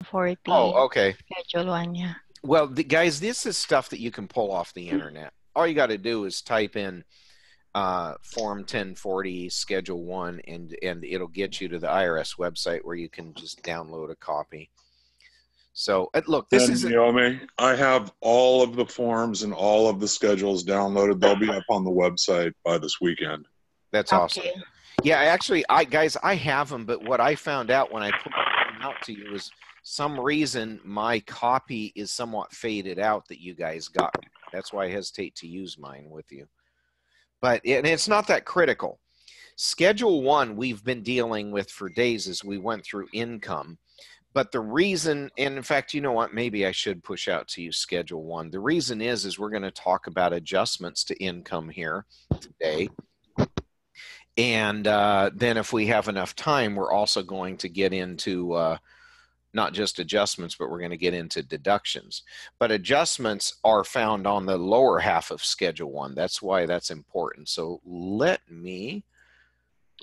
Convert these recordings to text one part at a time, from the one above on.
Oh, 40 okay. Schedule 1, yeah. Well, guys, this is stuff that you can pull off the internet. All you got to do is type in Form 1040 Schedule 1, and it'll get you to the IRS website where you can just download a copy. So, look, this And is Naomi, I have all of the forms and all of the schedules downloaded. They'll be up on the website by this weekend. that's awesome. Okay. Yeah, actually, guys, I have them, but what I found out when I put them out to you is some reason my copy is somewhat faded out that you guys got. That's why I hesitate to use mine with you. But it's not that critical. Schedule 1 we've been dealing with for days as we went through income. But the reason, and in fact, you know what, maybe I should push out to you Schedule 1. The reason is we're going to talk about adjustments to income here today. And then if we have enough time, we're also going to get into not just adjustments, but we're going to get into deductions. But adjustments are found on the lower half of Schedule 1. That's why that's important. So let me...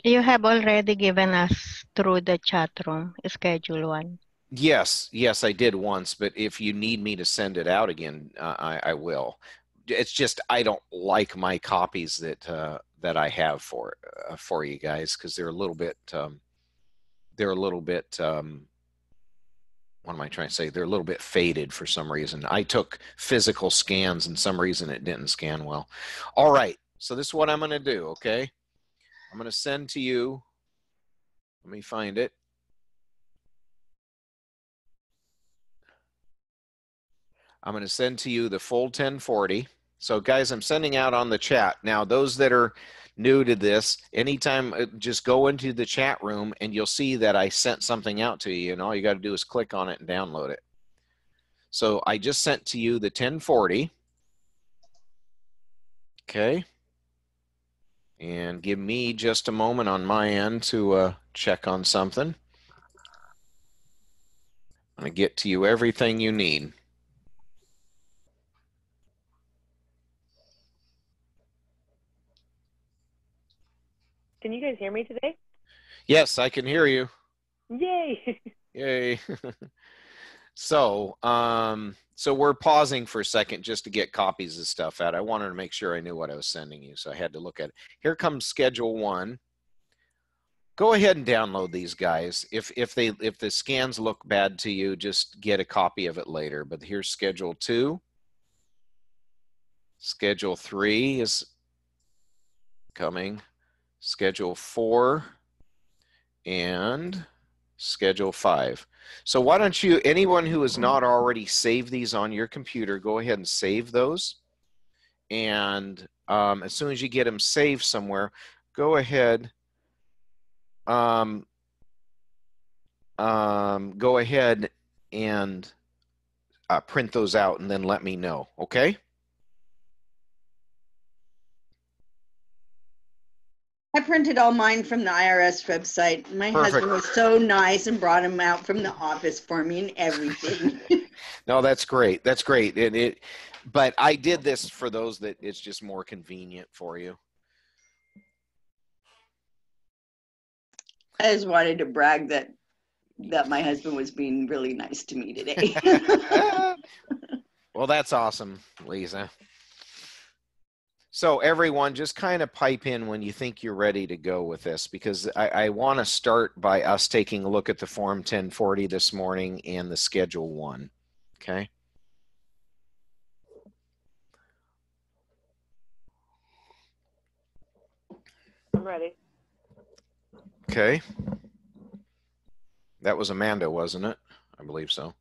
You have already given us through the chat room, Schedule 1. Yes, I did once, but if you need me to send it out again, I will. It's just I don't like my copies that I have for you guys because they're a little bit what am I trying to say? They're a little bit faded for some reason. I took physical scans and some reason it didn't scan well. All right, so this is what I'm going to do, okay? I'm going to send to you, let me find it. I'm going to send to you the full 1040. So guys, I'm sending out on the chat. Now, those that are new to this, anytime, just go into the chat room and you'll see that I sent something out to you, and all you got to do is click on it and download it. So I just sent to you the 1040. Okay. And give me just a moment on my end to check on something. I'm going to get to you everything you need. Can you guys hear me today? Yes, I can hear you. Yay! Yay. So we're pausing for a second just to get copies of stuff out. I wanted to make sure I knew what I was sending you, so I had to look at it. Here comes Schedule 1. Go ahead and download these guys. If the scans look bad to you, just get a copy of it later. But here's Schedule 2. Schedule 3 is coming. Schedule 4 and Schedule 5. So why don't you, anyone who has not already saved these on your computer, go ahead and save those. And as soon as you get them saved somewhere, go ahead, go ahead and print those out and then let me know, okay? I printed all mine from the IRS website. My Perfect. husband was so nice and brought them out from the office for me and everything. No, that's great. That's great. But I did this for those that it's just more convenient for you. I just wanted to brag that my husband was being really nice to me today. Well, that's awesome, Lisa. So everyone, just kind of pipe in when you think you're ready to go with this, because I want to start by us taking a look at the Form 1040 this morning and the Schedule 1, okay? I'm ready. Okay. That was Amanda, wasn't it? I believe so.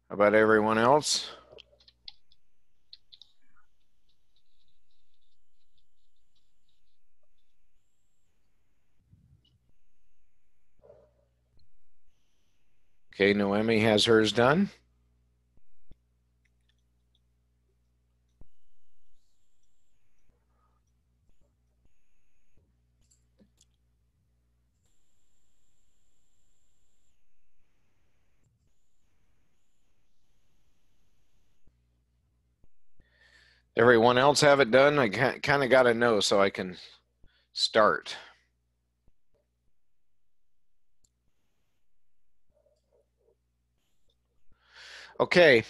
How about everyone else? Okay, Noemi has hers done. Everyone else have it done? I kind of got to know so I can start. Okay,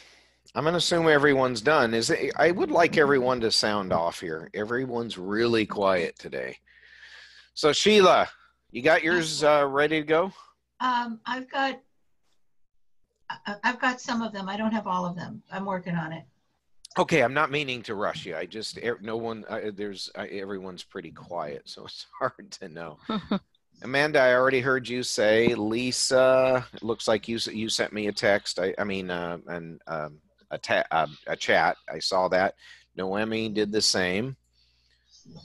I'm going to assume everyone's done. I would like everyone to sound off here. Everyone's really quiet today. So Sheila, you got yours ready to go? I've got some of them. I don't have all of them. I'm working on it. Okay, I'm not meaning to rush you. I just everyone's pretty quiet, so it's hard to know. Amanda, I already heard you say. Lisa, it looks like you sent me a text. A chat. I saw that. Noemi did the same.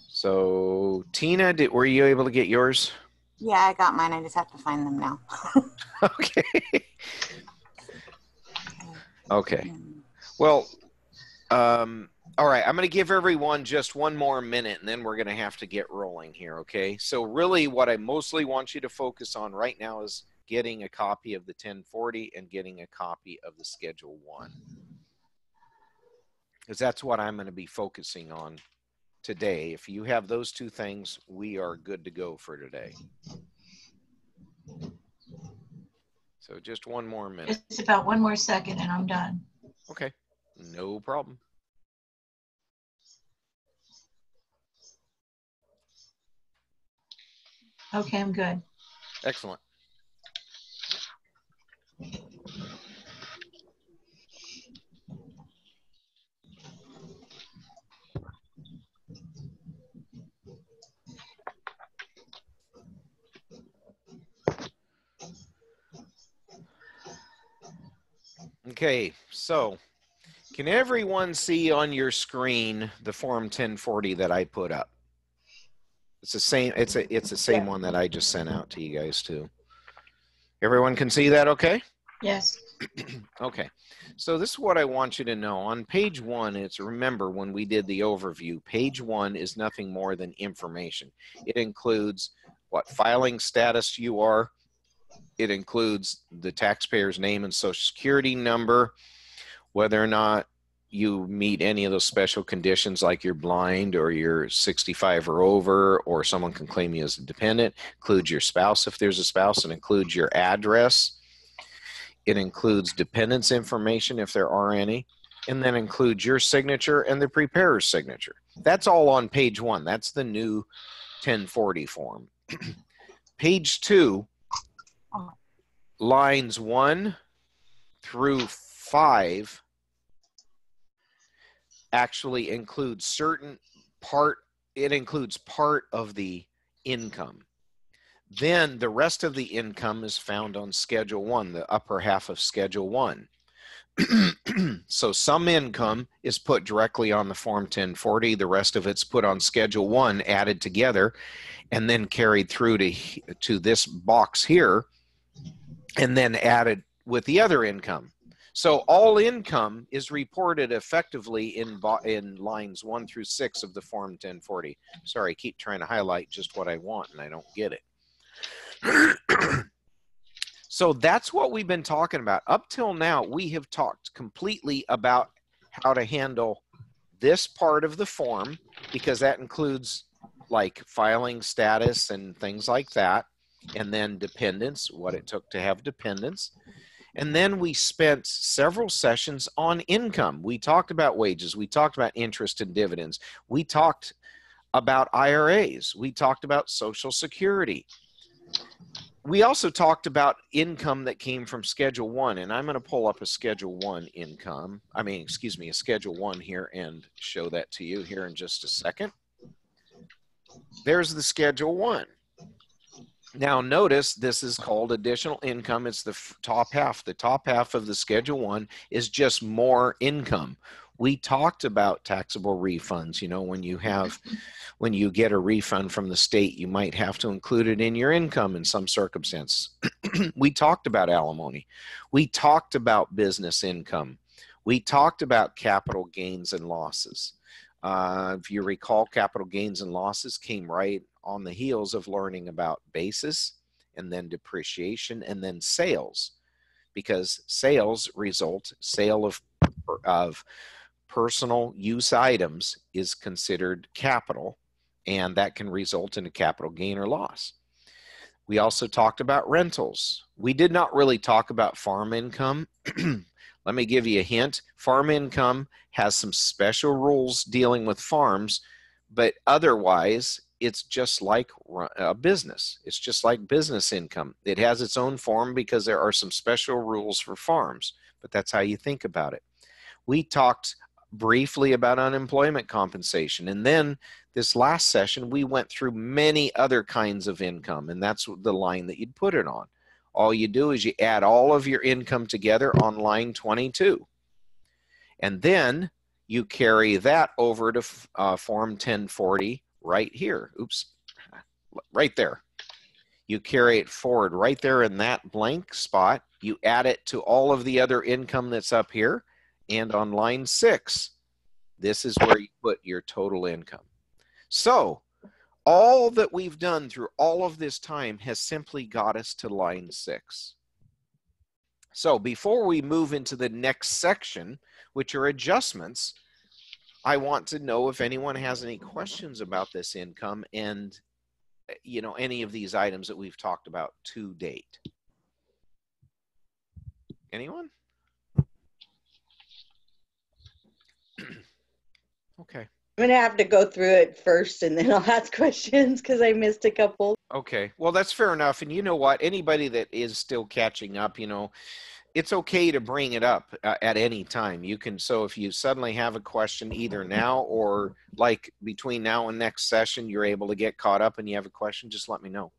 So Tina, were you able to get yours? Yeah, I got mine. I just have to find them now. Okay. Okay. Well, all right. I'm going to give everyone just one more minute, and then we're going to have to get rolling here, okay? So really what I mostly want you to focus on right now is getting a copy of the 1040 and getting a copy of the Schedule 1. Because that's what I'm going to be focusing on today. If you have those two things, we are good to go for today. So just one more minute. It's about one more second and I'm done. Okay, no problem. Okay, I'm good. Excellent. Okay, so can everyone see on your screen the Form 1040 that I put up? It's the same. It's the same one that I just sent out to you guys too. Everyone can see that, okay? Yes. Okay. So this is what I want you to know. On page 1, remember when we did the overview, page 1 is nothing more than information. It includes what filing status you are. It includes the taxpayer's name and social security number, whether or not you meet any of those special conditions like you're blind or you're 65 or over, or someone can claim you as a dependent. Includes your spouse if there's a spouse, and includes your address. It includes dependents information if there are any, and then includes your signature and the preparer's signature. That's all on page 1. That's the new 1040 form. Page 2, lines 1 through 5 actually includes it includes part of the income. Then the rest of the income is found on Schedule 1, the upper half of Schedule 1. So some income is put directly on the Form 1040. The rest of it's put on Schedule 1, added together, and then carried through to this box here, and then added with the other income. So all income is reported effectively in lines 1 through 6 of the Form 1040. Sorry, I keep trying to highlight just what I want and I don't get it. So that's what we've been talking about. Up till now, we have talked completely about how to handle this part of the form, because that includes like filing status and things like that, and then dependents, what it took to have dependents. And then we spent several sessions on income. We talked about wages. We talked about interest and dividends. We talked about IRAs. We talked about Social Security. We also talked about income that came from Schedule 1, and I'm going to pull up a Schedule 1 income. a Schedule 1 here and show that to you here in just a second. There's the Schedule 1. Now notice this is called additional income. It's the top half. The top half of the Schedule 1 is just more income. We talked about taxable refunds. You know, when you get a refund from the state, you might have to include it in your income in some circumstance. We talked about alimony. We talked about business income. We talked about capital gains and losses. If you recall, capital gains and losses came right on the heels of learning about basis and then depreciation and then sales, because sales result, sale of personal use items is considered capital, and that can result in a capital gain or loss. We also talked about rentals. We did not really talk about farm income. Let me give you a hint. Farm income has some special rules dealing with farms, but otherwise it's just like a business. It's just like business income. It has its own form because there are some special rules for farms, but that's how you think about it. We talked briefly about unemployment compensation, and then this last session we went through many other kinds of income, and that's the line that you'd put it on. All you do is you add all of your income together on line 22, and then you carry that over to Form 1040 right here. Oops, right there. You carry it forward right there in that blank spot. You add it to all of the other income that's up here, and on line 6, this is where you put your total income. So all that we've done through all of this time has simply got us to line 6. So before we move into the next section, which are adjustments, I want to know if anyone has any questions about this income and, you know, any of these items that we've talked about to date. Anyone? Okay. I'm going to have to go through it first and then I'll ask questions because I missed a couple. Okay. Well, that's fair enough. And you know what? Anybody that is still catching up, you know, it's okay to bring it up at any time. You can, so if you suddenly have a question either now or like between now and next session, you're able to get caught up and you have a question, just let me know.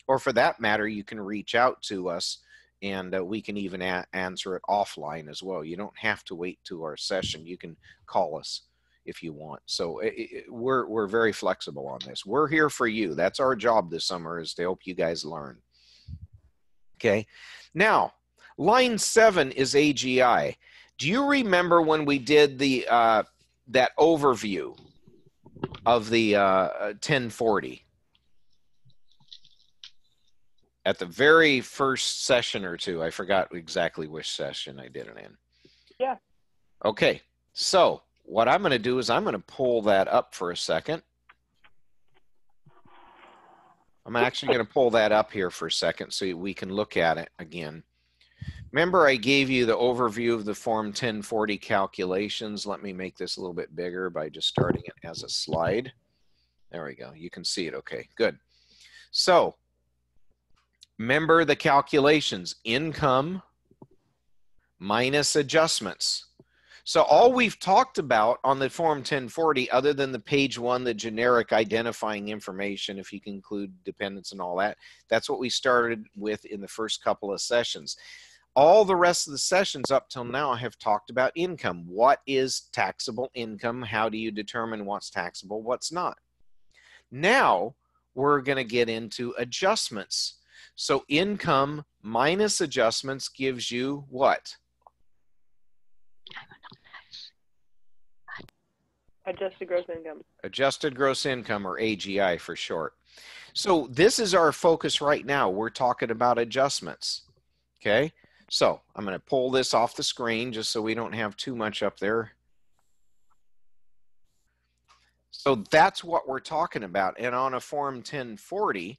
Or for that matter, you can reach out to us and we can even answer it offline as well. You don't have to wait to our session. You can call us if you want. So we're very flexible on this. We're here for you. That's our job this summer, is to help you guys learn. Okay. Now, line 7 is AGI. Do you remember when we did the that overview of the 1040? At the very first session or two, I forgot exactly which session I did it in. Yeah. Okay, so what I'm going to do is I'm going to pull that up for a second. I'm actually going to pull that up here for a second so we can look at it again. Remember, I gave you the overview of the Form 1040 calculations. Let me make this a little bit bigger by just starting it as a slide. There we go. You can see it. Okay, good. So, remember the calculations: income minus adjustments. So all we've talked about on the Form 1040, other than the page 1, the generic identifying information, if you can include dependents and all that, that's what we started with in the first couple of sessions. All the rest of the sessions up till now have talked about income. What is taxable income? How do you determine what's taxable, what's not? Now we're going to get into adjustments. So income minus adjustments gives you what? Adjusted gross income. Adjusted gross income, or AGI for short. So this is our focus right now. We're talking about adjustments. Okay, so I'm going to pull this off the screen just so we don't have too much up there. So that's what we're talking about. And on a Form 1040,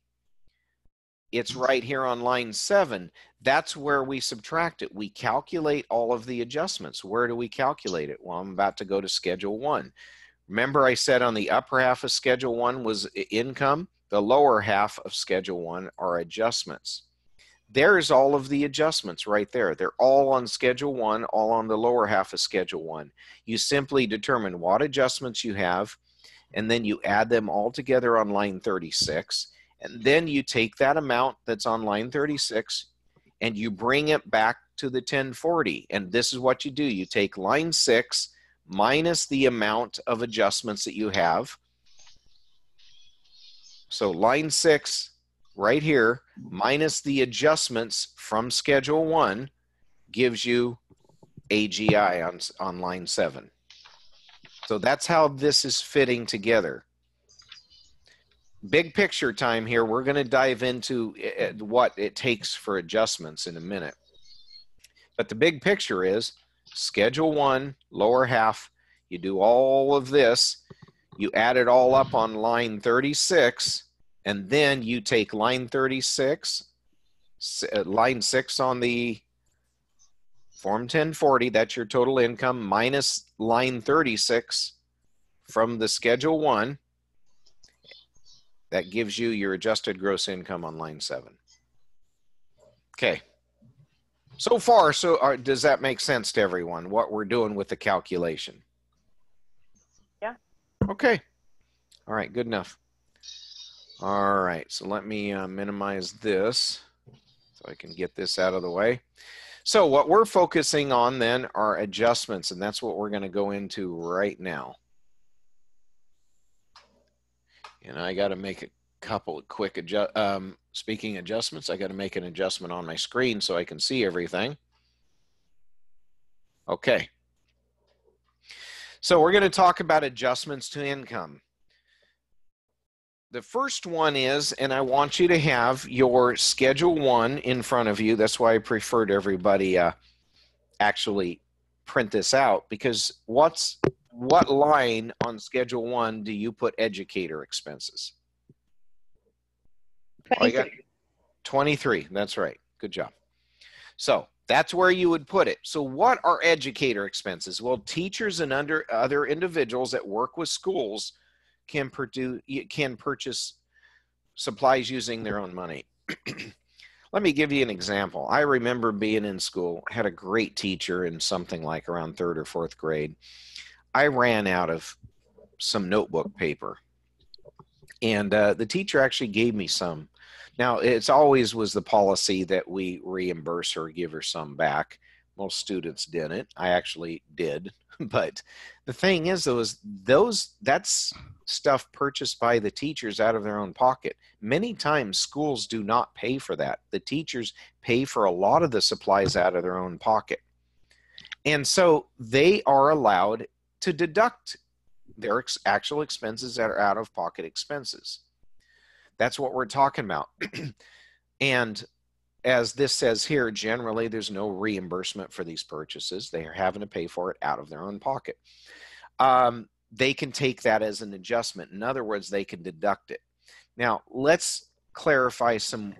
it's right here on line 7. That's where we subtract it. We calculate all of the adjustments. Where do we calculate it? Well, I'm about to go to Schedule 1. Remember I said on the upper half of Schedule 1 was income. The lower half of Schedule 1 are adjustments. There's all of the adjustments right there. They're all on Schedule 1, all on the lower half of Schedule 1. You simply determine what adjustments you have, and then you add them all together on line 36. And then you take that amount that's on line 36 and you bring it back to the 1040. And this is what you do. You take line 6 minus the amount of adjustments that you have. So line 6 right here minus the adjustments from Schedule 1 gives you AGI on line 7. So that's how this is fitting together. Big picture time here. We're going to dive into what it takes for adjustments in a minute. But the big picture is Schedule 1, lower half, You do all of this, you add it all up on line 36, and then you take line 36, line 6 on the Form 1040, that's your total income, minus line 36 from the Schedule 1. That gives you your adjusted gross income on line 7. Okay. So far, does that make sense to everyone, what we're doing with the calculation? Yeah. Okay. All right, good enough. All right, so let me minimize this so I can get this out of the way. So what we're focusing on then are adjustments, and that's what we're going to go into right now. And I got to make a couple of quick speaking adjustments. I got to make an adjustment on my screen so I can see everything. Okay. So we're going to talk about adjustments to income. The first one is, and I want you to have your Schedule 1 in front of you. That's why I preferred everybody actually print this out, because what line on Schedule 1 do you put educator expenses? Oh, you got 23. That's right. Good job. So that's where you would put it. So what are educator expenses? Well, teachers and other individuals that work with schools can purchase supplies using their own money. Let me give you an example. I remember being in school, I had a great teacher in something like around 3rd or 4th grade. I ran out of some notebook paper, and the teacher actually gave me some. Now, it's always was the policy that we reimburse her, give her some back. Most students didn't. I actually did. But the thing is, that's stuff purchased by the teachers out of their own pocket. Many times schools do not pay for that. The teachers pay for a lot of the supplies out of their own pocket. And so they are allowed to deduct their actual expenses that are out-of-pocket expenses. That's what we're talking about. And as this says here, generally there's no reimbursement for these purchases. They are having to pay for it out of their own pocket. They can take that as an adjustment. In other words, they can deduct it. Now, let's clarify some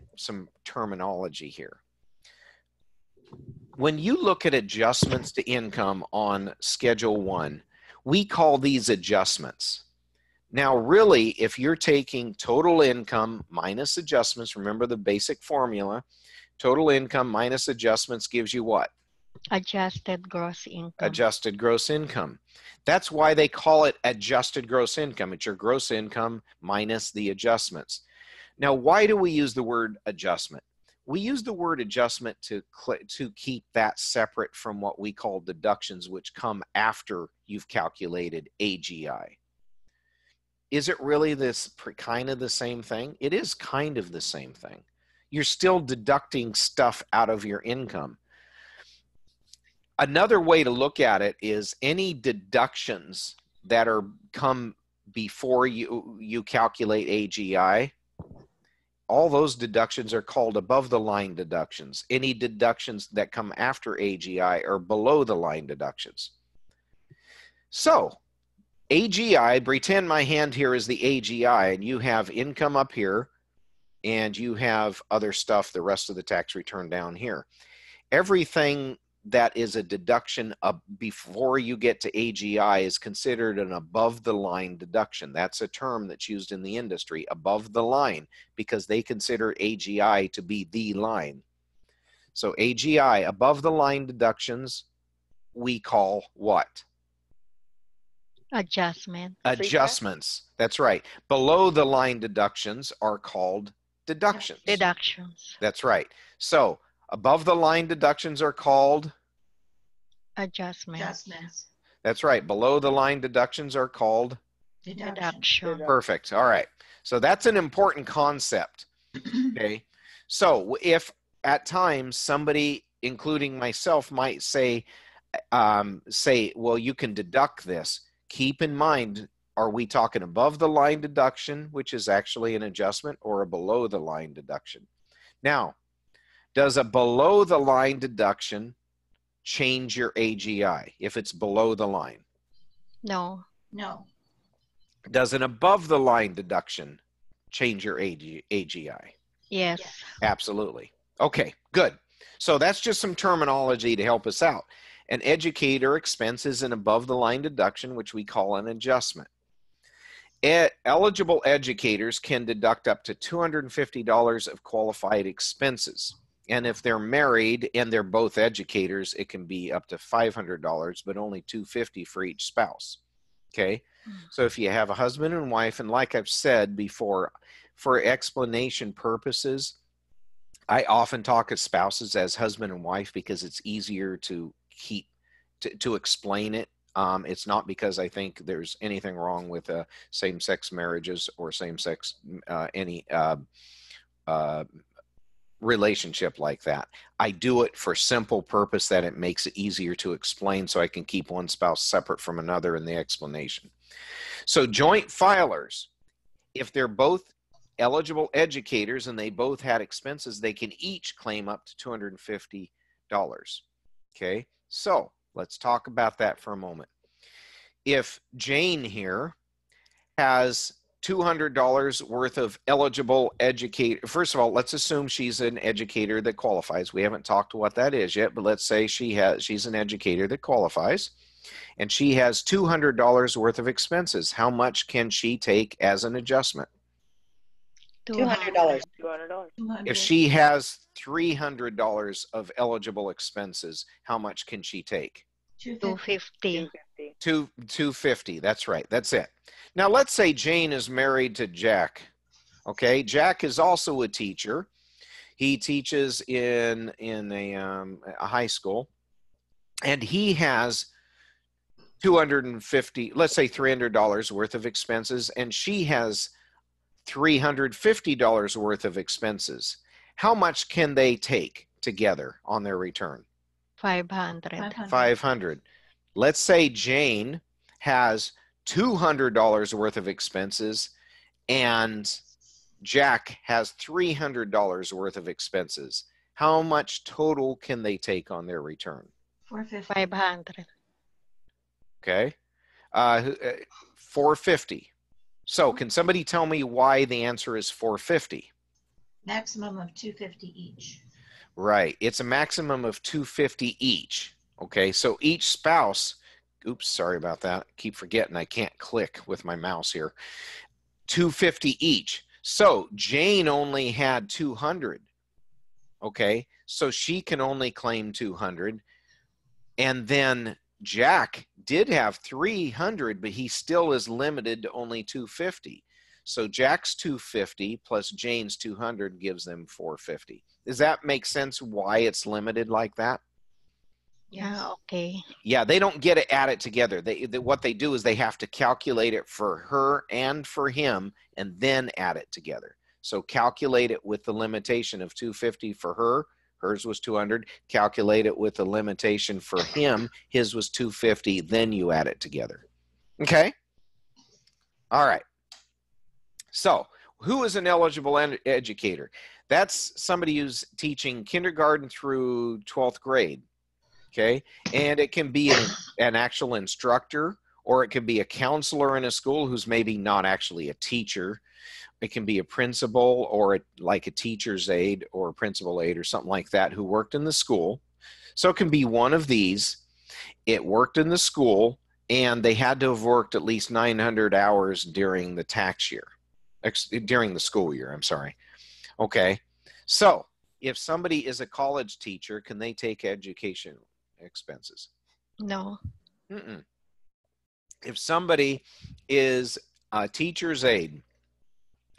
terminology here. When you look at adjustments to income on Schedule 1, we call these adjustments. Now, really, if you're taking total income minus adjustments, remember the basic formula, total income minus adjustments gives you what? Adjusted gross income. Adjusted gross income. That's why they call it adjusted gross income. It's your gross income minus the adjustments. Now, why do we use the word adjustment? We use the word adjustment to keep that separate from what we call deductions, which come after you've calculated AGI. Is it really kind of the same thing? It is kind of the same thing. You're still deducting stuff out of your income. Another way to look at it is any deductions that come before you calculate AGI, all those deductions are called above the line deductions. Any deductions that come after AGI are below the line deductions. So AGI, pretend my hand here is the AGI, and you have income up here, and you have other stuff, the rest of the tax return down here. Everything that is a deduction before you get to AGI is considered an above the line deduction. That's a term that's used in the industry, above the line, because they consider AGI to be the line. So AGI, above the line deductions, we call what? Adjustment. Adjustments. That's right. Below the line deductions are called deductions. Deductions. That's right. So above the line deductions are called Adjustments. That's right. Below the line deductions are called Deduction. Perfect. All right. So that's an important concept. Okay. So if at times somebody, including myself, might say, well, you can deduct this. Keep in mind, are we talking above the line deduction, which is actually an adjustment, or a below the line deduction? Now, does a below the line deduction change your AGI if it's below the line? No. No. Does an above the line deduction change your AGI? Yes. Absolutely. Okay, good. So that's just some terminology to help us out. An educator expense is an above the line deduction, which we call an adjustment. Eligible educators can deduct up to $250 of qualified expenses. And if they're married and they're both educators, it can be up to $500, but only $250 for each spouse. Okay. So if you have a husband and wife, and like I've said before, for explanation purposes, I often talk of spouses as husband and wife because it's easier to to explain it. It's not because I think there's anything wrong with same-sex marriages or same-sex any relationship like that. I do it for simple purpose that it makes it easier to explain, so I can keep one spouse separate from another in the explanation. So joint filers, if they're both eligible educators and they both had expenses, they can each claim up to $250. Okay, so let's talk about that for a moment. If Jane here has $200 worth of eligible educator, first of all, let's assume she's an educator that qualifies. We haven't talked to what that is yet, but let's say she's an educator that qualifies, and she has $200 worth of expenses. How much can she take as an adjustment? $200. $200. If she has $300 of eligible expenses, how much can she take? 250. $250. That's right. That's it. Now let's say Jane is married to Jack. Okay, Jack is also a teacher. He teaches in a high school, and he has $250, let's say $300 worth of expenses, and she has $350 worth of expenses. How much can they take together on their return? 500. 500. Let's say Jane has $200 worth of expenses and Jack has $300 worth of expenses. How much total can they take on their return? 450. 500. Okay. 450. So can somebody tell me why the answer is 450? Maximum of 250 each. Right. It's a maximum of 250 each. Okay. So each spouse, oops, sorry about that. I keep forgetting I can't click with my mouse here. 250 each. So Jane only had 200. Okay. So she can only claim 200. And then Jack did have 300, but he still is limited to only 250. So Jack's 250 plus Jane's 200 gives them 450. Does that make sense why it's limited like that? Yeah, okay. Yeah, they don't get it added together. What they do is they have to calculate it for her and for him and then add it together. So calculate it with the limitation of 250 for her. Hers was 200. Calculate it with the limitation for him. His was 250. Then you add it together. Okay? All right. So who is an eligible educator? That's somebody who's teaching kindergarten through 12th grade. Okay? And it can be an actual instructor, or it can be a counselor in a school who's maybe not actually a teacher. It can be a principal or like a teacher's aide or a principal aide or something like that who worked in the school. So it can be one of these. It worked in the school and they had to have worked at least 900 hours during the tax year, during the school year, I'm sorry. Okay. So if somebody is a college teacher, can they take education expenses? No. Mm-mm. If somebody is a teacher's aide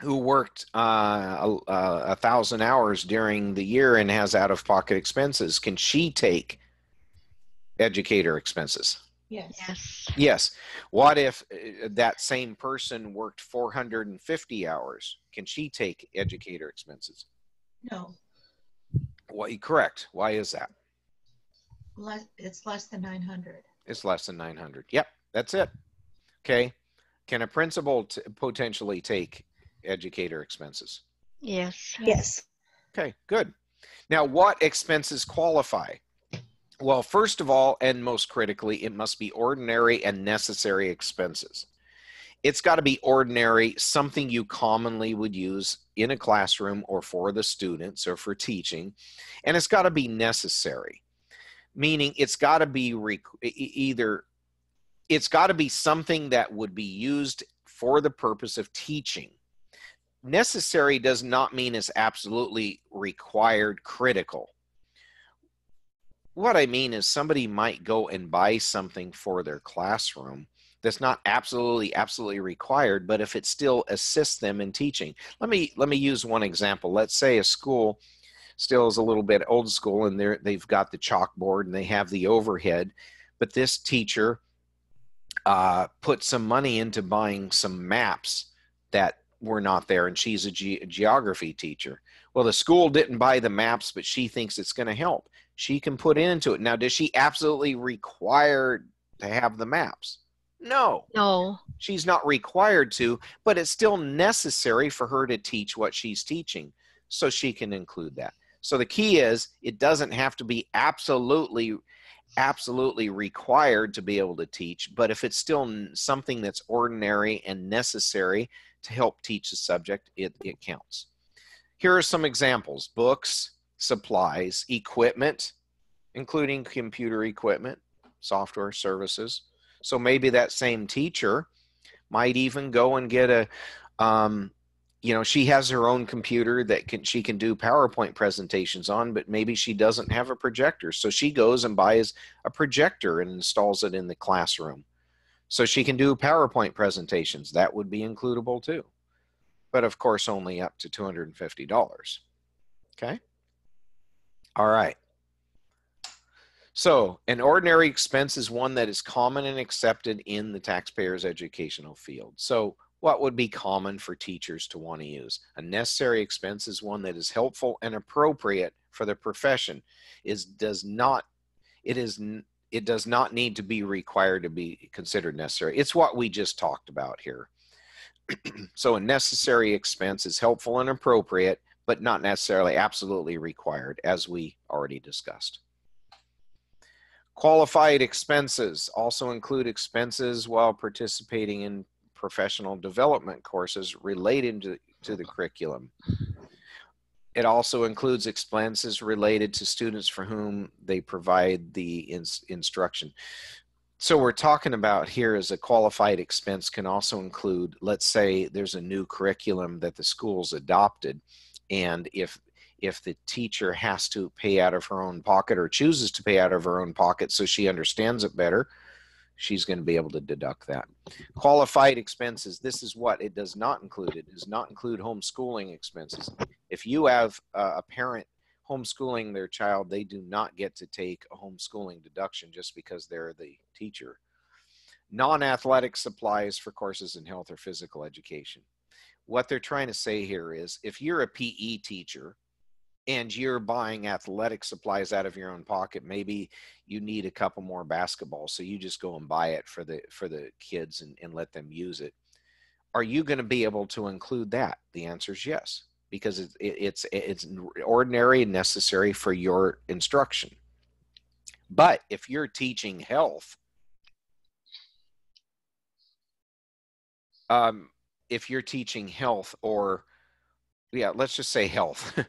who worked 1,000 hours during the year and has out-of-pocket expenses, can she take educator expenses? Yes. Yes. Yes. What if that same person worked 450 hours? Can she take educator expenses? No. Well, correct. Why is that? It's less than 900. It's less than 900. Yep, that's it. Okay. Can a principal potentially take educator expenses? Yes. Yes. Okay, good. Now, what expenses qualify? Well, first of all, and most critically, it must be ordinary and necessary expenses. It's got to be ordinary, something you commonly would use in a classroom or for the students or for teaching. And it's got to be necessary, meaning it's got to be it's got to be something that would be used for the purpose of teaching. Necessary does not mean it's absolutely required, critical. What I mean is somebody might go and buy something for their classroom that's not absolutely required, but if it still assists them in teaching. Let me use one example. Let's say a school still is a little bit old school and they've got the chalkboard and they have the overhead, but this teacher put some money into buying some maps that were not there, and she's a geography teacher. Well, the school didn't buy the maps, but she thinks it's going to help. She can put into it. Now, does she absolutely require to have the maps? No. No. She's not required to, but it's still necessary for her to teach what she's teaching, so she can include that. So the key is it doesn't have to be absolutely required to be able to teach, but if it's still something that's ordinary and necessary to help teach the subject, it counts. Here are some examples: books, supplies, equipment, including computer equipment, software, services. So maybe that same teacher might even go and get a, she has her own computer that she can do PowerPoint presentations on, but maybe she doesn't have a projector. So she goes and buys a projector and installs it in the classroom, so she can do PowerPoint presentations. That would be includable too, but of course only up to $250. Okay. All right. So an ordinary expense is one that is common and accepted in the taxpayer's educational field. So what would be common for teachers to want to use? A necessary expense is one that is helpful and appropriate for the profession. It does not need to be required to be considered necessary. It's what we just talked about here. So a necessary expense is helpful and appropriate, but not necessarily absolutely required, as we already discussed. Qualified expenses also include expenses while participating in professional development courses related to the curriculum. It also includes expenses related to students for whom they provide the instruction. So we're talking about here is a qualified expense can also include, let's say there's a new curriculum that the school's adopted, and if the teacher has to pay out of her own pocket or chooses to pay out of her own pocket so she understands it better, she's going to be able to deduct that. Qualified expenses, this is what it does not include. It does not include homeschooling expenses. If you have a parent homeschooling their child, they do not get to take a homeschooling deduction just because they're the teacher. Non-athletic supplies for courses in health or physical education. What they're trying to say here is if you're a PE teacher and you're buying athletic supplies out of your own pocket, maybe you need a couple more basketballs, so you just go and buy it for the kids and let them use it. Are you going to be able to include that? The answer is yes, because it's ordinary and necessary for your instruction. But if you're teaching health, or let's just say health.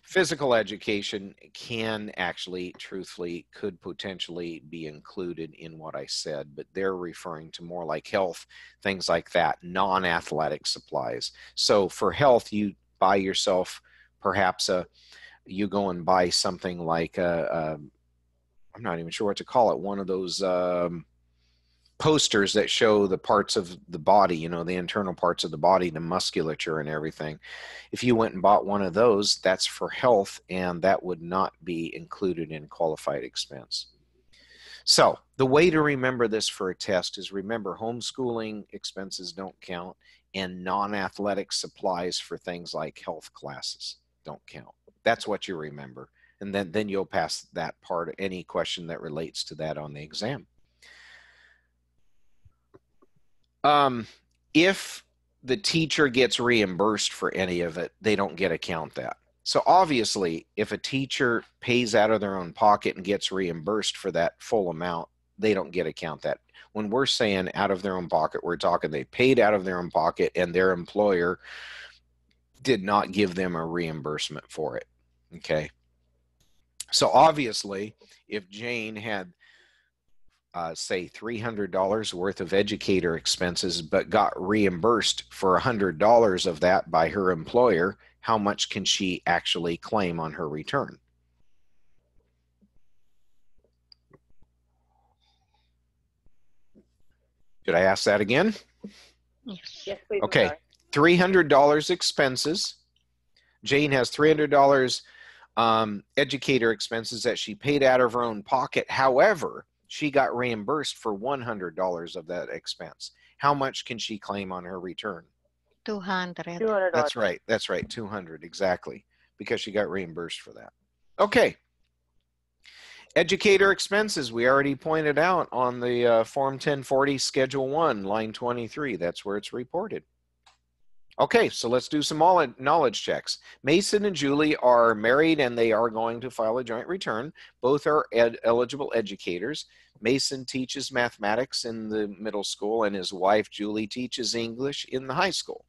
Physical education can actually, truthfully, could potentially be included in what I said, but they're referring to more like health, things like that, non-athletic supplies. So for health, you buy yourself perhaps you go and buy something like I'm not even sure what to call it, one of those posters that show the parts of the body, the internal parts of the body, the musculature and everything. If you went and bought one of those, that's for health, and that would not be included in qualified expense. So the way to remember this for a test is remember homeschooling expenses don't count, and non-athletic supplies for things like health classes don't count. That's what you remember. And then you'll pass that part, any question that relates to that on the exam. If the teacher gets reimbursed for any of it, they don't get to count that. So obviously, if a teacher pays out of their own pocket and gets reimbursed for that full amount, they don't get to count that. When we're saying out of their own pocket, we're talking they paid out of their own pocket and their employer did not give them a reimbursement for it. Okay. So obviously, if Jane had, say, $300 worth of educator expenses, but got reimbursed for $100 of that by her employer, how much can she actually claim on her return? Did I ask that again? Yes. Yes, please. I'm Okay, sorry. $300 expenses. Jane has $300 educator expenses that she paid out of her own pocket. However, she got reimbursed for $100 of that expense. How much can she claim on her return? 200. $200. That's right. That's right. 200 exactly, because she got reimbursed for that. Okay. Educator expenses, we already pointed out on the Form 1040 Schedule 1, line 23. That's where it's reported. Okay, so let's do some knowledge checks. Mason and Julie are married and they are going to file a joint return. Both are eligible educators. Mason teaches mathematics in the middle school and his wife, Julie, teaches English in the high school.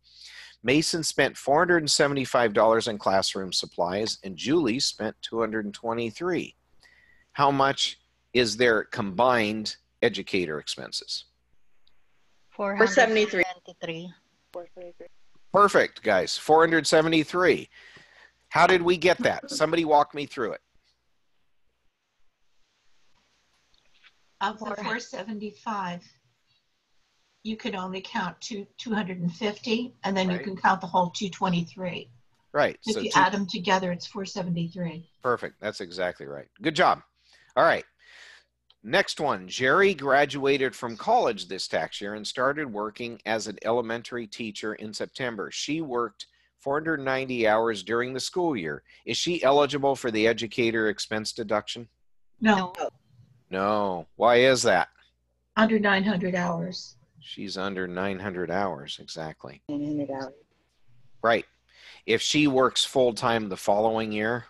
Mason spent $475 on classroom supplies and Julie spent $223. How much is their combined educator expenses? 473. 473. Perfect, guys. 473. How did we get that? Somebody walk me through it. Of the 475, you can only count 250, and then you Right. can count the whole 223. Right. If So you add them together, it's 473. perfect. That's exactly right. Good job. All right. Next one. Jerry graduated from college this tax year and started working as an elementary teacher in September. She worked 490 hours during the school year. Is she eligible for the educator expense deduction? No, No. Why is that? under 900 hours. She's under 900 hours. Exactly. 900 hours. Right. If she works full-time the following year,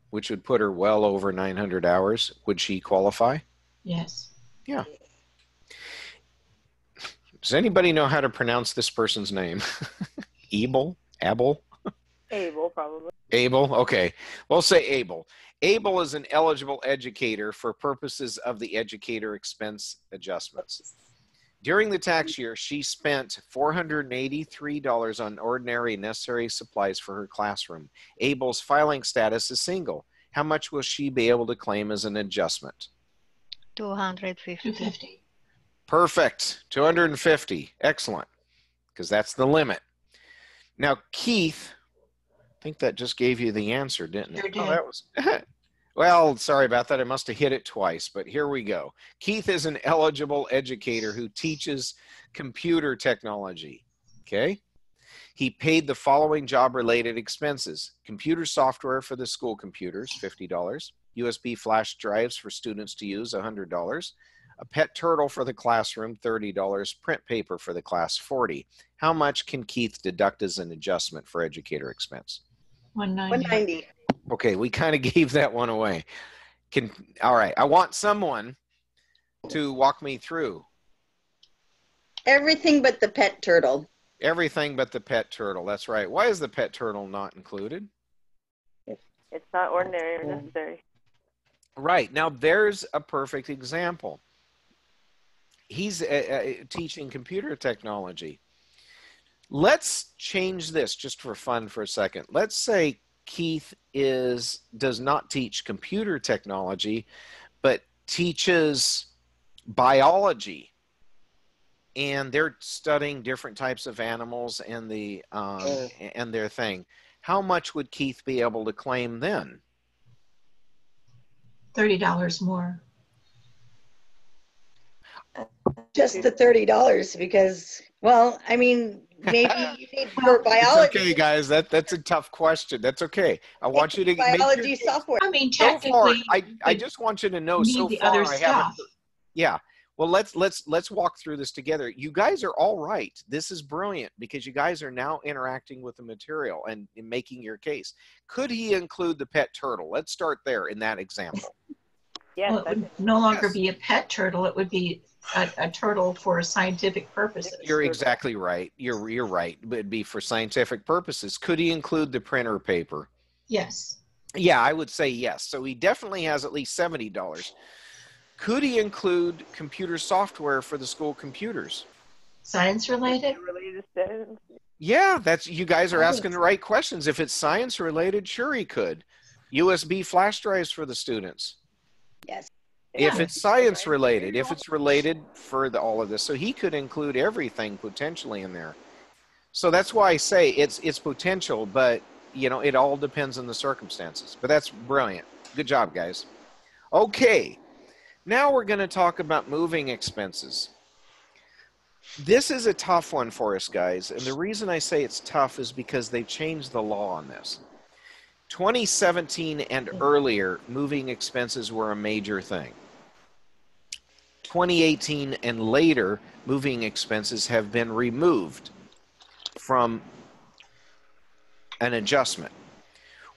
which would put her well over 900 hours, would she qualify? Yes. Does anybody know how to pronounce this person's name? Abel? Abel? Able, probably. Abel? Okay. We'll say Abel. Abel is an eligible educator for purposes of the educator expense adjustments. During the tax year, she spent $483 on ordinary and necessary supplies for her classroom. Abel's filing status is single. How much will she be able to claim as an adjustment? 250. 250. Perfect. 250. Excellent. Because that's the limit. Now, Keith, I think that just gave you the answer, didn't it? Sure did. Oh, that was. Well, sorry about that. I must have hit it twice, but here we go. Keith is an eligible educator who teaches computer technology. Okay. He paid the following job-related expenses: computer software for the school computers, $50. USB flash drives for students to use, $100. A pet turtle for the classroom, $30. Print paper for the class, $40. How much can Keith deduct as an adjustment for educator expense? 190. 190. Okay, we kind of gave that one away. All right, I want someone to walk me through Everything but the pet turtle. everything but the pet turtle. That's right. Why is the pet turtle not included? It's not ordinary or necessary. Right. Now, there's a perfect example. He's teaching computer technology. Let's change this just for fun for a second. Let's say Keith does not teach computer technology, but teaches biology. And they're studying different types of animals and and their thing. How much would Keith be able to claim then? $30 more. Just the $30 because, well, I mean, maybe you need for It's biology. okay, guys. That's a tough question. That's okay. I want you to make biology your, software. I mean, so far. technically, I just want you to know. you So need the far, other I haven't. stuff. Yeah, Well, let's walk through this together. You guys are all right. This is brilliant because you guys are now interacting with the material and making your case. Could he include the pet turtle? Let's start there in that example. Yes, Well, it I would think no longer Yes. be a pet turtle. It would be a turtle for scientific purposes. You're exactly right. You're right. But it'd be for scientific purposes. Could he include the printer paper? Yes. Yeah, I would say yes. So he definitely has at least $70. Could he include computer software for the school computers? Science related? related to Yeah, that's, you guys are asking the right questions. If it's science related, sure he could. USB flash drives for the students. Yes. If it's science related, if it's related for all of this, so he could include everything potentially in there. So that's why I say it's potential, but you know, it all depends on the circumstances. But that's brilliant. Good job, guys. Okay, now we're going to talk about moving expenses. This is a tough one for us, guys, and the reason I say it's tough is because they've changed the law on this. 2017 and earlier, moving expenses were a major thing. 2018 and later, moving expenses have been removed from an adjustment,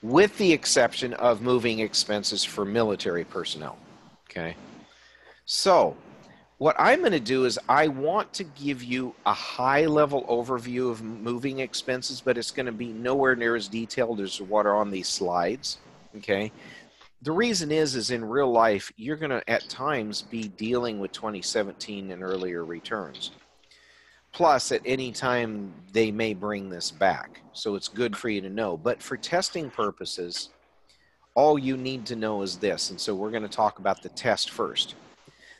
with the exception of moving expenses for military personnel. Okay, so what I'm going to do is I want to give you a high-level overview of moving expenses, but it's going to be nowhere near as detailed as what are on these slides. Okay, the reason is in real life you're going to at times be dealing with 2017 and earlier returns. Plus, at any time, they may bring this back. So it's good for you to know. But for testing purposes, all you need to know is this. And so we're going to talk about the test first.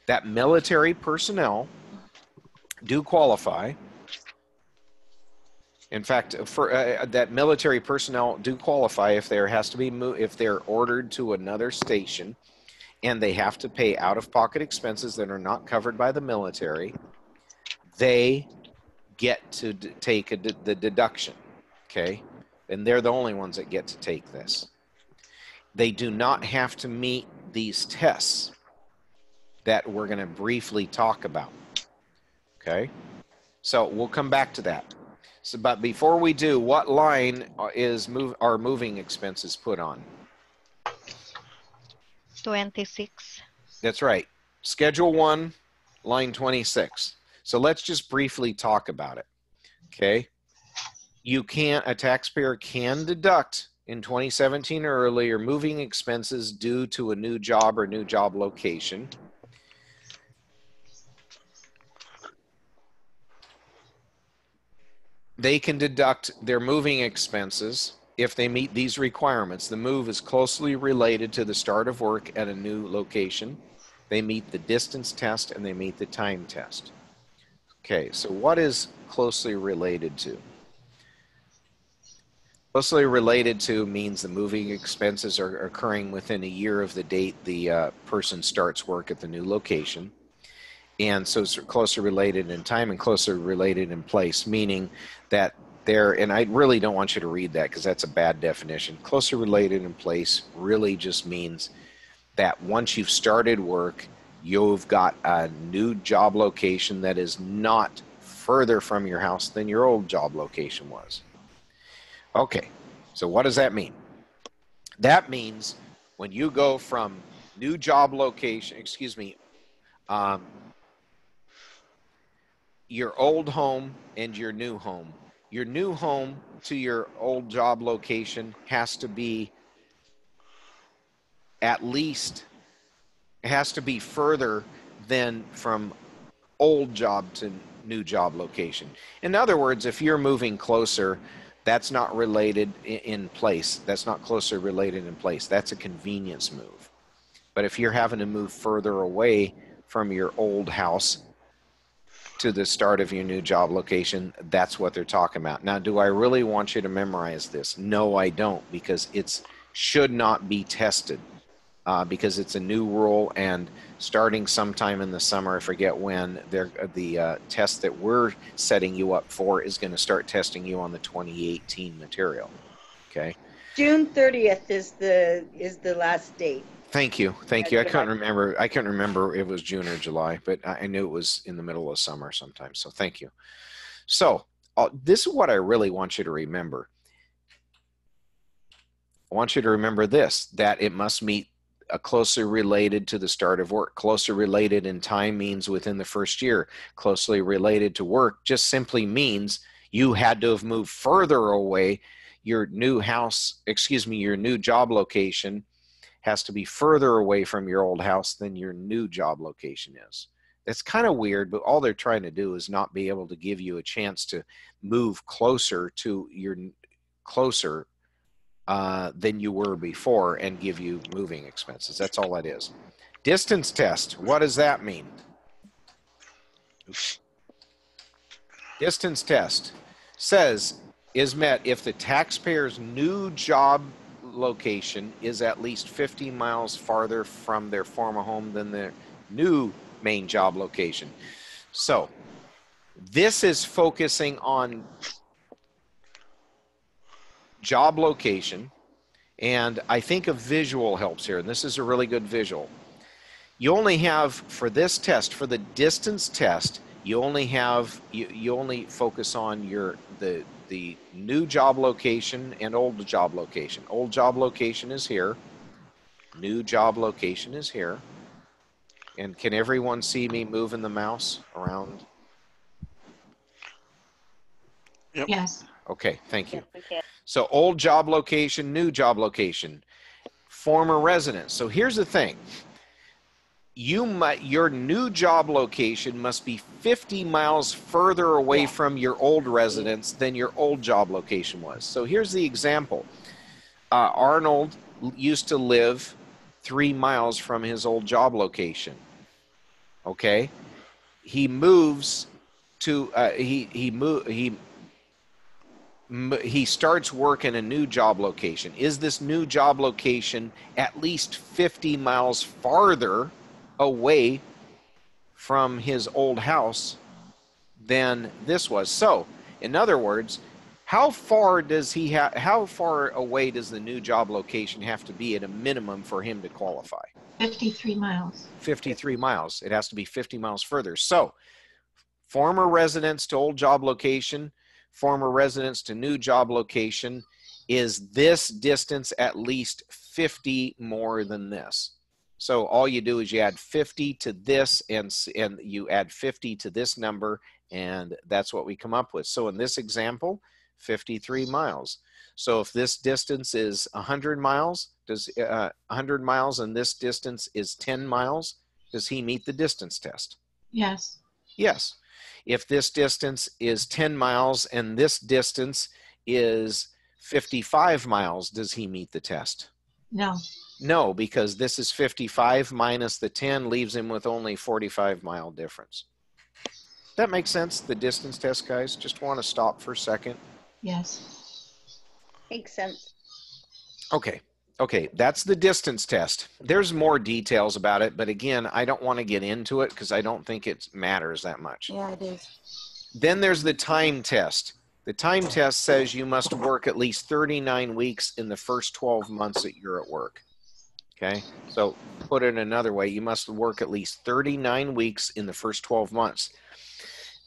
That military personnel do qualify. In fact, for that military personnel do qualify if there has to be if they're ordered to another station and they have to pay out-of-pocket expenses that are not covered by the military. They get to take the deduction, okay? And they're the only ones that get to take this. They do not have to meet these tests that we're going to briefly talk about, okay? So we'll come back to that. So, but before we do, what line are moving expenses put on? 26. That's right. Schedule 1, line 26. So let's just briefly talk about it, okay? A taxpayer can deduct in 2017 or earlier moving expenses due to a new job or new job location. They can deduct their moving expenses if they meet these requirements. The move is closely related to the start of work at a new location. They meet the distance test and they meet the time test. Okay, so what is closely related to? Closely related to means the moving expenses are occurring within a year of the date the person starts work at the new location. And so it's closely related in time and closely related in place, meaning that and I really don't want you to read that because that's a bad definition. Closely related in place really just means that once you've started work, you've got a new job location that is not further from your house than your old job location was. Okay, so what does that mean? That means when you go from new job location, your old home and your new home to your old job location has to be further than from old job to new job location. In other words, if you're moving closer, that's not related in place. That's not closer related in place. That's a convenience move. But if you're having to move further away from your old house to the start of your new job location, that's what they're talking about. Now, do I really want you to memorize this? No, I don't, because it should not be tested because it's a new rule, and starting sometime in the summer, I forget when, the test that we're setting you up for is going to start testing you on the 2018 material. Okay. June 30th is the last date. Thank you. Thank you. I couldn't remember. I couldn't remember if it was June or July, but I knew it was in the middle of summer sometime. So thank you. So this is what I really want you to remember. I want you to remember this, that it must meet a closely related to the start of work. Closely related in time means within the first year. Closely related to work just simply means you had to have moved further away. Your new house, excuse me, your new job location has to be further away from your old house than your new job location is. That's kind of weird, but all they're trying to do is not be able to give you a chance to move closer to your than you were before and give you moving expenses. That's all that is. Distance test, what does that mean? Oops. Distance test says is met if the taxpayer's new job location is at least 50 miles farther from their former home than their new main job location. So this is focusing on job location, and I think a visual helps here, and this is a really good visual. You only have, for this test, for the distance test, you only have, you only focus on the new job location and old job location. Old job location is here. New job location is here. And can everyone see me moving the mouse around? Yep. Yes. Okay, thank you. Yes, we can. So old job location, new job location, former residence. So here's the thing. Your new job location must be 50 miles further away from your old residence than your old job location was. So here's the example. Arnold used to live 3 miles from his old job location. Okay, he moves to he starts work in a new job location. Is this new job location at least 50 miles farther away from his old house than this was? So, in other words, how far away does the new job location have to be at a minimum for him to qualify? 53 miles. 53 miles. It has to be 50 miles further. So, former residence to old job location, former residence to new job location, is this distance at least 50 more than this? So all you do is you add 50 to this and you add 50 to this number, and that's what we come up with. So in this example, 53 miles. So if this distance is 100 miles, does 100 miles and this distance is 10 miles, does he meet the distance test? Yes. Yes. If this distance is 10 miles and this distance is 55 miles, does he meet the test? No. No, because this is 55 minus the 10 leaves him with only 45-mile difference. That makes sense, the distance test, guys? Just want to stop for a second. Yes. Makes sense. Okay. Okay, that's the distance test. There's more details about it, but again, I don't want to get into it because I don't think it matters that much. Yeah, it is. Then there's the time test. The time test says you must work at least 39 weeks in the first 12 months that you're at work. Okay, so put it another way, you must work at least 39 weeks in the first 12 months.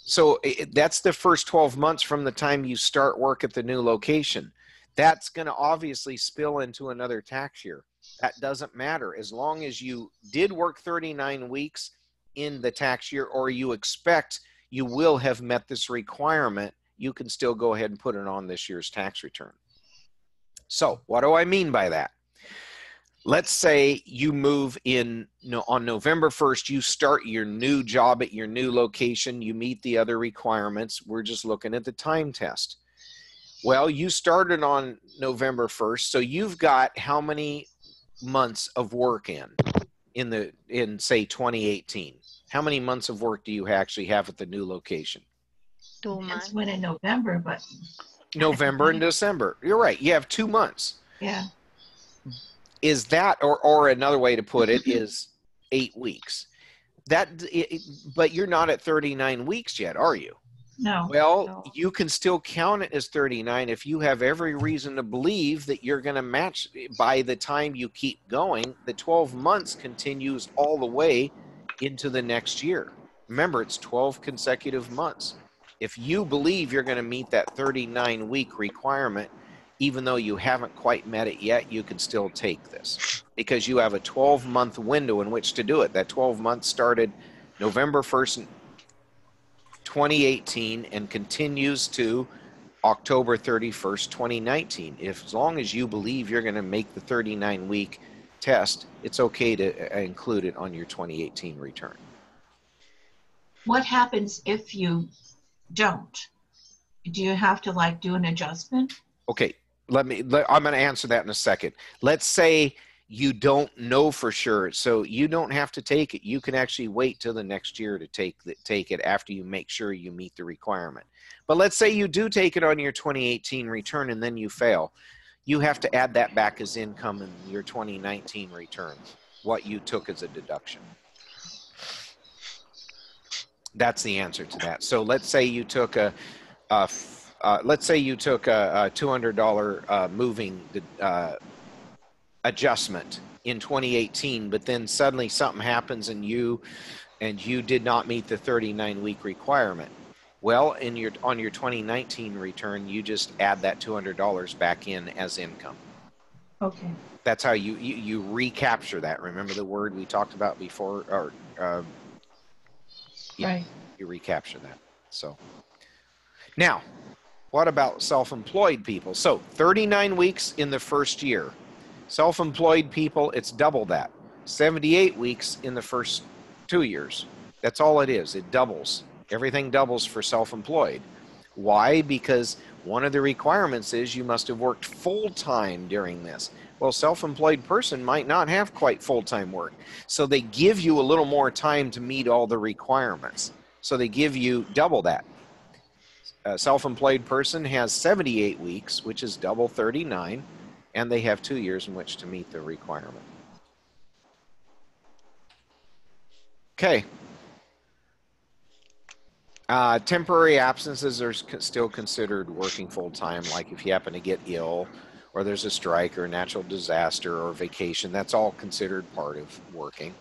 So that's the first 12 months from the time you start work at the new location. That's going to obviously spill into another tax year. That doesn't matter. As long as you did work 39 weeks in the tax year, or you expect you will have met this requirement, you can still go ahead and put it on this year's tax return. So what do I mean by that? Let's say you move in on November 1st, you start your new job at your new location, you meet the other requirements. We're just looking at the time test. Well, you started on November 1st, so you've got how many months of work in say 2018? How many months of work do you actually have at the new location? 2 months. That's when in November, but November and December. You're right. You have 2 months. yeah. Is that, or another way to put it is 8 weeks. But you're not at 39 weeks yet, are you? No. Well, No. you can still count it as 39 if you have every reason to believe that you're going to match by the time you keep going. The 12 months continues all the way into the next year. Remember, it's 12 consecutive months. If you believe you're going to meet that 39-week requirement, even though you haven't quite met it yet, you can still take this because you have a 12-month window in which to do it. That 12 months started November 1st, 2018 and continues to October 31st, 2019. As long as you believe you're going to make the 39-week test, it's okay to include it on your 2018 return. What happens if you don't? Do you have to like do an adjustment? Okay, I'm going to answer that in a second. Let's say you don't know for sure, so you don't have to take it. You can actually wait till the next year to take it after you make sure you meet the requirement. But let's say you do take it on your 2018 return and then you fail. You have to add that back as income in your 2019 return, what you took as a deduction. That's the answer to that. So let's say you took a $200 moving adjustment in 2018, but then suddenly something happens and you did not meet the 39-week requirement. Well, on your 2019 return, you just add that $200 back in as income. Okay. That's how you recapture that. Remember the word we talked about before, or yeah, Right. you recapture that. So now, what about self-employed people? So 39 weeks in the first year. Self-employed people, it's double that. 78 weeks in the first 2 years. That's all it is. It doubles. Everything doubles for self-employed. Why? Because one of the requirements is you must have worked full-time during this. Well, self-employed person might not have quite full-time work. So they give you a little more time to meet all the requirements. So they give you double that. A self-employed person has 78 weeks, which is double 39, and they have 2 years in which to meet the requirement. Okay. Temporary absences are still considered working full-time, like if you happen to get ill, or there's a strike or a natural disaster or vacation. That's all considered part of working.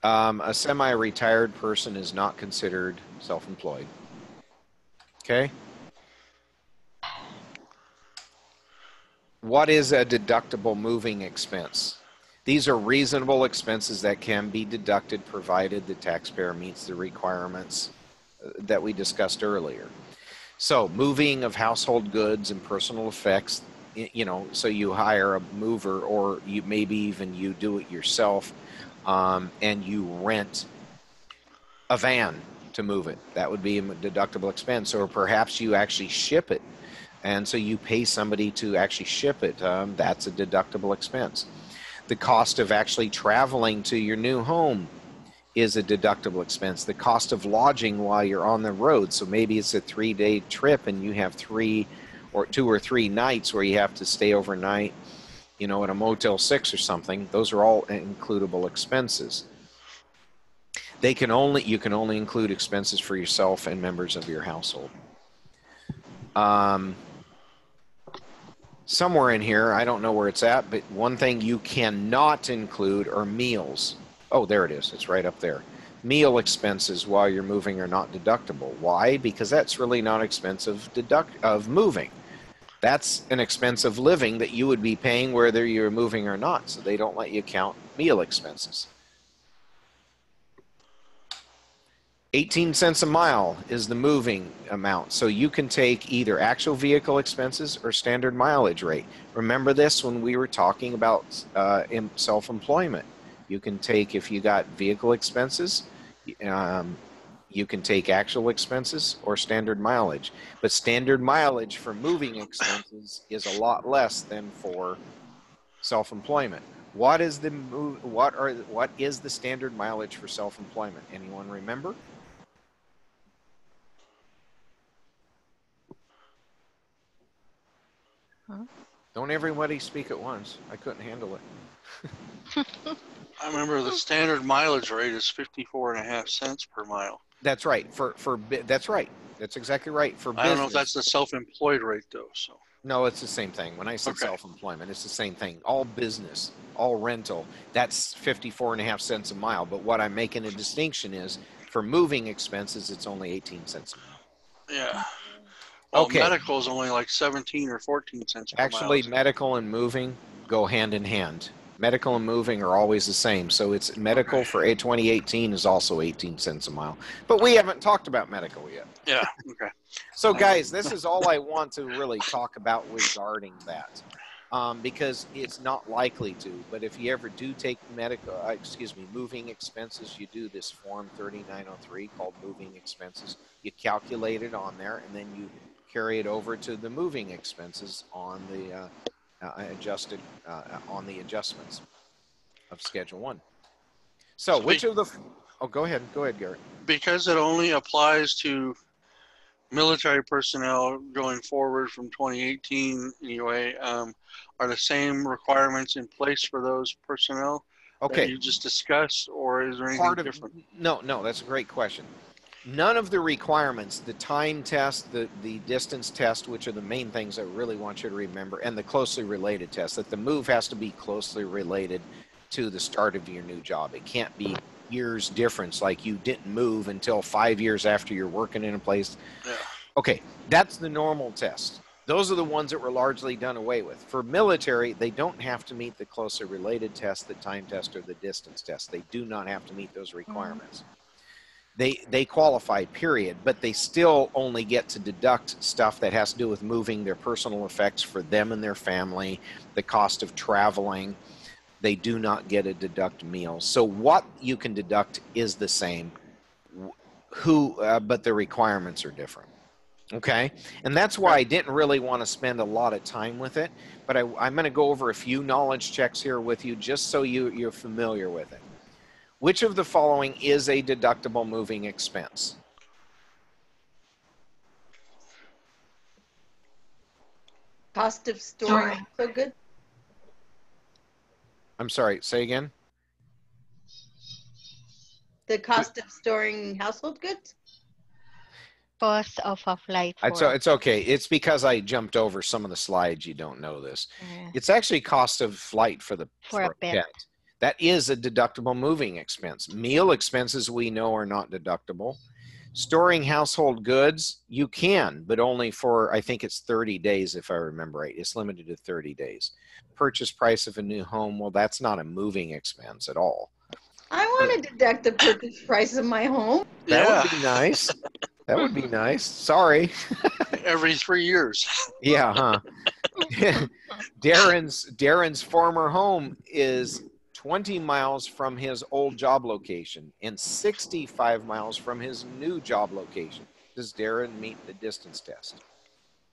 A semi-retired person is not considered self-employed. Okay. What is a deductible moving expense? These are reasonable expenses that can be deducted provided the taxpayer meets the requirements that we discussed earlier. So moving of household goods and personal effects, you know, so you hire a mover, or you maybe even you do it yourself, and you rent a van to move it. That would be a deductible expense. Or perhaps you actually ship it, and so you pay somebody to actually ship it. That's a deductible expense. The cost of actually traveling to your new home is a deductible expense. The cost of lodging while you're on the road, so maybe it's a 3-day trip and you have 2 or 3 nights where you have to stay overnight, you know, at a Motel 6 or something. Those are all includable expenses. You can only include expenses for yourself and members of your household. Somewhere in here, I don't know where it's at, but one thing you cannot include are meals. Oh, there it is. It's right up there. Meal expenses while you're moving are not deductible. Why? Because that's really not expensive of moving. That's an expense of living that you would be paying whether you're moving or not. So they don't let you count meal expenses. 18 cents a mile is the moving amount. So you can take either actual vehicle expenses or standard mileage rate. Remember this when we were talking about self-employment. You can take, if you got vehicle expenses, you can take actual expenses or standard mileage. But standard mileage for moving expenses is a lot less than for self-employment. What is the standard mileage for self-employment? Anyone remember? Don't everybody speak at once. I couldn't handle it. I remember the standard mileage rate is 54.5 cents per mile. That's right. That's right. That's exactly right. For business. I don't know if that's the self-employed rate though. So no, it's the same thing. When I said Okay. self-employment, it's the same thing. All business, all rental, that's 54.5 cents a mile. But what I'm making a distinction is for moving expenses, it's only 18 cents a mile. yeah. Well, Okay. medical is only like 17 or 14 cents per Actually, mile. medical and moving go hand in hand. Medical and moving are always the same. So it's medical for 2018 is also 18 cents a mile. But we haven't talked about medical yet. Yeah. Okay. So guys, this is all I want to really talk about regarding that. Because it's not likely to, but if you ever do take moving expenses, you do this form 3903 called moving expenses. You calculate it on there, and then you carry it over to the moving expenses on the on the adjustments of Schedule 1. So which of the? Oh, go ahead, Garrett. Because it only applies to military personnel going forward from 2018 anyway, are the same requirements in place for those personnel that you just discussed, or is there anything different? No, that's a great question. None of the requirements, the time test, the distance test, which are the main things I really want you to remember, and the closely related test, that the move has to be closely related to the start of your new job. It can't be years difference, like you didn't move until 5 years after you're working in a place. Yeah. Okay, that's the normal test. Those are the ones that were largely done away with. For military, they don't have to meet the closely related test, the time test, or the distance test. They do not have to meet those requirements. They qualify, period, but they still only get to deduct stuff that has to do with moving, their personal effects for them and their family, the cost of traveling. They do not get to deduct meals. So what you can deduct is the same, but the requirements are different. Okay, and that's why I didn't really want to spend a lot of time with it, but I'm going to go over a few knowledge checks here with you just so you're familiar with it. Which of the following is a deductible moving expense? Cost of storing so good. I'm sorry, say again. The cost of storing household goods? Cost of a flight. It's okay. It's because I jumped over some of the slides. You don't know this. Yeah. It's actually cost of flight for a pet. That is a deductible moving expense. Meal expenses we know are not deductible. Storing household goods, you can, but only for, I think it's 30 days if I remember right. It's limited to 30 days. Purchase price of a new home, well, that's not a moving expense at all. I want to deduct the purchase price of my home. That would be nice. That would be nice. Sorry. Every 3 years. Yeah, huh? Darren's former home is 20 miles from his old job location and 65 miles from his new job location. Does Darren meet the distance test?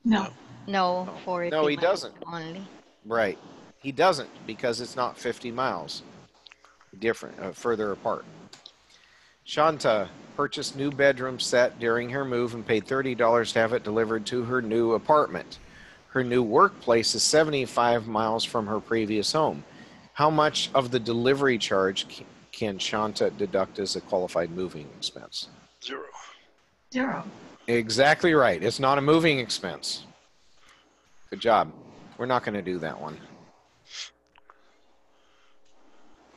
No. No, 40 No, he miles doesn't. only. Right. He doesn't because it's not 50 miles. Different, further apart. Shanta purchased new bedroom set during her move and paid $30 to have it delivered to her new apartment. Her new workplace is 75 miles from her previous home. How much of the delivery charge can Shanta deduct as a qualified moving expense? Zero. Exactly right. It's not a moving expense. Good job. We're not going to do that one.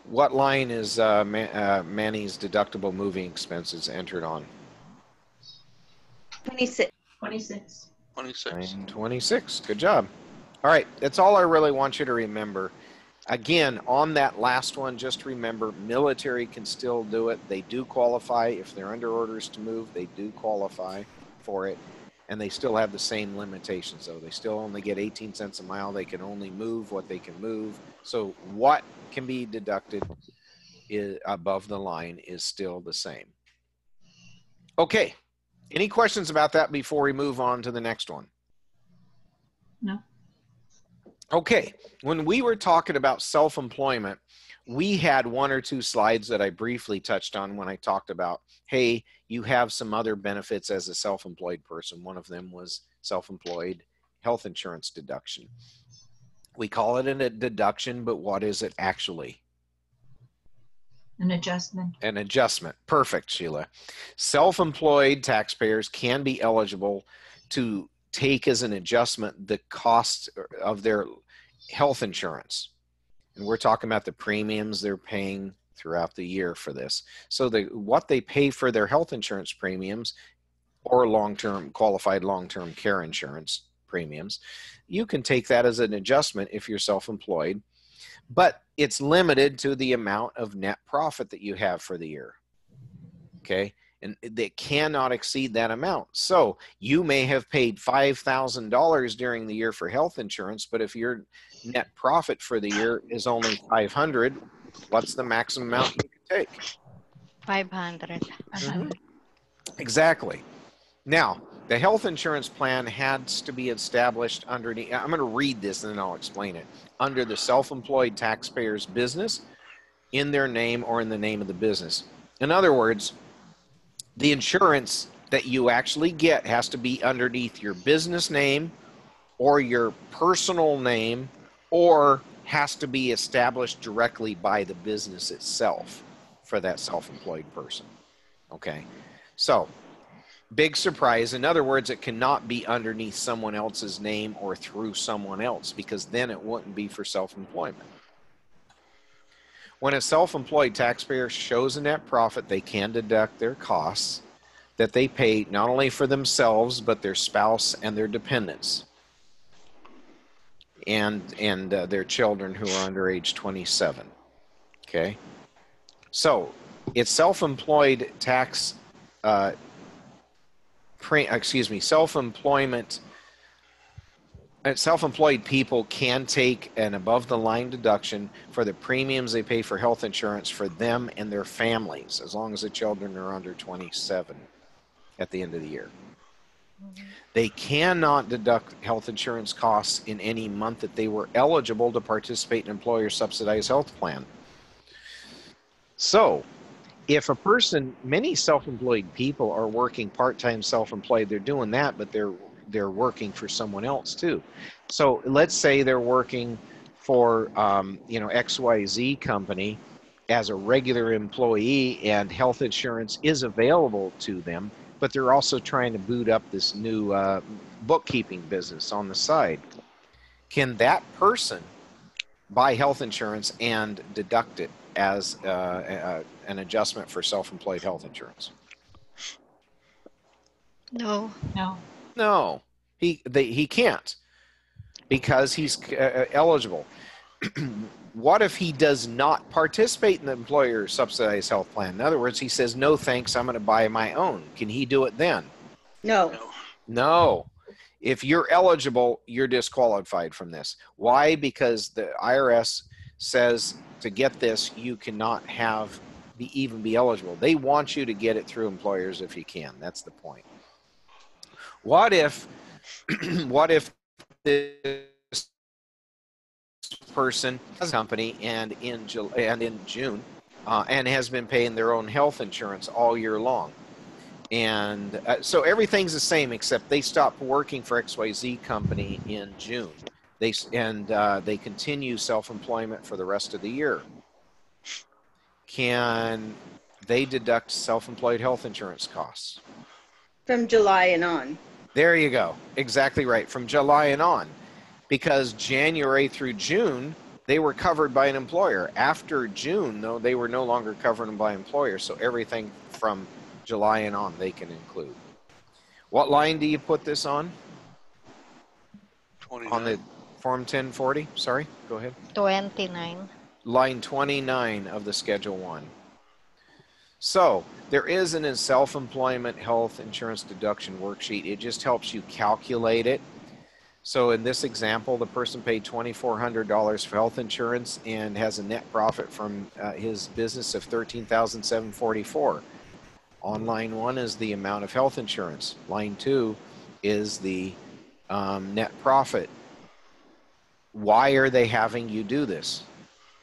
What line is Manny's deductible moving expenses entered on? 26. 26. 26. 26. Good job. All right. That's all I really want you to remember. Again, on that last one, just remember military can still do it. They do qualify. If they're under orders to move, they do qualify for it. And they still have the same limitations, though. They still only get 18 cents a mile. They can only move what they can move. So what can be deducted above the line is still the same. Okay. Any questions about that before we move on to the next one? No. Okay. When we were talking about self-employment, we had one or two slides that I briefly touched on when I talked about, hey, you have some other benefits as a self-employed person. One of them was self-employed health insurance deduction. We call it a deduction, but what is it actually? An adjustment. An adjustment. Perfect, Sheila. Self-employed taxpayers can be eligible to take as an adjustment the cost of their health insurance. And we're talking about the premiums they're paying throughout the year for this. So what they pay for their health insurance premiums or qualified long-term care insurance premiums, you can take that as an adjustment if you're self-employed, but it's limited to the amount of net profit that you have for the year. Okay, and they cannot exceed that amount. So you may have paid $5,000 during the year for health insurance, but if your net profit for the year is only $500, what's the maximum amount you can take? 500. Exactly. Now, the health insurance plan has to be established underneath. I'm going to read this and then I'll explain it. Under the self-employed taxpayer's business, in their name or in the name of the business. In other words, the insurance that you actually get has to be underneath your business name or your personal name, or has to be established directly by the business itself for that self-employed person. Okay, so big surprise. In other words, it cannot be underneath someone else's name or through someone else, because then it wouldn't be for self-employment. When a self-employed taxpayer shows a net profit, they can deduct their costs that they pay not only for themselves, but their spouse and their dependents, and their children who are under age 27. Okay, so it's self-employed tax. Self-employed people can take an above-the-line deduction for the premiums they pay for health insurance for them and their families, as long as the children are under 27 at the end of the year. They cannot deduct health insurance costs in any month that they were eligible to participate in employer-subsidized health plan. So, if a person, many self-employed people are working part-time self-employed, they're doing that, but they're working for someone else too. So let's say they're working for XYZ company as a regular employee, and health insurance is available to them, but they're also trying to boot up this new bookkeeping business on the side. Can that person buy health insurance and deduct it as an adjustment for self-employed health insurance? No. No, he can't, because he's eligible. What if he does not participate in the employer subsidized health plan? In other words, he says, no thanks, I'm going to buy my own. Can he do it then? No. If you're eligible, you're disqualified from this. Why? Because the IRS says to get this, you cannot even be eligible. They want you to get it through employers if you can. That's the point. What if this person has a company and in June and has been paying their own health insurance all year long, and so everything's the same except they stopped working for XYZ company in June. They continue self-employment for the rest of the year. Can they deduct self-employed health insurance costs? From July and on. There you go. Exactly right. From July and on. Because January through June, they were covered by an employer. After June, though, they were no longer covered by employer. So everything from July and on, they can include. What line do you put this on? 29. On the Form 1040? Sorry, go ahead. 29. Line 29 of the Schedule 1. So there is a self-employment health insurance deduction worksheet. It just helps you calculate it. So in this example, the person paid $2,400 for health insurance and has a net profit from his business of $13,744. On line 1 is the amount of health insurance. Line 2 is the net profit. Why are they having you do this?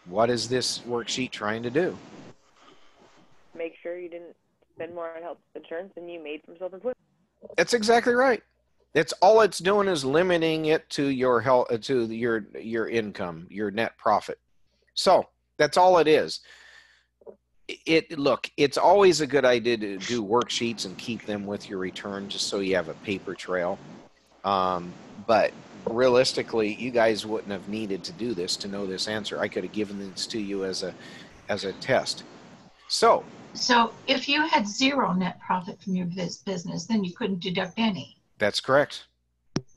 What is this worksheet trying to do? Make sure you didn't spend more on health insurance than you made from self-employment. That's exactly right. That's all it's doing is limiting it to your health, to your income, your net profit. So that's all it is. Look, it's always a good idea to do worksheets and keep them with your return just so you have a paper trail. But realistically, you guys wouldn't have needed to do this to know this answer. I could have given this to you as a test. So if you had zero net profit from your business, then you couldn't deduct any. that's correct.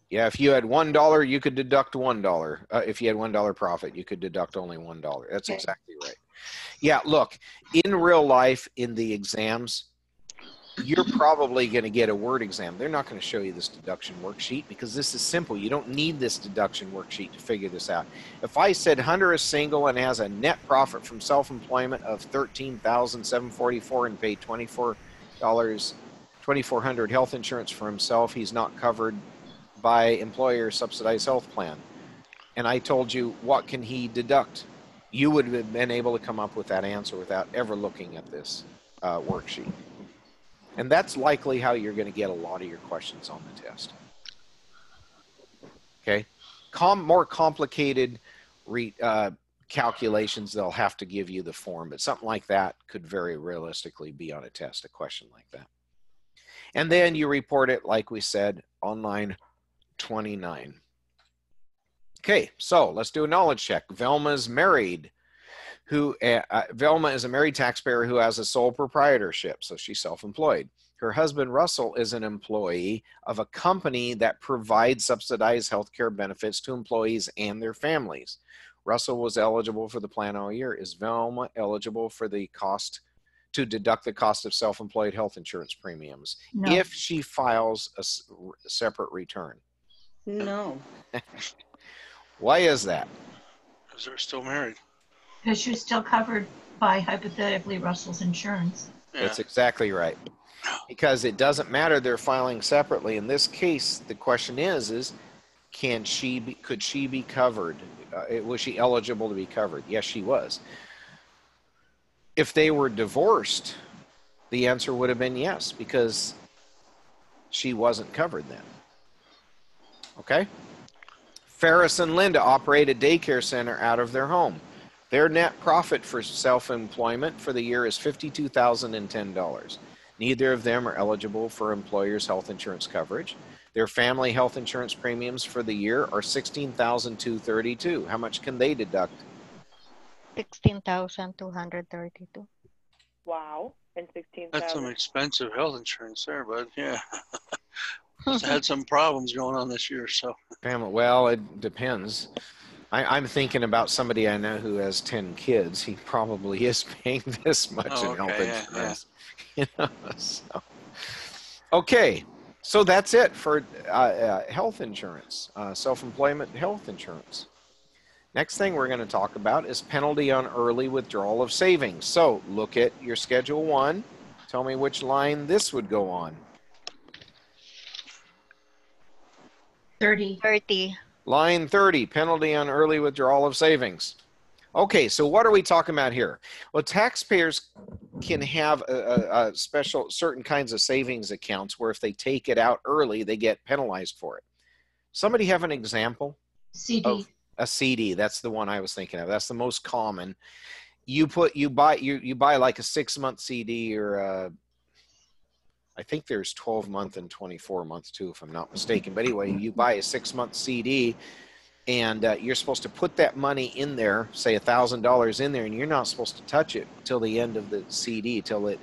Yeah, if you had $1, you could deduct $1. If you had $1 profit, you could deduct only $1. That's Okay. exactly right. Yeah, look, in real life, in the exams, you're probably going to get a word exam. They're not going to show you this deduction worksheet because this is simple. You don't need this deduction worksheet to figure this out. If I said Hunter is single and has a net profit from self-employment of $13,744 and paid $2,400 health insurance for himself, he's not covered by employer subsidized health plan. And I told you, what can he deduct? You would have been able to come up with that answer without ever looking at this worksheet. And that's likely how you're going to get a lot of your questions on the test. Okay? More complicated calculations, they'll have to give you the form, but something like that could very realistically be on a test, a question like that. And then you report it, like we said, on line 29. Okay, so let's do a knowledge check. Velma's married. Velma is a married taxpayer who has a sole proprietorship, so she's self-employed. Her husband, Russell, is an employee of a company that provides subsidized health care benefits to employees and their families. Russell was eligible for the plan all year. Is Velma eligible for the cost to deduct the cost of self-employed health insurance premiums No. if she files a separate return? No. Why is that? Because they're still married. Because you're still covered by, hypothetically, Russell's insurance. Yeah. That's exactly right. Because it doesn't matter, they're filing separately. In this case, the question is could she be covered? Was she eligible to be covered? Yes, she was. If they were divorced, the answer would have been yes, because she wasn't covered then. Okay? Ferris and Linda operate a daycare center out of their home. Their net profit for self-employment for the year is $52,010. Neither of them are eligible for employer's health insurance coverage. Their family health insurance premiums for the year are $16,232. How much can they deduct? $16,232. Wow. And 16,000. That's some expensive health insurance there, but yeah. Must have had some problems going on this year, so. Well, it depends. I'm thinking about somebody I know who has 10 kids. He probably is paying this much in health insurance. You know, so. Okay, so that's it for health insurance, self-employment health insurance. Next thing we're going to talk about is penalty on early withdrawal of savings. So look at your Schedule 1. Tell me which line this would go on. 30. Line 30, penalty on early withdrawal of savings. Okay, so what are we talking about here? Well, taxpayers can have a special, certain kinds of savings accounts where if they take it out early, they get penalized for it. Somebody have an example? CD. Of a CD, that's the one I was thinking of. That's the most common. You buy like a 6-month CD or I think there's 12-month and 24-month too, if I'm not mistaken. But anyway, you buy a 6-month CD and you're supposed to put that money in there, say $1,000 in there, and you're not supposed to touch it till the end of the CD, till it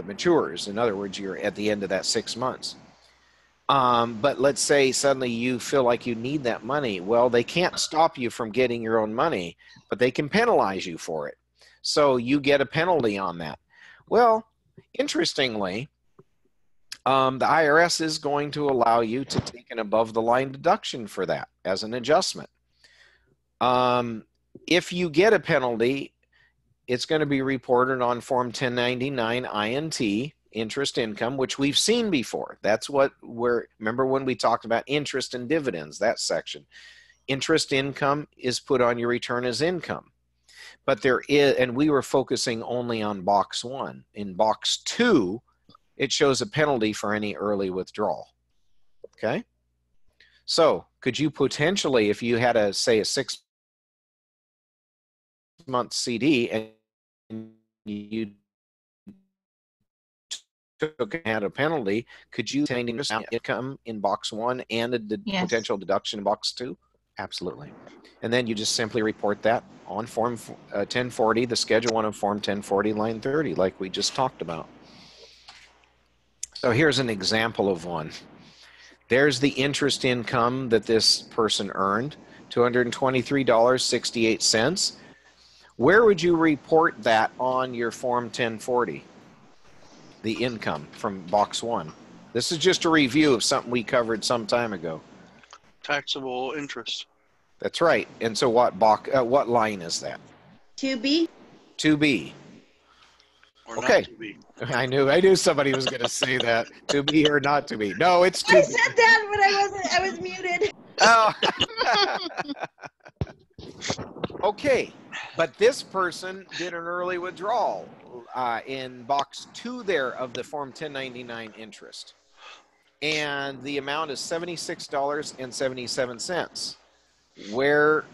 matures. In other words, you're at the end of that 6 months. But let's say suddenly you feel like you need that money. Well, they can't stop you from getting your own money, but they can penalize you for it. So you get a penalty on that. Well, interestingly, the IRS is going to allow you to take an above-the-line deduction for that as an adjustment. If you get a penalty, it's going to be reported on Form 1099 INT, interest income, which we've seen before. That's remember when we talked about interest and dividends, that section. Interest income is put on your return as income. But there is, and we were focusing only on box 1. In box 2, it shows a penalty for any early withdrawal. Okay. So could you potentially, if you had a, say, a 6-month CD and you took and had a penalty, could you take income in box 1 and a Yes. potential deduction in box 2? Absolutely. And then you just simply report that on form 1040, the schedule 1 of form 1040, line 30, like we just talked about. So here's an example of one. There's the interest income that this person earned, $223.68. Where would you report that on your form 1040? The income from box 1. This is just a review of something we covered some time ago. Taxable interest. That's right. And so what line is that? 2B? 2B. Or Okay. not to be. I knew somebody was going to say that. To be or not to be. No, it's 2B. I said that, but I was muted. Oh. Okay, but this person did an early withdrawal in box 2 there of the form 1099 interest. And the amount is $76.77. Where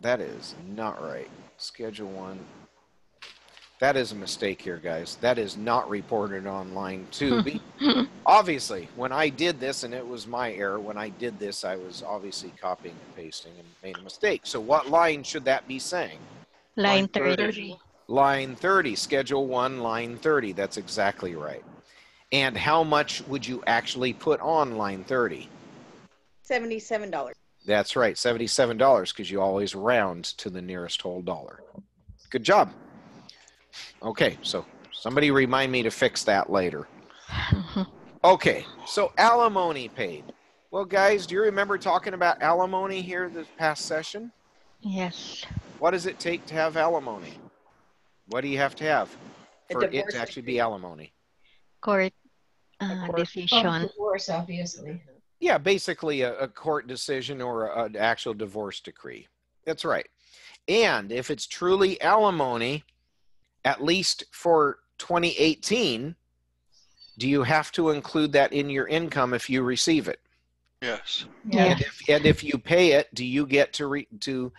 that is not right. Schedule 1. That is a mistake here, guys. That is not reported on line 2. Obviously, when I did this, and it was my error, when I did this, I was obviously copying and pasting and made a mistake. So what line should that be saying? Line 30. Line 30, schedule 1, line 30. That's exactly right. And how much would you actually put on line 30? $77. That's right, $77, because you always round to the nearest whole dollar. Good job. Okay, so somebody remind me to fix that later. Okay, so alimony paid. Well, guys, do you remember talking about alimony here this past session? Yes. What does it take to have alimony? What do you have to have for it divorce to actually be alimony? Court Oh, decision. divorce, obviously. Yeah, basically a court decision or an actual divorce decree. That's right. And if it's truly alimony, at least for 2018, do you have to include that in your income if you receive it? Yes. Yes. And if you pay it, do you get to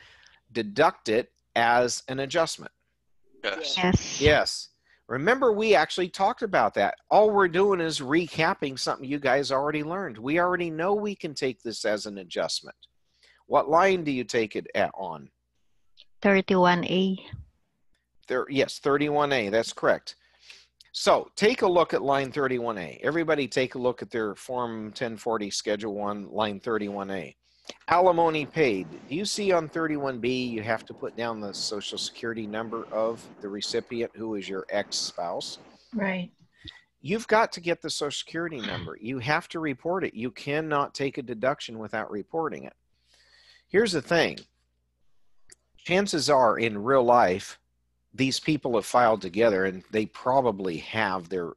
deduct it as an adjustment? Yes. Yes. Yes. Remember, we actually talked about that. All we're doing is recapping something you guys already learned. We already know we can take this as an adjustment. What line do you take it on? 31A. Yes, 31A. That's correct. So take a look at line 31A. Everybody take a look at their Form 1040 Schedule 1, line 31A. Alimony paid. Do you see on 31B you have to put down the Social Security number of the recipient who is your ex-spouse? Right. You've got to get the Social Security number. You have to report it. You cannot take a deduction without reporting it. Here's the thing. Chances are in real life, these people have filed together and they probably have their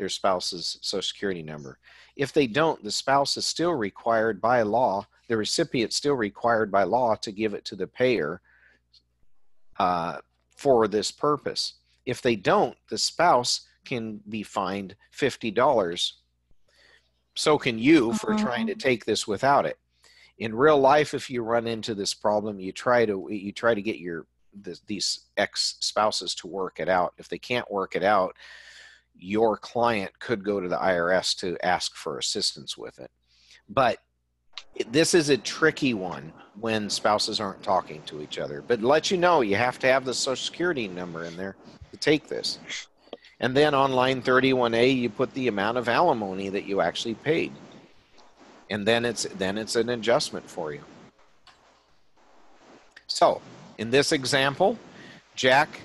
spouse's Social Security number. If they don't, the spouse is still required by law, the recipient still required by law to give it to the payer for this purpose. If they don't, the spouse can be fined $50. So can you for trying to take this without it. In real life, if you run into this problem, you try to get these ex-spouses to work it out. If they can't work it out, your client could go to the IRS to ask for assistance with it. But this is a tricky one when spouses aren't talking to each other. But let you know, you have to have the Social Security number in there to take this. And then on line 31A, you put the amount of alimony that you actually paid. And then it's an adjustment for you. So in this example, Jack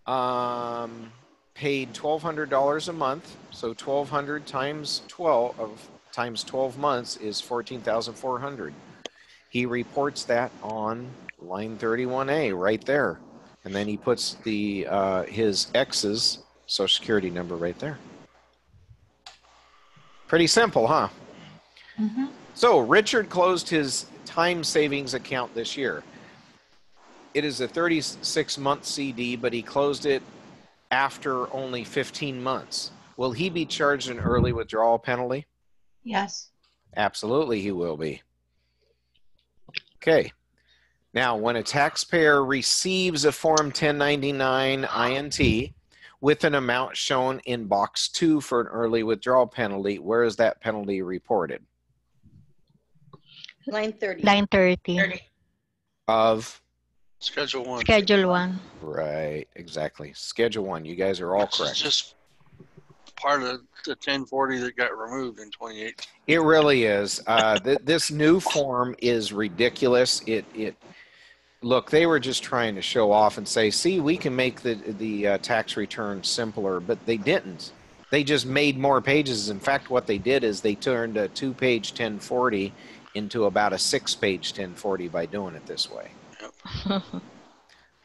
paid $1,200 a month. So $1,200 times 12 months is $14,400. He reports that on line 31A right there, and then he puts his ex's Social Security number right there. Pretty simple, huh? Mm-hmm. So Richard closed his time savings account this year. It is a 36-month CD, but he closed it after only 15 months. Will he be charged an early withdrawal penalty? Yes. Absolutely, he will be. Okay. Now, when a taxpayer receives a Form 1099 INT with an amount shown in box 2 for an early withdrawal penalty, where is that penalty reported? Line 30. Line 30. Of? Schedule 1. Schedule 1. Right, exactly. Schedule 1. You guys are all Which correct. is just part of the 1040 that got removed in 2018. It really is. This new form is ridiculous. Look, they were just trying to show off and say, see, we can make the tax return simpler, but they didn't. They just made more pages. In fact, what they did is they turned a 2-page 1040 into about a 6-page 1040 by doing it this way. Yep.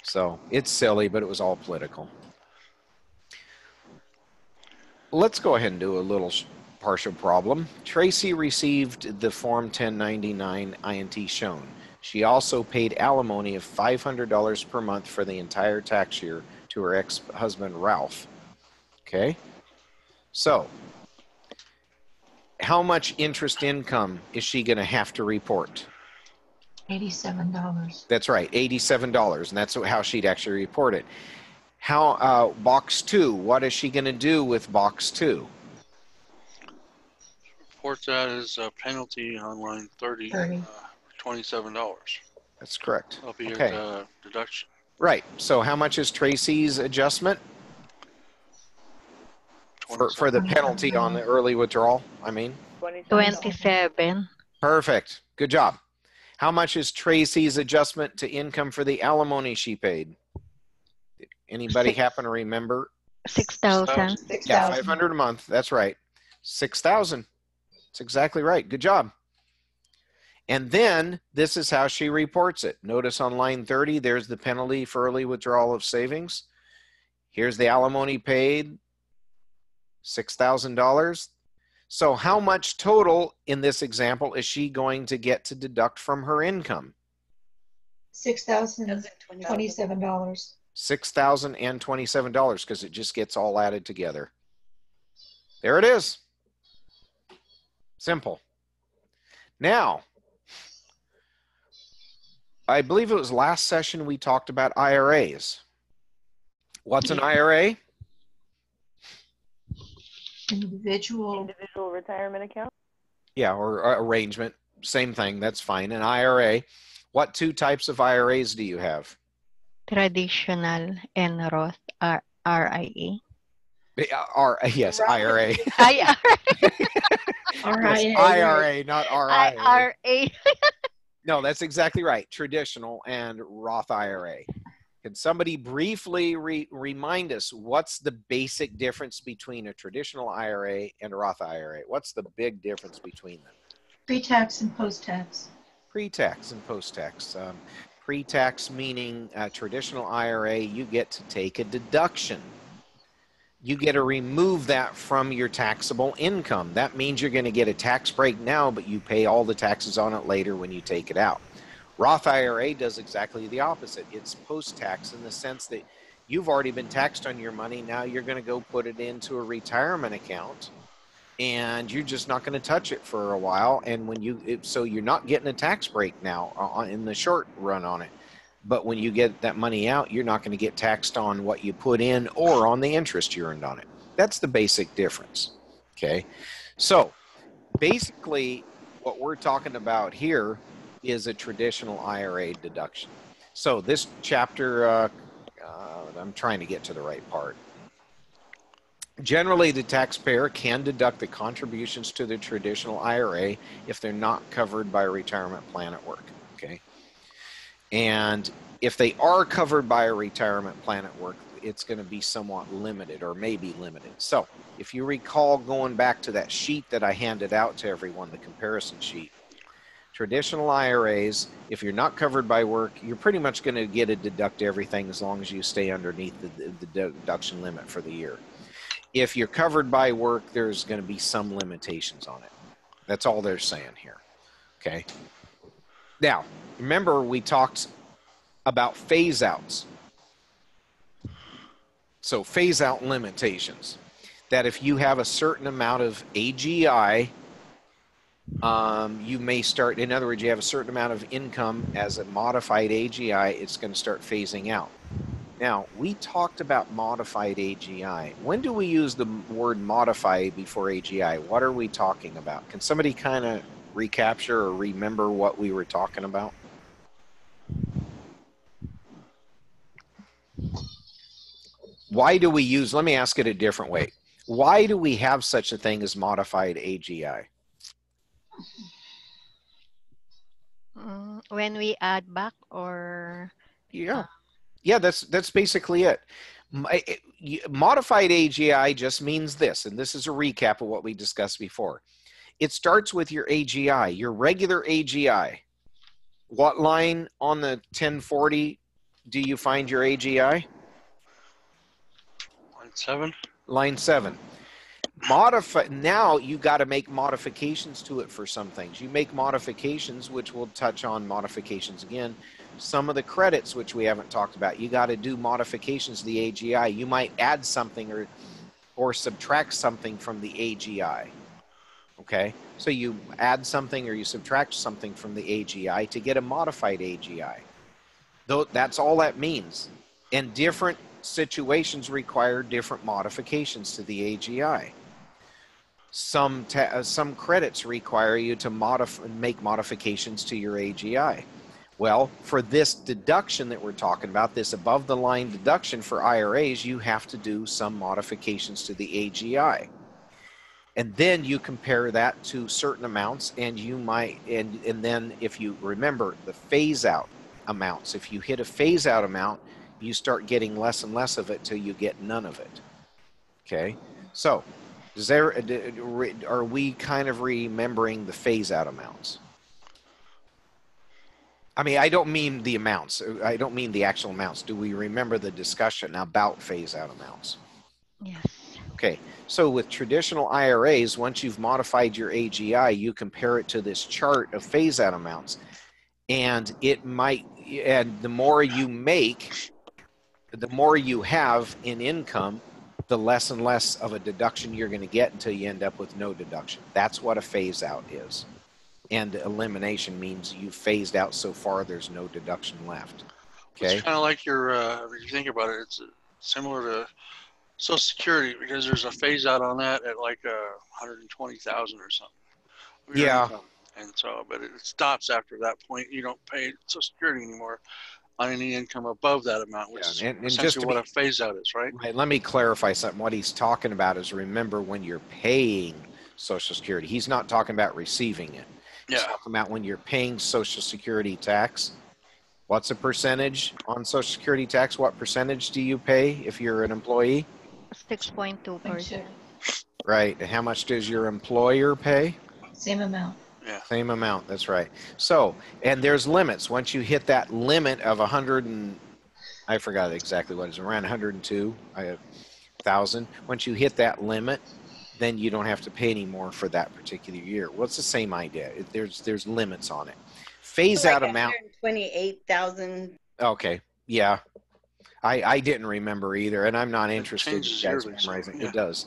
So it's silly, but it was all political. Let's go ahead and do a little partial problem. Tracy received the Form 1099 INT shown. She also paid alimony of $500 per month for the entire tax year to her ex-husband, Ralph. Okay? So, how much interest income is she going to have to report? $87. That's right, $87, and that's how she'd actually report it. How box 2, what is she going to do with box 2? Report that as a penalty on line 30, $27. That's correct. That'll be Okay. a deduction. Right. So how much is Tracy's adjustment for the penalty on the early withdrawal? I mean, 27. perfect. Good job. How much is Tracy's adjustment to income for the alimony she paid? Anybody happen to remember? 6,000. Yeah, 500 a month. That's right. 6,000. That's exactly right. Good job. And then this is how she reports it. Notice on line 30, there's the penalty for early withdrawal of savings. Here's the alimony paid, $6,000. So how much total in this example is she going to get to deduct from her income? $6,027. $6,027 because it just gets all added together. There it is. Simple. Now, I believe it was last session we talked about IRAs. What's an IRA? Individual retirement account. Yeah, or arrangement. Same thing. That's fine. An IRA. What 2 types of IRAs do you have? Traditional and Roth RIA. Yes, IRA. IRA. Yes, IRA, not RIA. IRA. No, that's exactly right. Traditional and Roth IRA. Can somebody briefly remind us what's the basic difference between a traditional IRA and a Roth IRA? What's the big difference between them? pre-tax and post-tax. Pre-tax and post-tax. Pre-tax meaning a traditional IRA, you get to take a deduction. You get to remove that from your taxable income. That means you're going to get a tax break now, but you pay all the taxes on it later when you take it out. Roth IRA does exactly the opposite. It's post-tax in the sense that you've already been taxed on your money. Now you're going to go put it into a retirement account, and you're just not going to touch it for a while. And so you're not getting a tax break now in the short run on it. But when you get that money out, you're not going to get taxed on what you put in or on the interest you earned on it. That's the basic difference. Okay. So basically what we're talking about here is a traditional IRA deduction. So this chapter, I'm trying to get to the right part. Generally, the taxpayer can deduct the contributions to the traditional IRA if they're not covered by a retirement plan at work. Okay. And if they are covered by a retirement plan at work, it's going to be somewhat limited or maybe limited. So if you recall going back to that sheet that I handed out to everyone, the comparison sheet, traditional IRAs, if you're not covered by work, you're pretty much going to get to deduct everything as long as you stay underneath the deduction limit for the year. If you're covered by work, there's going to be some limitations on it. That's all they're saying here. Okay. Now, remember we talked about phase outs. So phase out limitations. that if you have a certain amount of AGI, you may start, in other words, you have a certain amount of income as a modified AGI, it's going to start phasing out. Now, we talked about modified AGI. When do we use the word modify before AGI? What are we talking about? Can somebody kind of recapture or remember what we were talking about? Why do we use, let me ask it a different way. Why do we have such a thing as modified AGI? When we add back or Yeah, that's basically it. Modified AGI just means this, and this is a recap of what we discussed before. It starts with your AGI, your regular AGI. What line on the 1040 do you find your AGI? Line 7. Line 7. Now you got to make modifications to it for some things. You make modifications, which we'll touch on modifications again. Some of the credits, which we haven't talked about, you got to do modifications to the AGI. You might add something or subtract something from the AGI. Okay, so you add something or you subtract something from the AGI to get a modified AGI. Though that's all that means. And different situations require different modifications to the AGI. Some credits require you to make modifications to your AGI. Well, for this deduction that we're talking about, this above the line deduction for IRAs, you have to do some modifications to the AGI. And then you compare that to certain amounts, and you might, and then if you remember the phase out amounts, if you hit a phase out amount, you start getting less and less of it till you get none of it. Okay, so are we kind of remembering the phase out amounts? I mean, I don't mean the amounts. I don't mean the actual amounts. Do we remember the discussion about phase out amounts? yes. Okay, so with traditional IRAs, once you've modified your AGI, you compare it to this chart of phase out amounts, and the more you make, the more you have in income, the less and less of a deduction you're going to get until you end up with no deduction. That's what a phase out is. And elimination means you phased out so far there's no deduction left. Okay. It's kind of like if you think about it, it's similar to Social Security, because there's a phase out on that at like 120,000 or something. Yeah. And so, but it stops after that point. You don't pay Social Security anymore on any income above that amount, which is essentially what a phase out is, right? Right. Let me clarify something. What he's talking about is, remember, when you're paying Social Security, he's not talking about receiving it. Yeah. He's talking about when you're paying Social Security tax. What's a percentage on Social Security tax? What percentage do you pay if you're an employee? 6.2%. Right. And how much does your employer pay? Same amount. Yeah. Same amount. That's right. So, and there's limits. Once you hit that limit of 100 and I forgot exactly what it is, around 102,000. Once you hit that limit, then you don't have to pay any more for that particular year. Well, it's the same idea. There's limits on it. Phase out amount. 128,000. Okay. Yeah. I didn't remember either, and I'm not interested in guys yearly, memorizing. yeah. It does.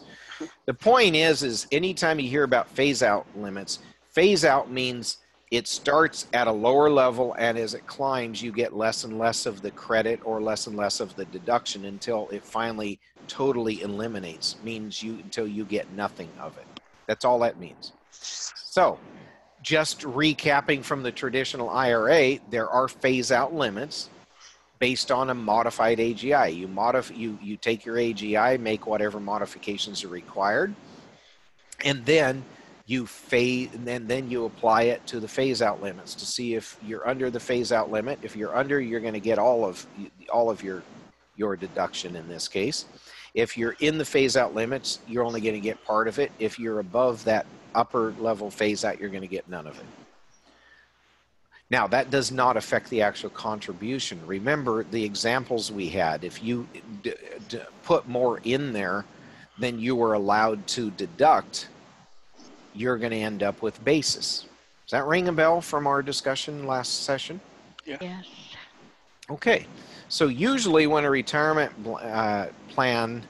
The point is anytime you hear about phase out limits, phase out means it starts at a lower level, and as it climbs, you get less and less of the credit or less and less of the deduction until it finally totally eliminates, until you get nothing of it. That's all that means. So, just recapping from the traditional IRA, there are phase out limits based on a modified AGI. You take your AGI, make whatever modifications are required, and then you then you apply it to the phase out limits to see if you're under the phase out limit. If you're under, you're going to get all of your deduction in this case. If you're in the phase out limits, you're only going to get part of it. If you're above that upper level phase out, you're going to get none of it. Now, that does not affect the actual contribution. Remember the examples we had. If you put more in there than you were allowed to deduct, you're going to end up with basis. Does that ring a bell from our discussion last session? Yeah. Yes. Okay. So usually when a retirement plan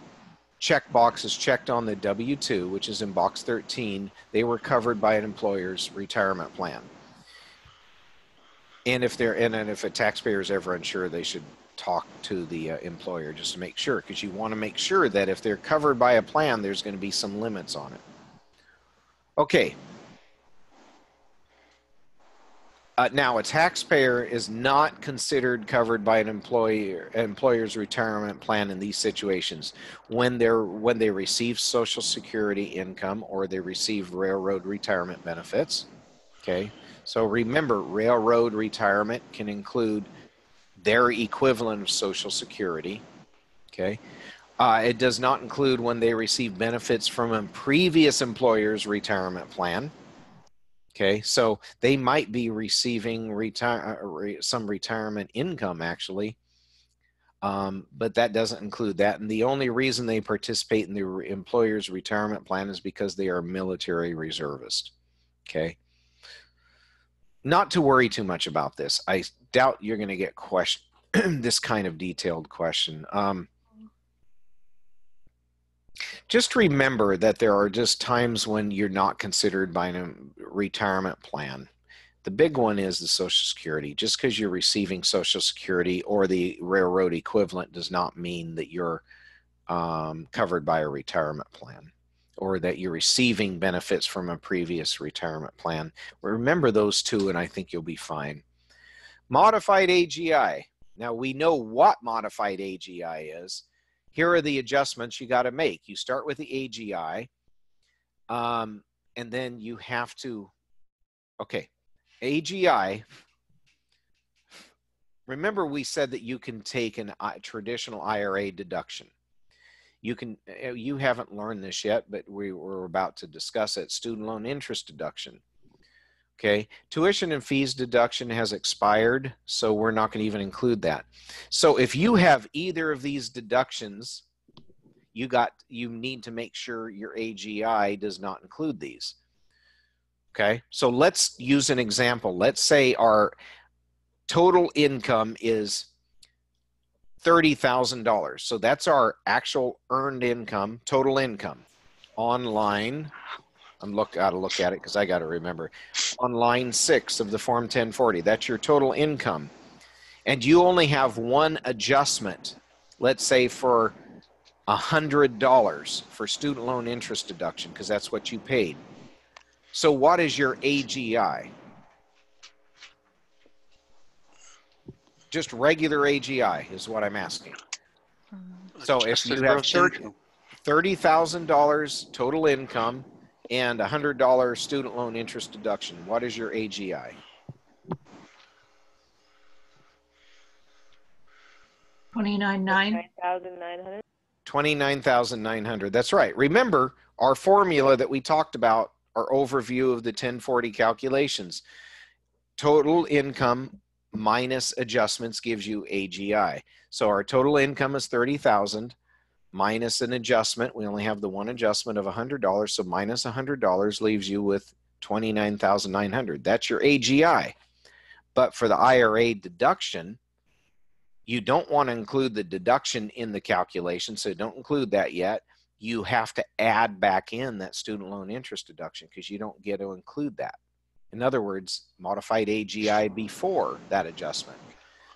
checkbox is checked on the W-2, which is in box 13, they were covered by an employer's retirement plan. And if a taxpayer is ever unsure, they should talk to the employer just to make sure, because you want to make sure that if they're covered by a plan, there's going to be some limits on it. Okay. Now, a taxpayer is not considered covered by an employer's retirement plan in these situations when they receive Social Security income or they receive railroad retirement benefits. Okay, so remember, railroad retirement can include their equivalent of Social Security. Okay, it does not include when they receive benefits from a previous employer's retirement plan. Okay, so they might be receiving some retirement income actually, but that doesn't include that. And the only reason they participate in the employer's retirement plan is because they are military reservist. Okay, not to worry too much about this. I doubt you're going to get this kind of detailed question. Just remember that there are just times when you're not considered by a retirement plan. The big one is the Social Security. Just because you're receiving Social Security or the railroad equivalent does not mean that you're covered by a retirement plan or that you're receiving benefits from a previous retirement plan. Remember those two and I think you'll be fine. Modified AGI. Now we know what modified AGI is. Here are the adjustments you got to make. You start with the AGI, and then you have to, okay, AGI, remember we said that you can take a traditional IRA deduction. You haven't learned this yet, but we were about to discuss it, student loan interest deduction. Okay, tuition and fees deduction has expired, so we're not going to even include that. So if you have either of these deductions, you need to make sure your AGI does not include these. Okay, so let's use an example. Let's say our total income is $30,000. So that's our actual earned income, total income. Online, got to look at it because I got to remember. On line 6 of the Form 1040, that's your total income. And you only have one adjustment, let's say for $100 for student loan interest deduction, because that's what you paid. So what is your AGI? Just regular AGI is what I'm asking. So if you have $30,000 total income and $100 student loan interest deduction, what is your AGI? $29,900. $29,900. That's right. Remember our formula that we talked about, our overview of the 1040 calculations. Total income minus adjustments gives you AGI. So our total income is $30,000 minus an adjustment. We only have the one adjustment of $100. So minus $100 leaves you with $29,900. That's your AGI. But for the IRA deduction, you don't want to include the deduction in the calculation. So don't include that yet. You have to add back in that student loan interest deduction because you don't get to include that. In other words, modified AGI before that adjustment.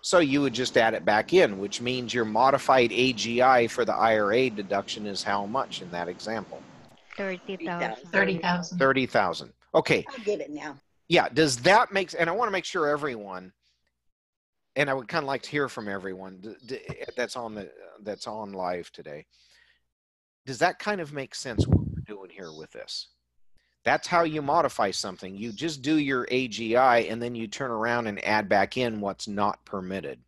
So you would just add it back in, which means your modified AGI for the IRA deduction is how much in that example? $30,000. $30,000. Okay. I get it now. Yeah. Does that make, and I want to make sure everyone, and I would kind of like to hear from everyone that's on live today. Does that kind of make sense what we're doing here with this? That's how you modify something. You just do your AGI and then you turn around and add back in what's not permitted.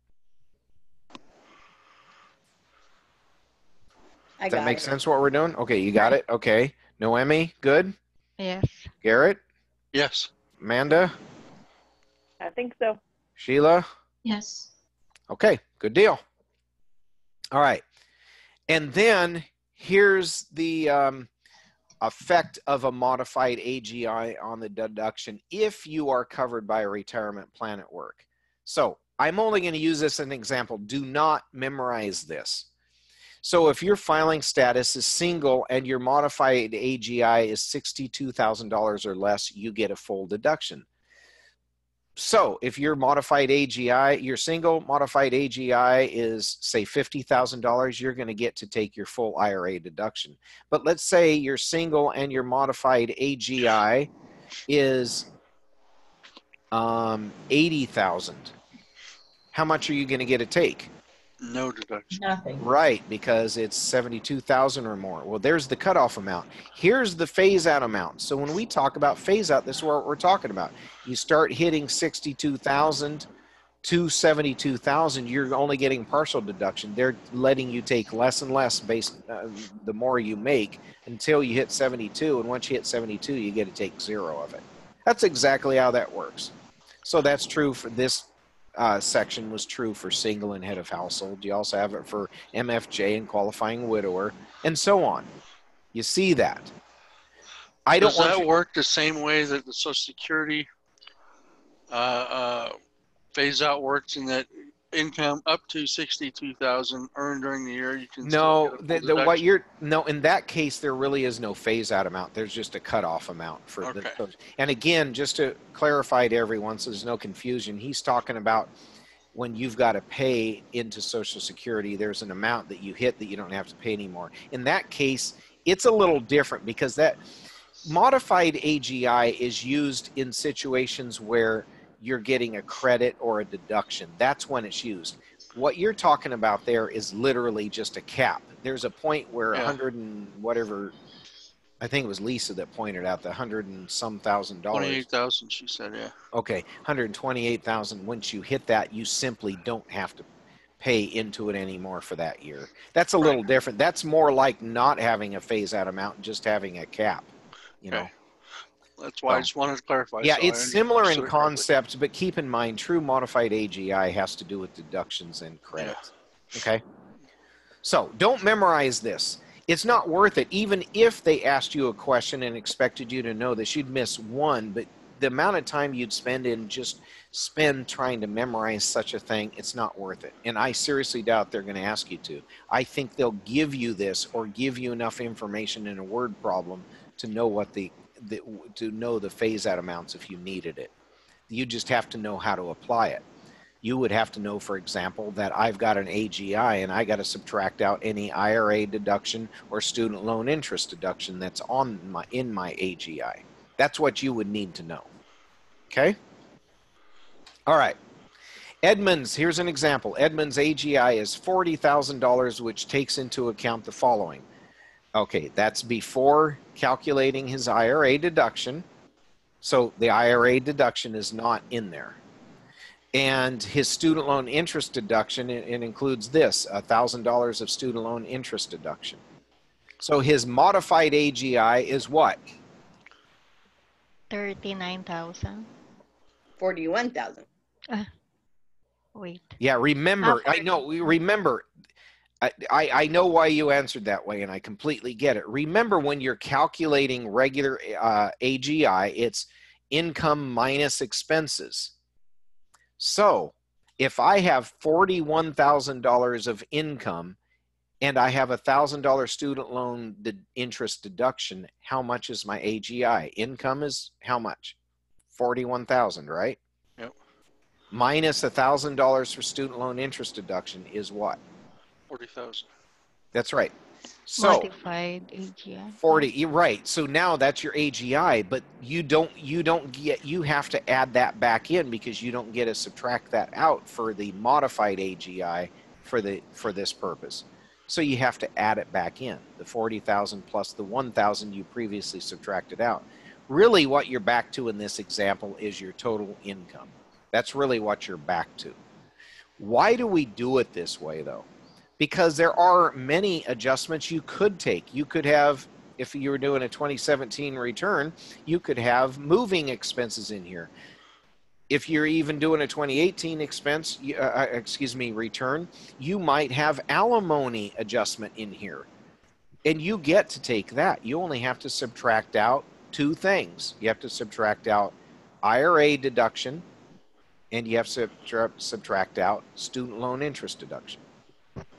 Does that make sense what we're doing? Okay, you got it? Okay. Noemi, good? Yes. Garrett? Yes. Amanda? I think so. Sheila? Yes. Okay, good deal. All right. And then here's the effect of a modified AGI on the deduction if you are covered by a retirement plan at work. So I'm only going to use this as an example. Do not memorize this. So if your filing status is single and your modified AGI is $62,000 or less, you get a full deduction. So if your modified AGI, your single modified AGI is say $50,000, you're going to get to take your full IRA deduction. But let's say you're single and your modified AGI is 80,000. How much are you going to get to take? No deduction. Nothing. Right, because it's 72,000 or more. Well, there's the cutoff amount. Here's the phase out amount. So when we talk about phase out, this is what we're talking about. You start hitting 62,000 to 72,000, you're only getting partial deduction. They're letting you take less and less based the more you make until you hit 72, and once you hit 72, you get to take zero of it. That's exactly how that works. So that's true for this section was true for single and head of household. You also have it for MFJ and qualifying widower, and so on. You see that. I don't Does want that you, work the same way that the Social Security phase out works, in that income up to 62,000 earned during the year, you can no, still get a full what deduction? you're no. In that case, there really is no phase out amount. There's just a cutoff amount for Okay. the. And again, just to clarify to everyone, so there's no confusion, he's talking about when you've got to pay into Social Security. There's an amount that you hit that you don't have to pay anymore. In that case, it's a little different because that modified AGI is used in situations where you're getting a credit or a deduction. That's when it's used. What you're talking about there is literally just a cap. There's a point where Yeah. 100 and whatever, I think it was Lisa that pointed out the 100 and some $1,000. 28,000, she said, yeah. Okay, 128,000. Once you hit that, you simply don't have to pay into it anymore for that year. That's a little different. That's more like not having a phase out amount, just having a cap, you know. Okay. That's why I just wanted to clarify. Yeah, so I it's similar understood in it correctly. concept, but keep in mind, true modified AGI has to do with deductions and credits. Okay? So don't memorize this. It's not worth it. Even if they asked you a question and expected you to know this, you'd miss one, but the amount of time you'd spend trying to memorize such a thing, it's not worth it. And I seriously doubt they're going to ask you to. I think they'll give you this or give you enough information in a word problem to know what to know the phase out amounts if you needed it. You just have to know how to apply it. You would have to know, for example, that I've got an AGI and I got to subtract out any IRA deduction or student loan interest deduction that's in my AGI. That's what you would need to know. Okay? All right. Edmunds, here's an example. Edmunds' AGI is $40,000, which takes into account the following. Okay, that's before calculating his IRA deduction. So the IRA deduction is not in there. And his student loan interest deduction, it includes this, $1,000 of student loan interest deduction. So his modified AGI is what? 39,000. 41,000. Wait. Yeah, remember, I know, remember, I know why you answered that way, and I completely get it. Remember, when you're calculating regular AGI, it's income minus expenses. So if I have $41,000 of income and I have $1,000 student loan interest deduction, how much is my AGI? Income is how much? 41,000, right? Yep. Minus $1,000 for student loan interest deduction is what? 40,000. That's right. So Modified AGI. 40, you're right. So now that's your AGI, but you have to add that back in because you don't get to subtract that out for the modified AGI for this purpose. So you have to add it back in, the 40,000 plus the 1,000 you previously subtracted out. Really what you're back to in this example is your total income. That's really what you're back to. Why do we do it this way though? Because there are many adjustments you could take. You could have, if you were doing a 2017 return, you could have moving expenses in here. If you're even doing a 2018 return, you might have alimony adjustment in here. And you get to take that. You only have to subtract out two things. You have to subtract out IRA deduction, and you have to subtract out student loan interest deduction.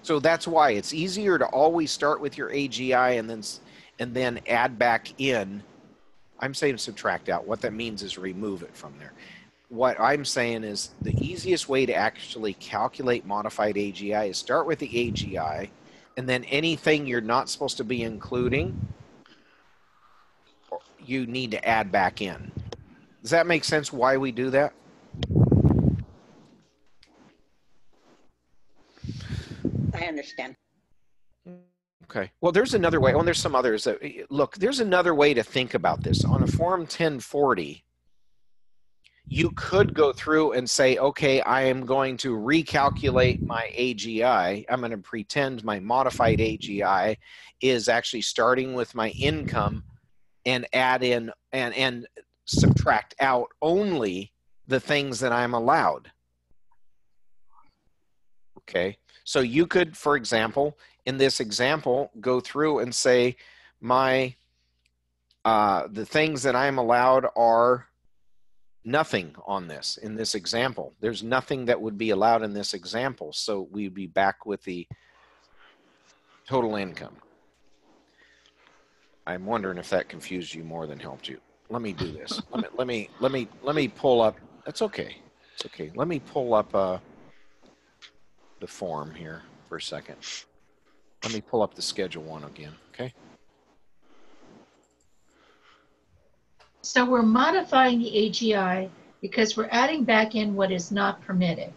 So that's why it's easier to always start with your AGI and then add back in. I'm saying subtract out. What that means is remove it from there. What I'm saying is the easiest way to actually calculate modified AGI is start with the AGI, and then anything you're not supposed to be including, you need to add back in. Does that make sense why we do that? I understand. Okay. Well, there's another way. Oh, and there's some others that look, there's another way to think about this. On a Form 1040, you could go through and say, okay, I am going to recalculate my AGI. I'm going to pretend my modified AGI is actually starting with my income and add in and subtract out only the things that I'm allowed. Okay. So you could, for example, in this example, go through and say my the things that I'm allowed are nothing on this in this example. There's nothing that would be allowed in this example. So we'd be back with the total income. I'm wondering if that confused you more than helped you. Let me do this. Let me pull up. That's okay. It's okay. Let me pull up the form here for a second. Let me pull up the Schedule 1 again, okay? So we're modifying the AGI because we're adding back in what is not permitted.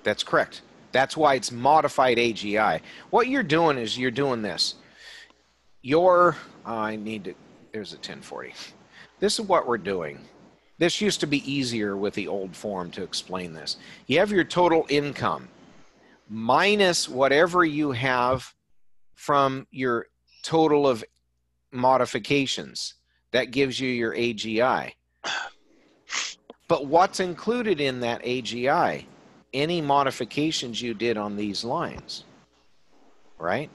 That's correct. That's why it's modified AGI. What you're doing is you're doing this. I need to, there's a 1040. This is what we're doing. This used to be easier with the old form to explain this. You have your total income minus whatever you have from your total of modifications. That gives you your AGI. But what's included in that AGI? Any modifications you did on these lines, right?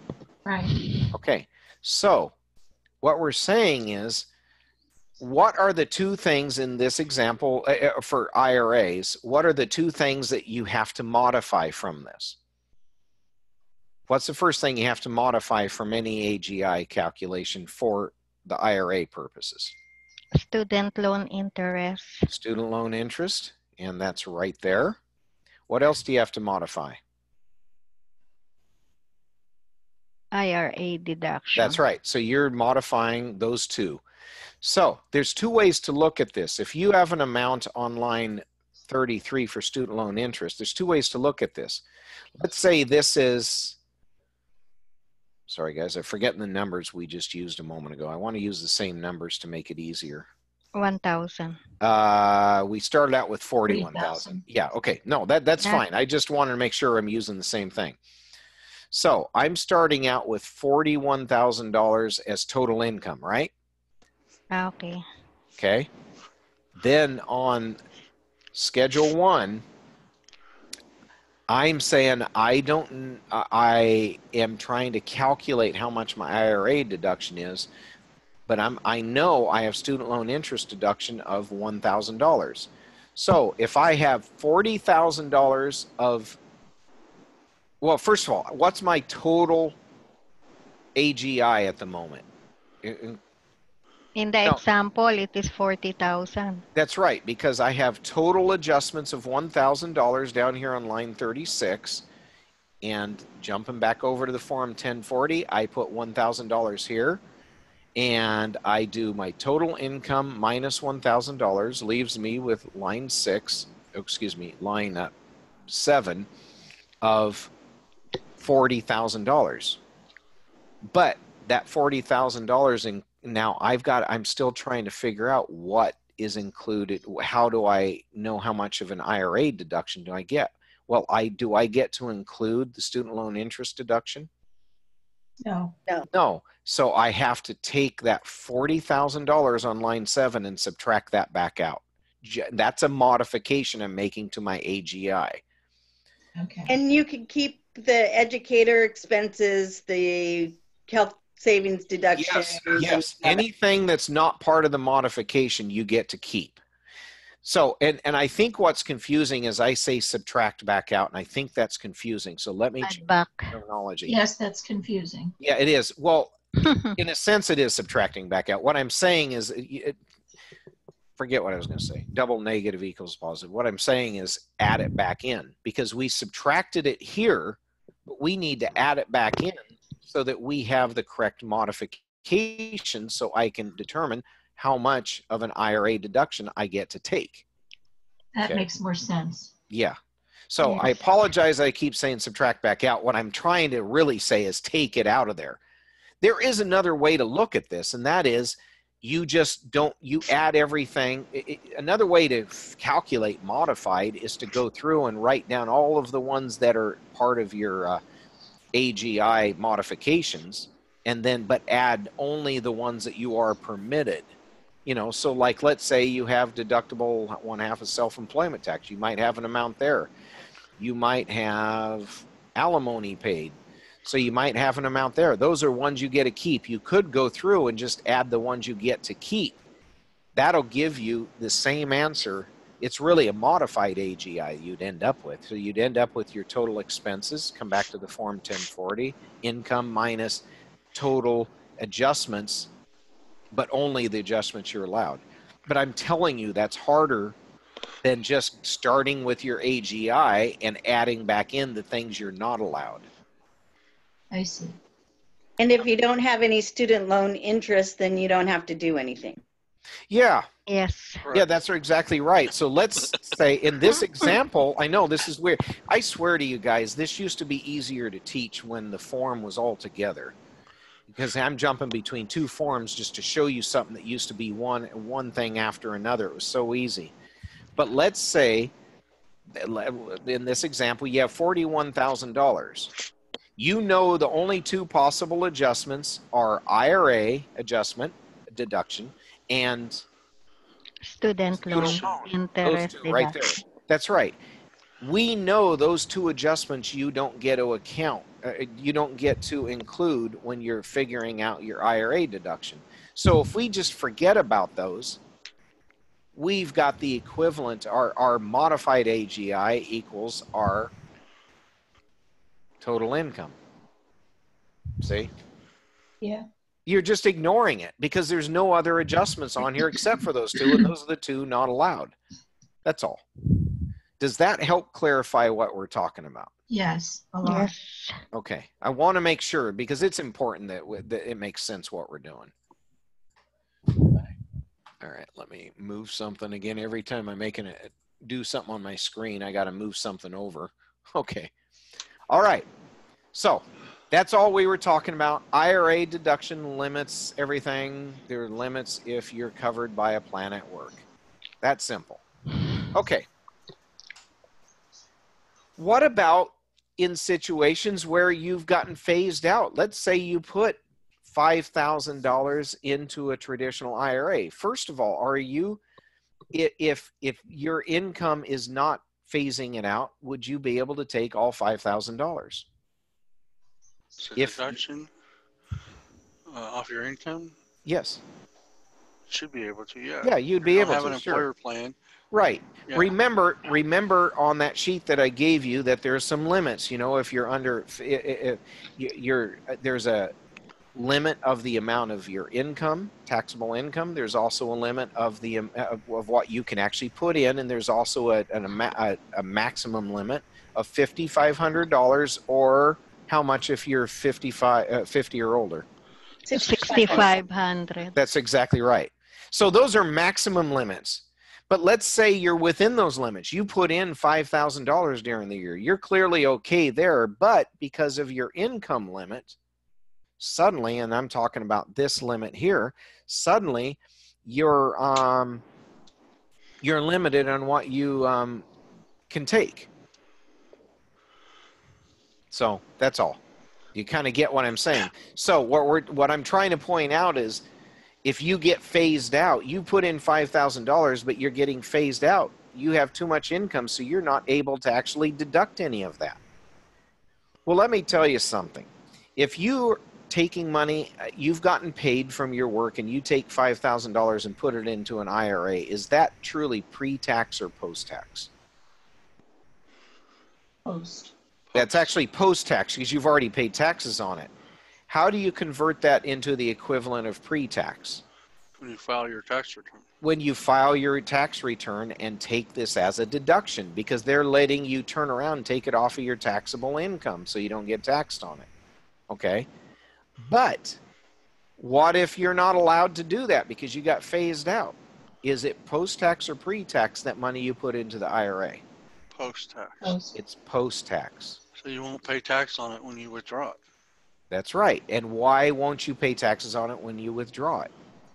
Right. Okay, so what we're saying is, what are the two things in this example for IRAs? What are the two things that you have to modify from this? What's the first thing you have to modify from any AGI calculation for the IRA purposes? Student loan interest. Student loan interest, and that's right there. What else do you have to modify? IRA deduction. That's right. So you're modifying those two. So there's two ways to look at this. If you have an amount on line 33 for student loan interest, there's two ways to look at this. Let's say this is, sorry guys, I'm forgetting the numbers we just used a moment ago. I want to use the same numbers to make it easier. 1,000. We started out with 41,000. Yeah, okay. No, that's fine. I just wanted to make sure I'm using the same thing. So I'm starting out with $41,000 as total income, right? Okay. Okay. Then on Schedule 1, I'm saying I am trying to calculate how much my IRA deduction is, but I know I have student loan interest deduction of $1,000. So if I have $40,000 of, well, first of all, what's my total AGI at the moment? In the example, it is 40,000. That's right, because I have total adjustments of $1,000 down here on line 36, and jumping back over to the Form 1040, I put $1,000 here, and I do my total income minus $1,000, leaves me with line 7 of $40,000. But that $40,000 now I'm still trying to figure out what is included. How do I know how much of an IRA deduction do I get? Well, do I get to include the student loan interest deduction? No. No. So I have to take that $40,000 on line 7 and subtract that back out. That's a modification I'm making to my AGI. Okay. And you can keep the educator expenses, the health savings deduction. Yes. Anything that's not part of the modification, you get to keep. So, and I think what's confusing is I say subtract back out, and I think that's confusing. So let me change Add back. terminology. Yes, that's confusing. Yeah, it is. Well, in a sense, it is subtracting back out. What I'm saying is, forget what I was going to say. Double negative equals positive. What I'm saying is add it back in, because we subtracted it here, but we need to add it back in so that we have the correct modification, so I can determine how much of an IRA deduction I get to take. That Okay. makes more sense. Yeah. So I Yes. apologize. I keep saying subtract back out. What I'm trying to really say is take it out of there. There is another way to look at this, and that is you just don't, you add everything. Another way to calculate modified is to go through and write down all of the ones that are part of your AGI modifications, and then, but add only the ones that you are permitted. You know, so like, let's say you have deductible 1/2 of self-employment tax. You might have an amount there. You might have alimony paid. So you might have an amount there. Those are ones you get to keep. You could go through and just add the ones you get to keep. That'll give you the same answer. It's really a modified AGI you'd end up with. So you'd end up with your total expenses, come back to the Form 1040, income minus total adjustments, but only the adjustments you're allowed. But I'm telling you, that's harder than just starting with your AGI and adding back in the things you're not allowed. I see. And if you don't have any student loan interest, then you don't have to do anything. Yeah, Yes. yeah, that's exactly right. So let's say in this example, I know this is weird. I swear to you guys, this used to be easier to teach when the form was all together. Because I'm jumping between two forms just to show you something that used to be one thing after another. It was so easy. But let's say, in this example, you have $41,000. You know the only two possible adjustments are IRA adjustment, deduction, and Student loan, loan. Those interest two right there. deduction. That's right. We know those two adjustments you don't get to account. You don't get to include when you're figuring out your IRA deduction. So if we just forget about those, we've got the equivalent, our modified AGI equals our total income. See? Yeah. You're just ignoring it because there's no other adjustments on here except for those two, and those are the two not allowed. That's all. Does that help clarify what we're talking about? Yes, a lot. Yes. Okay. I want to make sure because it's important that it makes sense what we're doing. All right. Let me move something again. Every time I'm making it do something on my screen, I got to move something over. Okay. All right. So that's all we were talking about. IRA deduction limits everything. There are limits if you're covered by a plan at work. That's simple. Okay. What about in situations where you've gotten phased out? Let's say you put $5,000 into a traditional IRA. First of all, are you, if your income is not phasing it out, would you be able to take all $5,000? So If- deduction off your income? Yes. Should be able to, yeah. Yeah, you'd be You able don't have to. an Sure. employer plan. Right. Yeah. Remember on that sheet that I gave you that there's some limits. You know, if you're under, if there's a limit of the amount of your income, taxable income. There's also a limit of the of what you can actually put in, and there's also a maximum limit of $5,500, or how much if you're 50 or older. 6,500. That's exactly right. So those are maximum limits. But let's say you're within those limits. You put in $5,000 during the year. You're clearly okay there, but because of your income limit, suddenly, and I'm talking about this limit here, suddenly you're limited on what you can take. So that's all. You kind of get what I'm saying. So what I'm trying to point out is, if you get phased out, you put in $5,000, but you're getting phased out. You have too much income, so you're not able to actually deduct any of that. Well, let me tell you something. If you taking money, you've gotten paid from your work and you take $5,000 and put it into an IRA, is that truly pre-tax or post-tax? Post. That's actually post-tax because you've already paid taxes on it. How do you convert that into the equivalent of pre-tax? When you file your tax return. When you file your tax return and take this as a deduction, because they're letting you turn around and take it off of your taxable income so you don't get taxed on it. Okay? But what if you're not allowed to do that because you got phased out? Is it post-tax or pre-tax, that money you put into the IRA? Post-tax. Post. It's post-tax. So you won't pay tax on it when you withdraw it. That's right. And why won't you pay taxes on it when you withdraw it?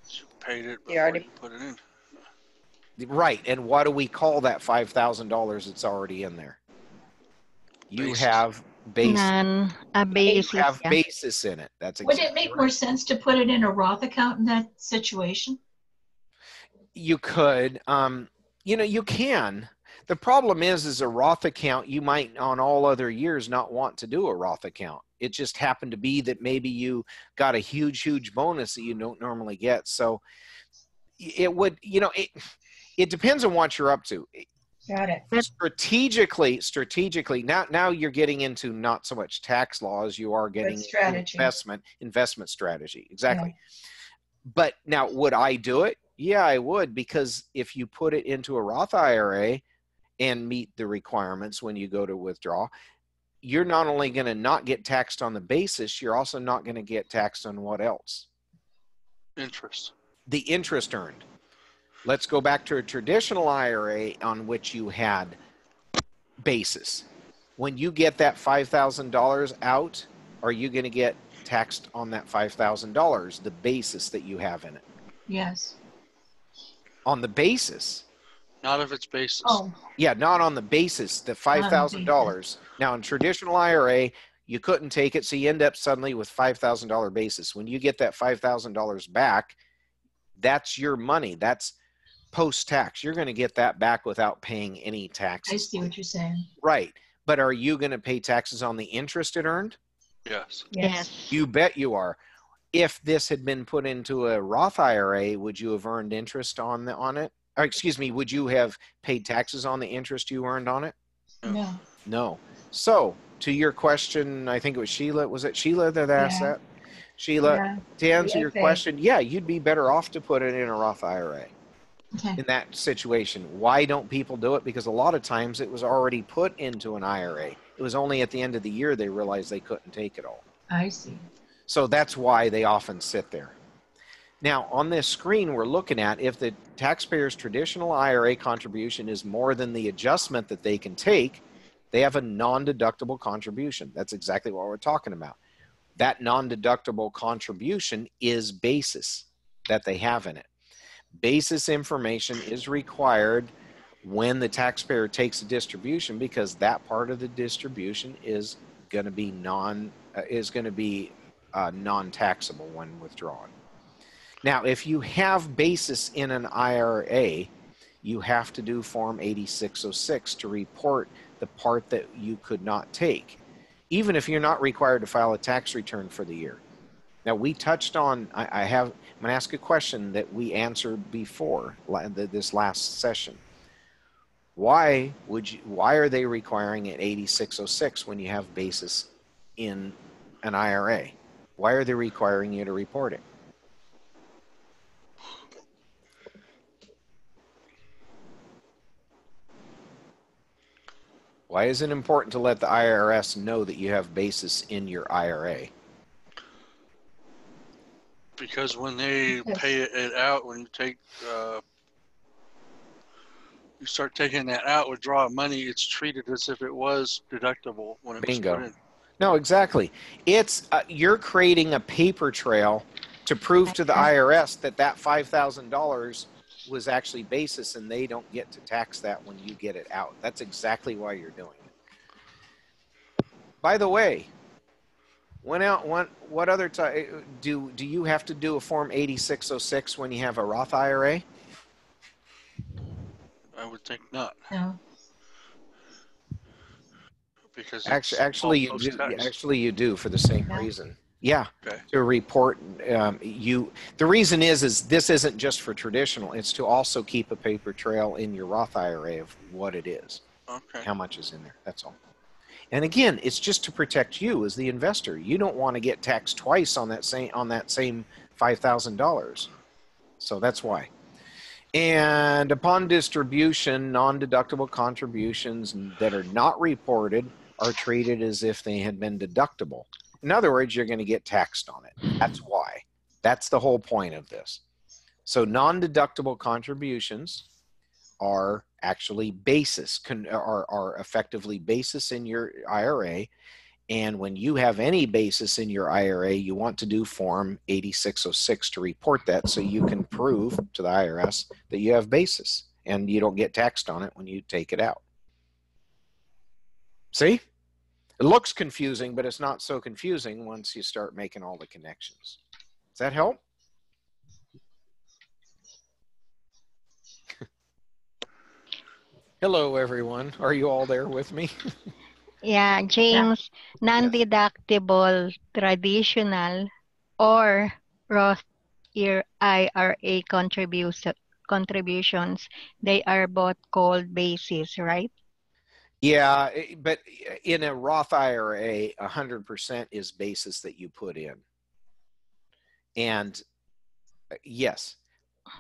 You paid it You before already- you put it in. Right. And what do we call that $5,000 that's already in there? You Basis. have basis. A You basis, have yeah. basis in it. That's Would exactly it make right. more sense to put it in a Roth account in that situation? You could. You can. The problem is a Roth account, you might on all other years not want to do a Roth account. It just happened to be that maybe you got a huge bonus that you don't normally get. So it would, it depends on what you're up to. Got it. Strategically, now you're getting into not so much tax laws, you are getting into strategy. investment strategy. Exactly. Yeah. But now, would I do it? Yeah, I would, because if you put it into a Roth IRA and meet the requirements when you go to withdraw, you're not only going to not get taxed on the basis, you're also not going to get taxed on what else? Interest. The interest earned. Let's go back to a traditional IRA on which you had basis. When you get that $5,000 out, are you going to get taxed on that $5,000, the basis that you have in it? Yes. On the basis. Not if it's basis. Oh, Yeah, not on the basis, the $5,000. Now, in traditional IRA, you couldn't take it, so you end up suddenly with $5,000 basis. When you get that $5,000 back, that's your money. That's post-tax. You're going to get that back without paying any taxes. I see what you're saying. Right. But are you going to pay taxes on the interest it earned? Yes. Yes. You bet you are. If this had been put into a Roth IRA, would you have earned interest on it? Or excuse me, would you have paid taxes on the interest you earned on it? No. No. So, to your question, I think it was Sheila. Was it Sheila that asked Yeah. that? Sheila, Yeah. to answer your Okay. question, yeah, you'd be better off to put it in a Roth IRA Okay. in that situation. Why don't people do it? Because a lot of times it was already put into an IRA. It was only at the end of the year they realized they couldn't take it all. I see. So that's why they often sit there. Now, on this screen we're looking at, if the taxpayer's traditional IRA contribution is more than the adjustment that they can take, they have a non-deductible contribution. That's exactly what we're talking about. That non-deductible contribution is basis that they have in it. Basis information is required when the taxpayer takes a distribution, because that part of the distribution is going to be non-taxable when withdrawn. Now, if you have basis in an IRA, you have to do Form 8606 to report the part that you could not take, even if you're not required to file a tax return for the year. Now, we touched on, I'm going to ask a question that we answered before this last session. Why are they requiring an 8606 when you have basis in an IRA? Why are they requiring you to report it? Why is it important to let the IRS know that you have basis in your IRA? Because when they pay it out, when you take, you start taking that out, withdraw money, it's treated as if it was deductible when it was Bingo. put in. No, exactly. It's you're creating a paper trail to prove to the IRS that $5,000 was actually basis, and they don't get to tax that when you get it out. That's exactly why you're doing it. By the way, what other time do you have to do a Form 8606 when you have a Roth IRA? I would think not. No. Because Actually, you do. post-tax. Actually, you do for the same Yeah. reason. Yeah, Okay. to report the reason is this isn't just for traditional, it's to also keep a paper trail in your Roth IRA of what it is, Okay. how much is in there, that's all. And again, it's just to protect you as the investor. You don't want to get taxed twice on that same $5,000. So that's why. And upon distribution, non-deductible contributions that are not reported are treated as if they had been deductible. In other words, you're going to get taxed on it. That's why. That's the whole point of this. So non-deductible contributions are actually basis, are effectively basis in your IRA. And when you have any basis in your IRA, you want to do Form 8606 to report that so you can prove to the IRS that you have basis and you don't get taxed on it when you take it out. See? It looks confusing, but it's not so confusing once you start making all the connections. Does that help? Hello, everyone. Are you all there with me? Yeah, James, non-deductible, traditional, or Roth IRA contributions, they are both called basis, right? Yeah, but in a Roth IRA, 100% is basis that you put in. And yes,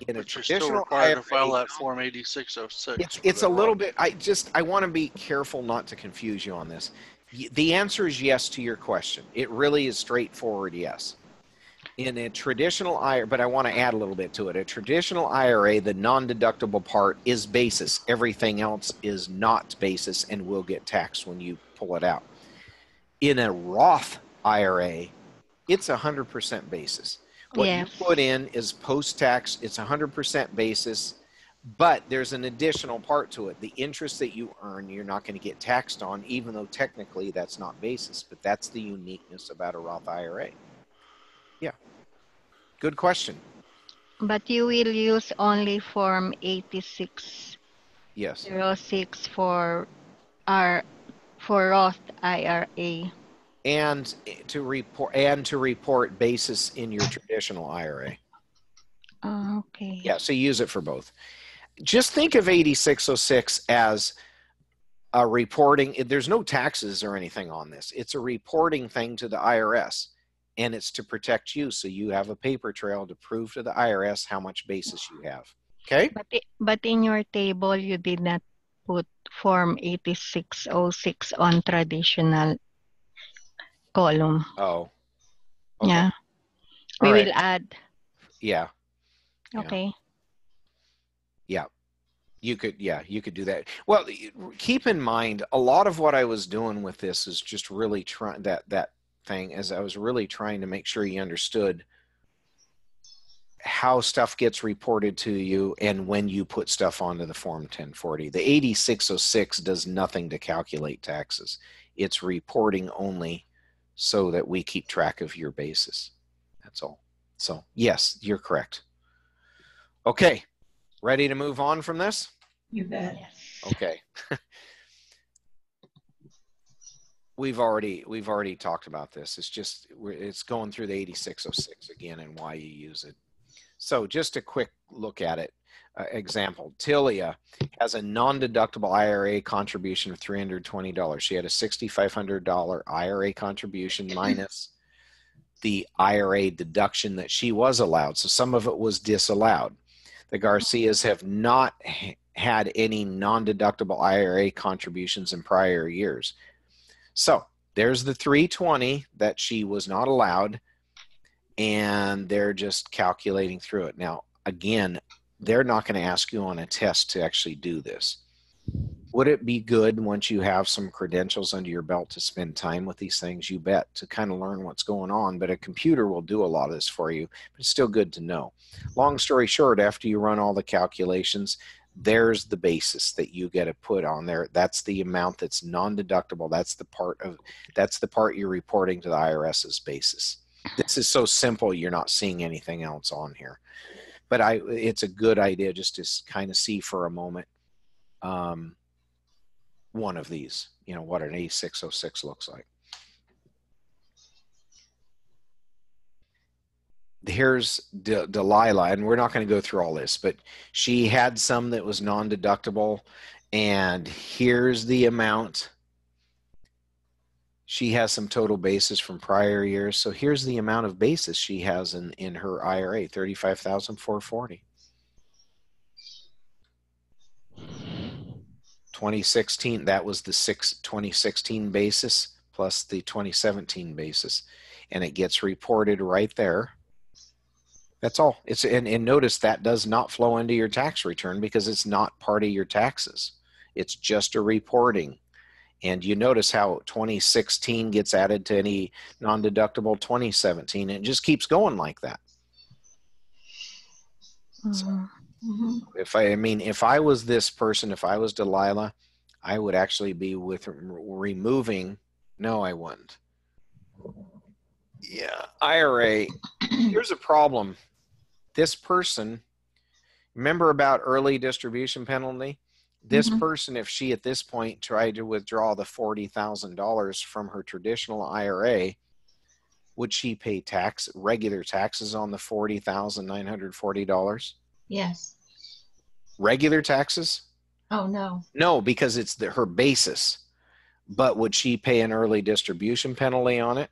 in a But you're still traditional required IRA, to file that Form 8606. it's a little bit, I want to be careful not to confuse you on this. The answer is yes to your question. It really is straightforward, yes. In a traditional IRA, but I want to add a little bit to it. A traditional IRA, the non-deductible part is basis. Everything else is not basis and will get taxed when you pull it out. In a Roth IRA, it's 100% basis. What you put in is post-tax, it's 100% basis, but there's an additional part to it. The interest that you earn, you're not going to get taxed on, even though technically that's not basis, but that's the uniqueness about a Roth IRA. Yeah. Good question. But you will use only Form 8606 Yes. for Roth IRA. And to report basis in your traditional IRA. Okay. Yeah, so you use it for both. Just think of 8606 as a reporting. There's no taxes or anything on this. It's a reporting thing to the IRS, and it's to protect you, so you have a paper trail to prove to the IRS how much basis you have. Okay? But in your table, you did not put Form 8606 on traditional column. Oh. Okay. Yeah. We will add. Yeah. Okay. Yeah. You could do that. Well, keep in mind, a lot of what I was doing with this is just really trying that thing, as I was really trying to make sure you understood how stuff gets reported to you and when you put stuff onto the Form 1040. The 8606 does nothing to calculate taxes. It's reporting only so that we keep track of your basis. That's all. So yes, you're correct. Okay, ready to move on from this? You bet. Okay. We've already talked about this. It's going through the 8606 again and why you use it. So just a quick look at it. Example, Tilia has a non-deductible IRA contribution of $320. She had a $6,500 IRA contribution minus the IRA deduction that she was allowed. So some of it was disallowed. The Garcias have not had any non-deductible IRA contributions in prior years. So there's the $320 that she was not allowed, and they're just calculating through it. Now, again, they're not going to ask you on a test to actually do this. Would it be good once you have some credentials under your belt to spend time with these things? You bet, to kind of learn what's going on, but a computer will do a lot of this for you, but it's still good to know. Long story short, after you run all the calculations, there's the basis that you get to put on there. That's the amount that's non-deductible. That's the part you're reporting to the IRS's basis. This is so simple, you're not seeing anything else on here. But it's a good idea just to kind of see for a moment one of these, what an 8606 looks like. here's Delilah, and we're not going to go through all this, but she had some that was non-deductible, and here's the amount. She has some total basis from prior years, so here's the amount of basis she has in her IRA, $35,440. 2016, that was the 2016 basis plus the 2017 basis, and it gets reported right there. That's all. It's and notice that does not flow into your tax return because it's not part of your taxes. It's just a reporting. And you notice how 2016 gets added to any non-deductible 2017, and it just keeps going like that. So, if I was this person, if I was Delilah, I would actually be with removing. No, I wouldn't. Yeah, IRA. Here's a problem. This person, remember about early distribution penalty? This person, if she at this point tried to withdraw the $40,000 from her traditional IRA, would she pay regular taxes on the $40,940? Yes. Regular taxes? Oh, no. No, because it's her basis. But would she pay an early distribution penalty on it?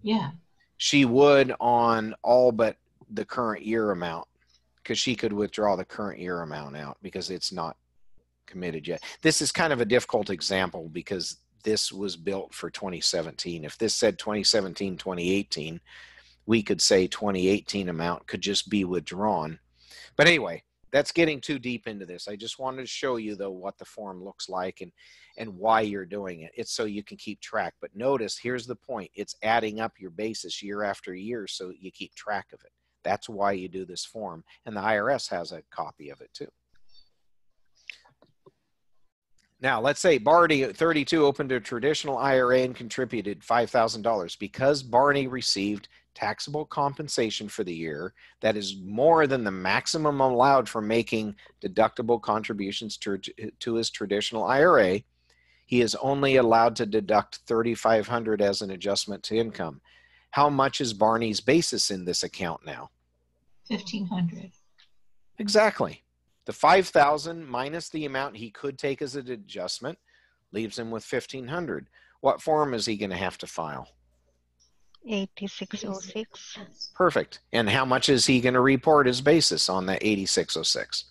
Yeah. She would on all but the current year amount, because she could withdraw the current year amount out because it's not committed yet. This is kind of a difficult example because this was built for 2017. If this said 2017, 2018, we could say 2018 amount could just be withdrawn. But anyway, that's getting too deep into this. I just wanted to show you, though, what the form looks like and why you're doing it. It's so you can keep track. But notice, here's the point. It's adding up your basis year after year so you keep track of it. That's why you do this form. And the IRS has a copy of it, too. Now, let's say Barney, 32, opened a traditional IRA and contributed $5,000. Because Barney received taxable compensation for the year that is more than the maximum allowed for making deductible contributions to his traditional IRA, he is only allowed to deduct $3,500 as an adjustment to income. How much is Barney's basis in this account now? $1,500. Exactly. The $5,000 minus the amount he could take as an adjustment leaves him with $1,500. What form is he going to have to file? 8606. Perfect. And how much is he going to report as basis on that 8606?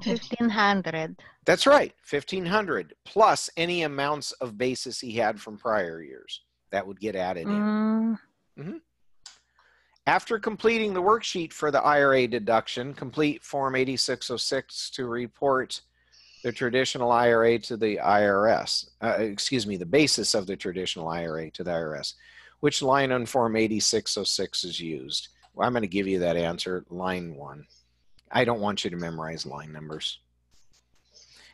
1,500. That's right, 1,500 plus any amounts of basis he had from prior years. That would get added in. After completing the worksheet for the IRA deduction, complete Form 8606 to report the traditional IRA to the IRS. The basis of the traditional IRA to the IRS. Which line on Form 8606 is used? Well, I'm going to give you that answer, line 1. I don't want you to memorize line numbers.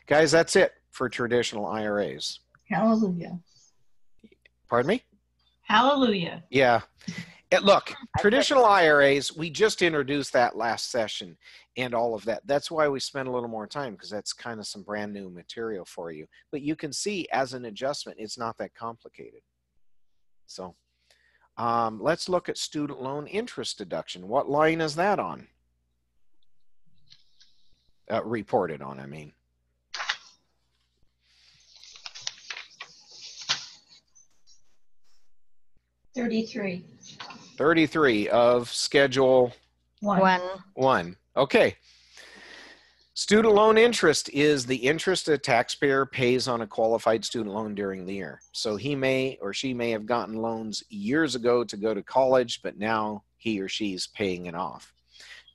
Guys, that's it for traditional IRAs. Hallelujah. Pardon me? Hallelujah. Yeah. Look, traditional IRAs, we just introduced that last session and all of that. That's why we spent a little more time, because that's kind of some brand new material for you. But you can see as an adjustment, it's not that complicated. So let's look at student loan interest deduction. What line is that on? Reported on, I mean. $33 of Schedule 1. Okay. Student loan interest is the interest a taxpayer pays on a qualified student loan during the year. So he may or she may have gotten loans years ago to go to college, but now he or she is paying it off.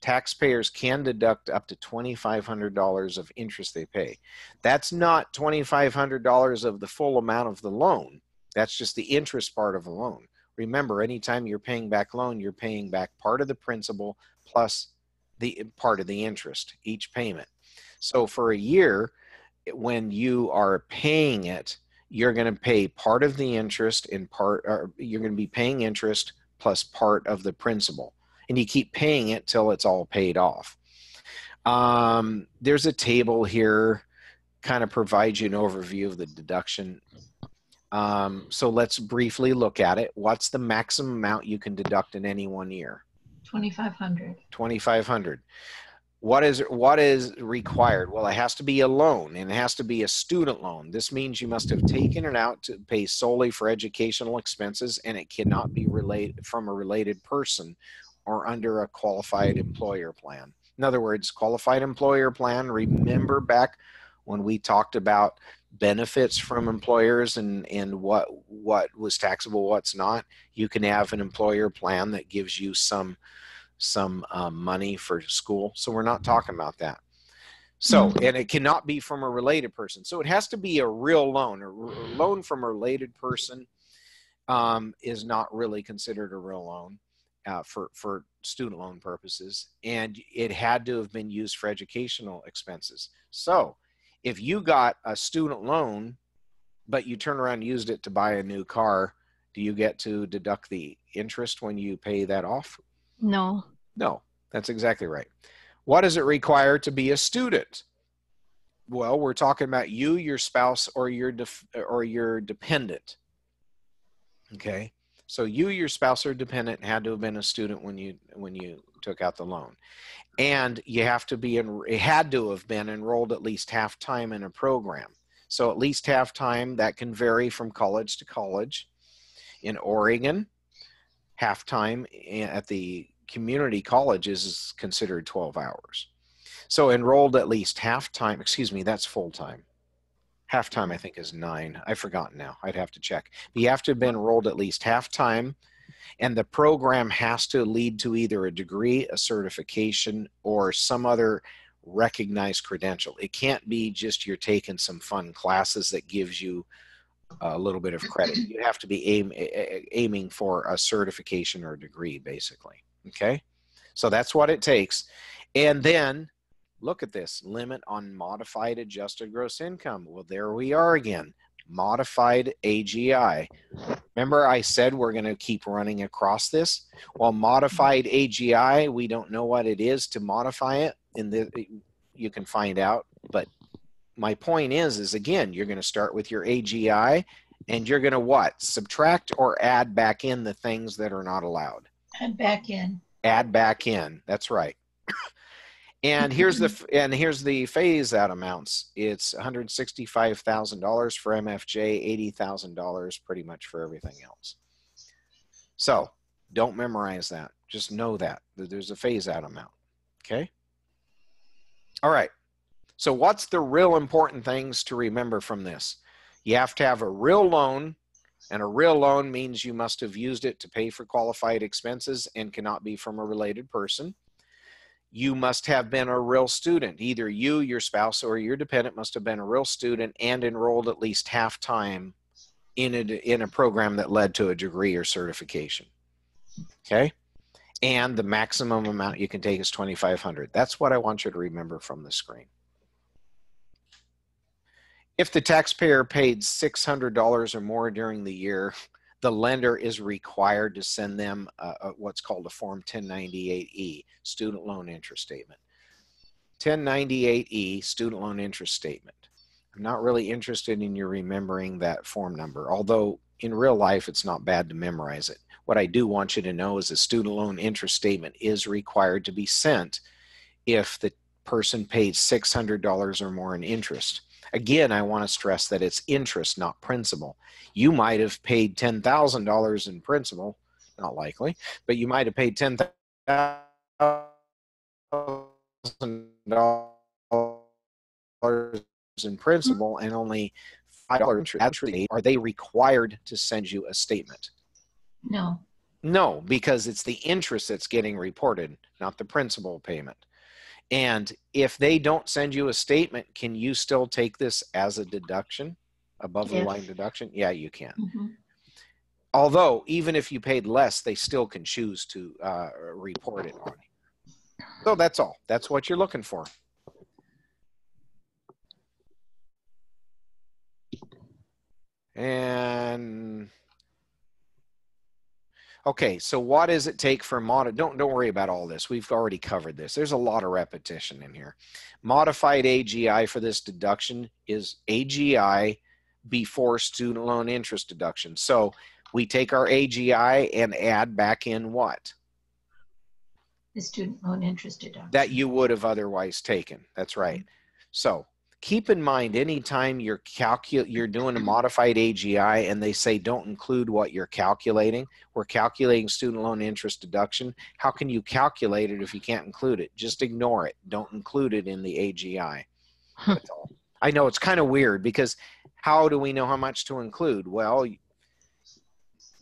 Taxpayers can deduct up to $2,500 of interest they pay. That's not $2,500 of the full amount of the loan. That's just the interest part of the loan. Remember, anytime you're paying back loan, you're paying back part of the principal plus the part of the interest, each payment. So for a year, when you are paying it, you're going to pay part of the interest in part, or you're going to be paying interest plus part of the principal. And you keep paying it till it's all paid off. There's a table here, kind of provides you an overview of the deduction. So let's briefly look at it. What's the maximum amount you can deduct in any 1 year? 2,500. 2,500. What is required? Well, it has to be a loan, and it has to be a student loan. This means you must have taken it out to pay solely for educational expenses, and it cannot be related from a related person or under a qualified employer plan. In other words, qualified employer plan, remember back when we talked about benefits from employers and what was taxable, what's not. You can have an employer plan that gives you some money for school. So we're not talking about that. So, and it cannot be from a related person. So it has to be a real loan. A loan from a related person is not really considered a real loan for student loan purposes. And it had to have been used for educational expenses. So if you got a student loan, but you turn around and used it to buy a new car, do you get to deduct the interest when you pay that off? No. No, that's exactly right. What does it require to be a student? Well, we're talking about you, your spouse, or your dependent. Okay, so you, your spouse, or dependent had to have been a student when you took out the loan, and you have to be it had to have been enrolled at least half time in a program. So at least half time, that can vary from college to college. In Oregon, half time at the community colleges is considered 12 hours. So enrolled at least half time, excuse me, that's full time. Half time I think is 9. I've forgotten now. I'd have to check. But you have to have been enrolled at least half time, and the program has to lead to either a degree, a certification, or some other recognized credential. It can't be just you're taking some fun classes that gives you a little bit of credit. You have to be aiming for a certification or a degree, basically. Okay, so that's what it takes. And then look at this limit on modified adjusted gross income. Well, there we are again, modified AGI. Remember I said we're going to keep running across this? Well, modified AGI, we don't know what it is to modify it. You can find out, but my point is again, you're going to start with your AGI, and you're going to what? Subtract or add back in the things that are not allowed. Add back in. Add back in. That's right. And here's the phase out amounts. It's $165,000 for MFJ, $80,000 pretty much for everything else. So don't memorize that. Just know that there's a phase out amount. Okay. All right. So what's the real important things to remember from this? You have to have a real loan, and a real loan means you must have used it to pay for qualified expenses and cannot be from a related person. You must have been a real student. Either you, your spouse, or your dependent must have been a real student and enrolled at least half time in a program that led to a degree or certification. Okay? And the maximum amount you can take is $2,500. That's what I want you to remember from the screen. If the taxpayer paid $600 or more during the year, the lender is required to send them what's called a Form 1098E, Student Loan Interest Statement. 1098E, Student Loan Interest Statement. I'm not really interested in you remembering that form number, although in real life it's not bad to memorize it. What I do want you to know is the Student Loan Interest Statement is required to be sent if the person paid $600 or more in interest. Again, I want to stress that it's interest, not principal. You might have paid $10,000 in principal, not likely, but you might have paid $10,000 in principal and only $5 interest. Are they required to send you a statement? No. No, because it's the interest that's getting reported, not the principal payment. And if they don't send you a statement, can you still take this as a deduction, above the line deduction? Yeah, you can. Mm-hmm. Although, even if you paid less, they still can choose to report it on you. So that's all. That's what you're looking for. And okay, so what does it take for don't worry about all this. We've already covered this. There's a lot of repetition in here. Modified AGI for this deduction is AGI before student loan interest deduction. So we take our AGI and add back in what? The student loan interest deduction. That you would have otherwise taken. That's right. So keep in mind, anytime you're doing a modified AGI and they say don't include what you're calculating, we're calculating student loan interest deduction. How can you calculate it if you can't include it? Just ignore it. Don't include it in the AGI. That's all. I know it's kind of weird because how do we know how much to include? Well,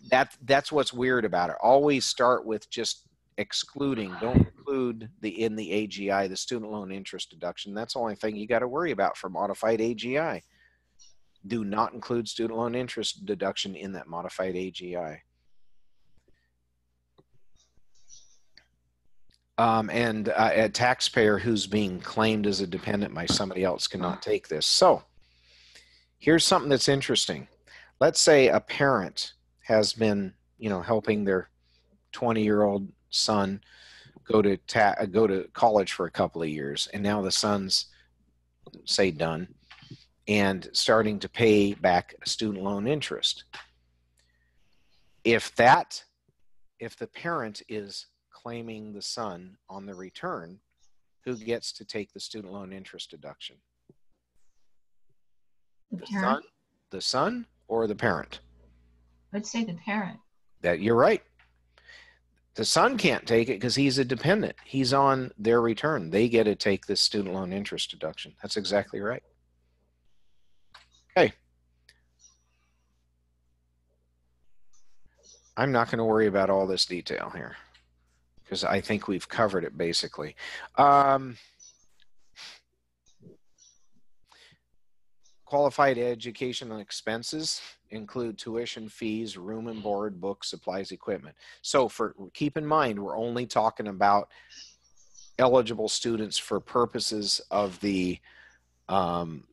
that's what's weird about it. Always start with just excluding. Don't include in the AGI the student loan interest deduction. That's the only thing you got to worry about for modified AGI. Do not include student loan interest deduction in that modified AGI. A taxpayer who's being claimed as a dependent by somebody else cannot take this. So here's something that's interesting. Let's say a parent has been, helping their 20-year-old son go to college for a couple of years, and now the son's, say, done and starting to pay back student loan interest. If the parent is claiming the son on the return, who gets to take the student loan interest deduction? The son or the parent? I'd say the parent. That you're right. The son can't take it because he's a dependent. He's on their return. They get to take this student loan interest deduction. That's exactly right. Okay. I'm not going to worry about all this detail here because I think we've covered it basically. Qualified educational expenses include tuition, fees, room and board, books, supplies, equipment. So keep in mind, we're only talking about eligible students for purposes of the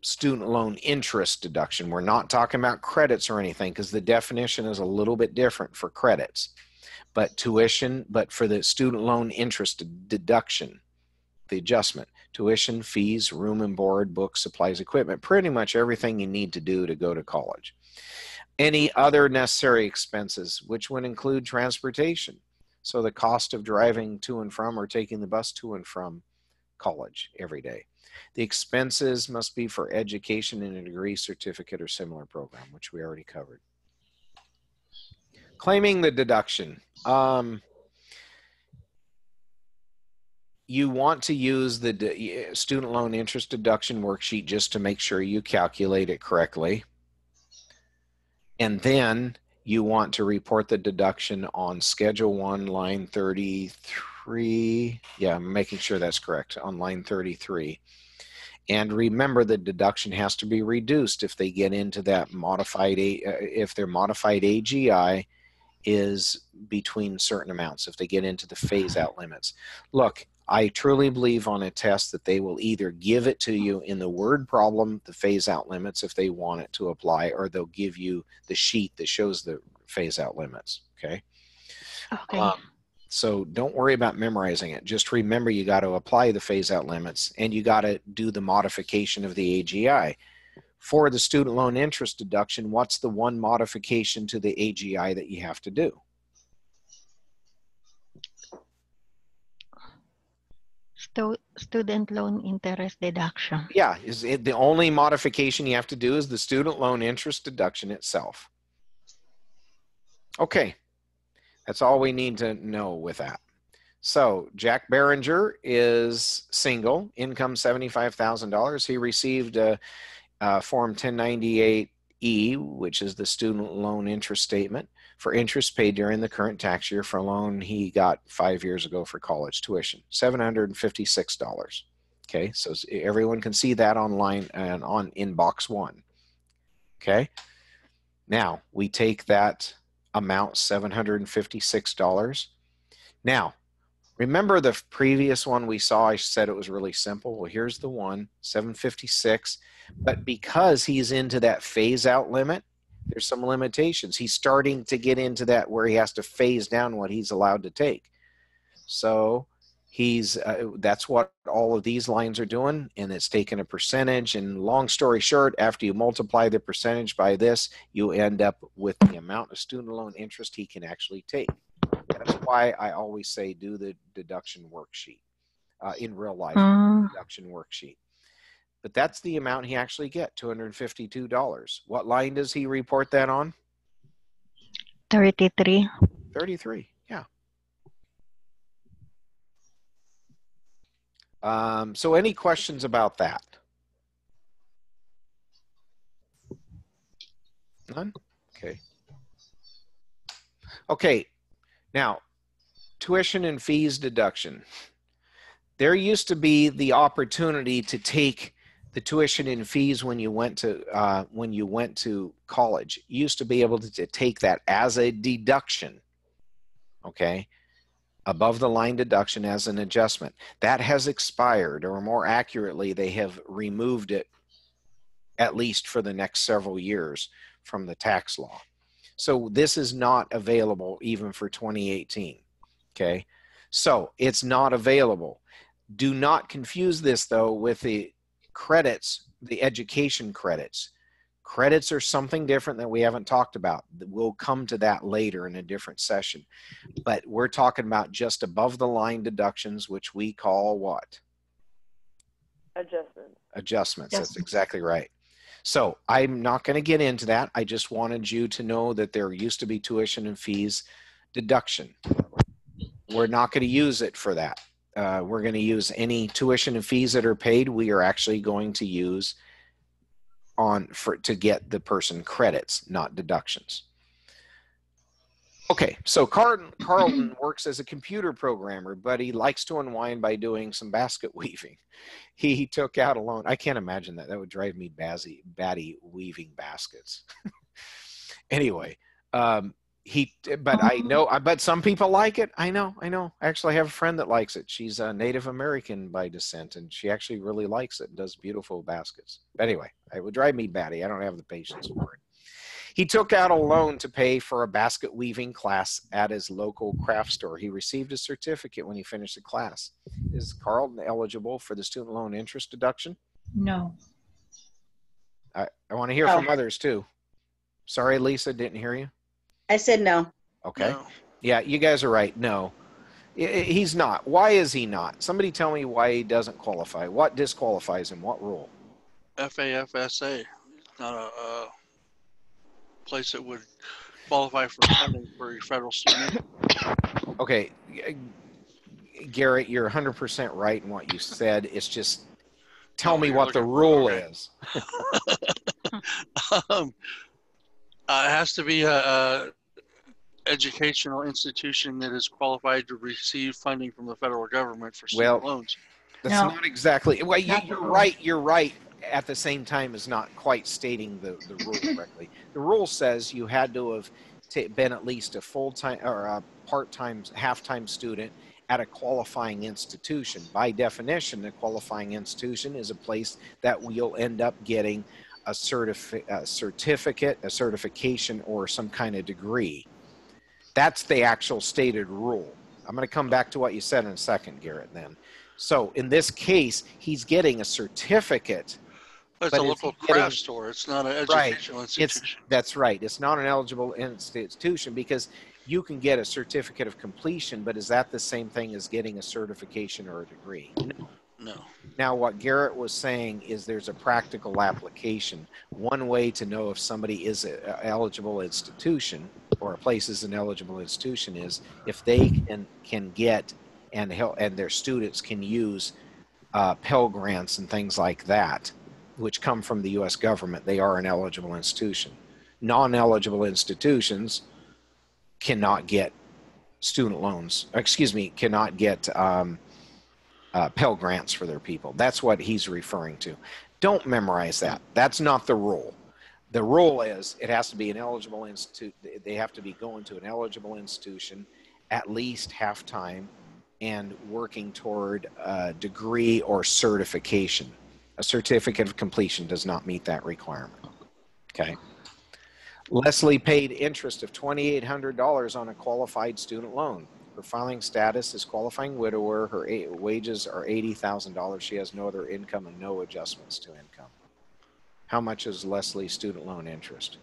student loan interest deduction. We're not talking about credits or anything because the definition is a little bit different for credits. But for the student loan interest deduction, the adjustment, tuition, fees, room and board, books, supplies, equipment, pretty much everything you need to do to go to college. Any other necessary expenses, which would include transportation. So the cost of driving to and from or taking the bus to and from college every day. The expenses must be for education in a degree, certificate, or similar program, which we already covered. Claiming the deduction. You want to use the student loan interest deduction worksheet just to make sure you calculate it correctly. And then you want to report the deduction on Schedule 1, line 33. Yeah, I'm making sure that's correct, on line 33. And remember, the deduction has to be reduced if they get into that modified, if their modified AGI is between certain amounts, if they get into the phase out limits. Look, I truly believe on a test that they will either give it to you in the word problem, the phase out limits, if they want it to apply, or they'll give you the sheet that shows the phase out limits. Okay. Okay. So don't worry about memorizing it. Just remember you got to apply the phase out limits and you got to do the modification of the AGI. For the student loan interest deduction, what's the one modification to the AGI that you have to do? Student loan interest deduction. Yeah, the only modification you have to do is the student loan interest deduction itself. Okay, that's all we need to know with that. So Jack Behringer is single, income $75,000. He received a Form 1098E, which is the student loan interest statement, for interest paid during the current tax year for a loan he got 5 years ago for college tuition, $756. Okay, so everyone can see that online and in box 1. Okay, now we take that amount, $756. Now, remember the previous one we saw, I said it was really simple. Well, here's the one, $756. But because he's into that phase out limit, there's some limitations. He's starting to get into that where he has to phase down what he's allowed to take. So That's what all of these lines are doing, and it's taking a percentage. And long story short, after you multiply the percentage by this, you end up with the amount of student loan interest he can actually take. That's why I always say do the deduction worksheet in real life, deduction worksheet. But that's the amount he actually get, $252. What line does he report that on? 33. 33, yeah. So any questions about that? None? Okay. Okay, now, tuition and fees deduction. There used to be the opportunity to take the tuition and fees when you went to college. You used to be able to take that as a deduction, okay? Above the line deduction as an adjustment. That has expired, or more accurately, they have removed it at least for the next several years from the tax law. So this is not available even for 2018, okay? So it's not available. Do not confuse this though with the credits, the education credits. Credits are something different that we haven't talked about. We'll come to that later in a different session. But we're talking about just above the line deductions, which we call what? Adjustments. Adjustments. That's exactly right. So I'm not going to get into that. I just wanted you to know that there used to be tuition and fees deduction. We're not going to use it for that. We're going to use any tuition and fees that are paid. We are actually going to use to get the person credits, not deductions. Okay, so Carlton works as a computer programmer, but he likes to unwind by doing some basket weaving. He took out a loan. I can't imagine that. That would drive me batty weaving baskets. Anyway, but some people like it. I know. I actually have a friend that likes it. She's a Native American by descent, and she actually really likes it and does beautiful baskets. Anyway, it would drive me batty. I don't have the patience for it. He took out a loan to pay for a basket weaving class at his local craft store. He received a certificate when he finished the class. Is Carlton eligible for the student loan interest deduction? No. I want to hear from others too. Sorry, Lisa, didn't hear you. I said no. Okay. No. Yeah, you guys are right. No, he's not. Why is he not? Somebody tell me why he doesn't qualify. What disqualifies him? What rule? FAFSA. Not a place that would qualify for funding for a federal student. Okay, Garrett, you're 100% right in what you said. It's just, tell me what the rule is. It has to be a educational institution that is qualified to receive funding from the federal government for student loans. That's not exactly. Well, you're right. You're right. At the same time, is not quite stating the rule correctly. The rule says you had to have been at least a full-time or a part-time, half-time student at a qualifying institution. By definition, a qualifying institution is a place that you'll end up getting a certificate, a certification, or some kind of degree. That's the actual stated rule. I'm going to come back to what you said in a second, Garrett, then. So in this case, he's getting a certificate. But it's a local craft store. It's not an educational institution. That's right. It's not an eligible institution because you can get a certificate of completion, but is that the same thing as getting a certification or a degree? No. Now, what Garrett was saying is there's a practical application. One way to know if somebody is an eligible institution or a place is an eligible institution is if they can get and help, and their students can use Pell Grants and things like that, which come from the U.S. government. They are an eligible institution. Non-eligible institutions cannot get student loans. Cannot get Pell Grants for their people. That's what he's referring to. Don't memorize that. That's not the rule. The rule is it has to be an eligible institute. They have to be going to an eligible institution at least half-time and working toward a degree or certification. A certificate of completion does not meet that requirement. Okay. Leslie paid interest of $2,800 on a qualified student loan. Her filing status is qualifying widower. Her wages are $80,000. She has no other income and no adjustments to income. How much is Leslie's student loan interest?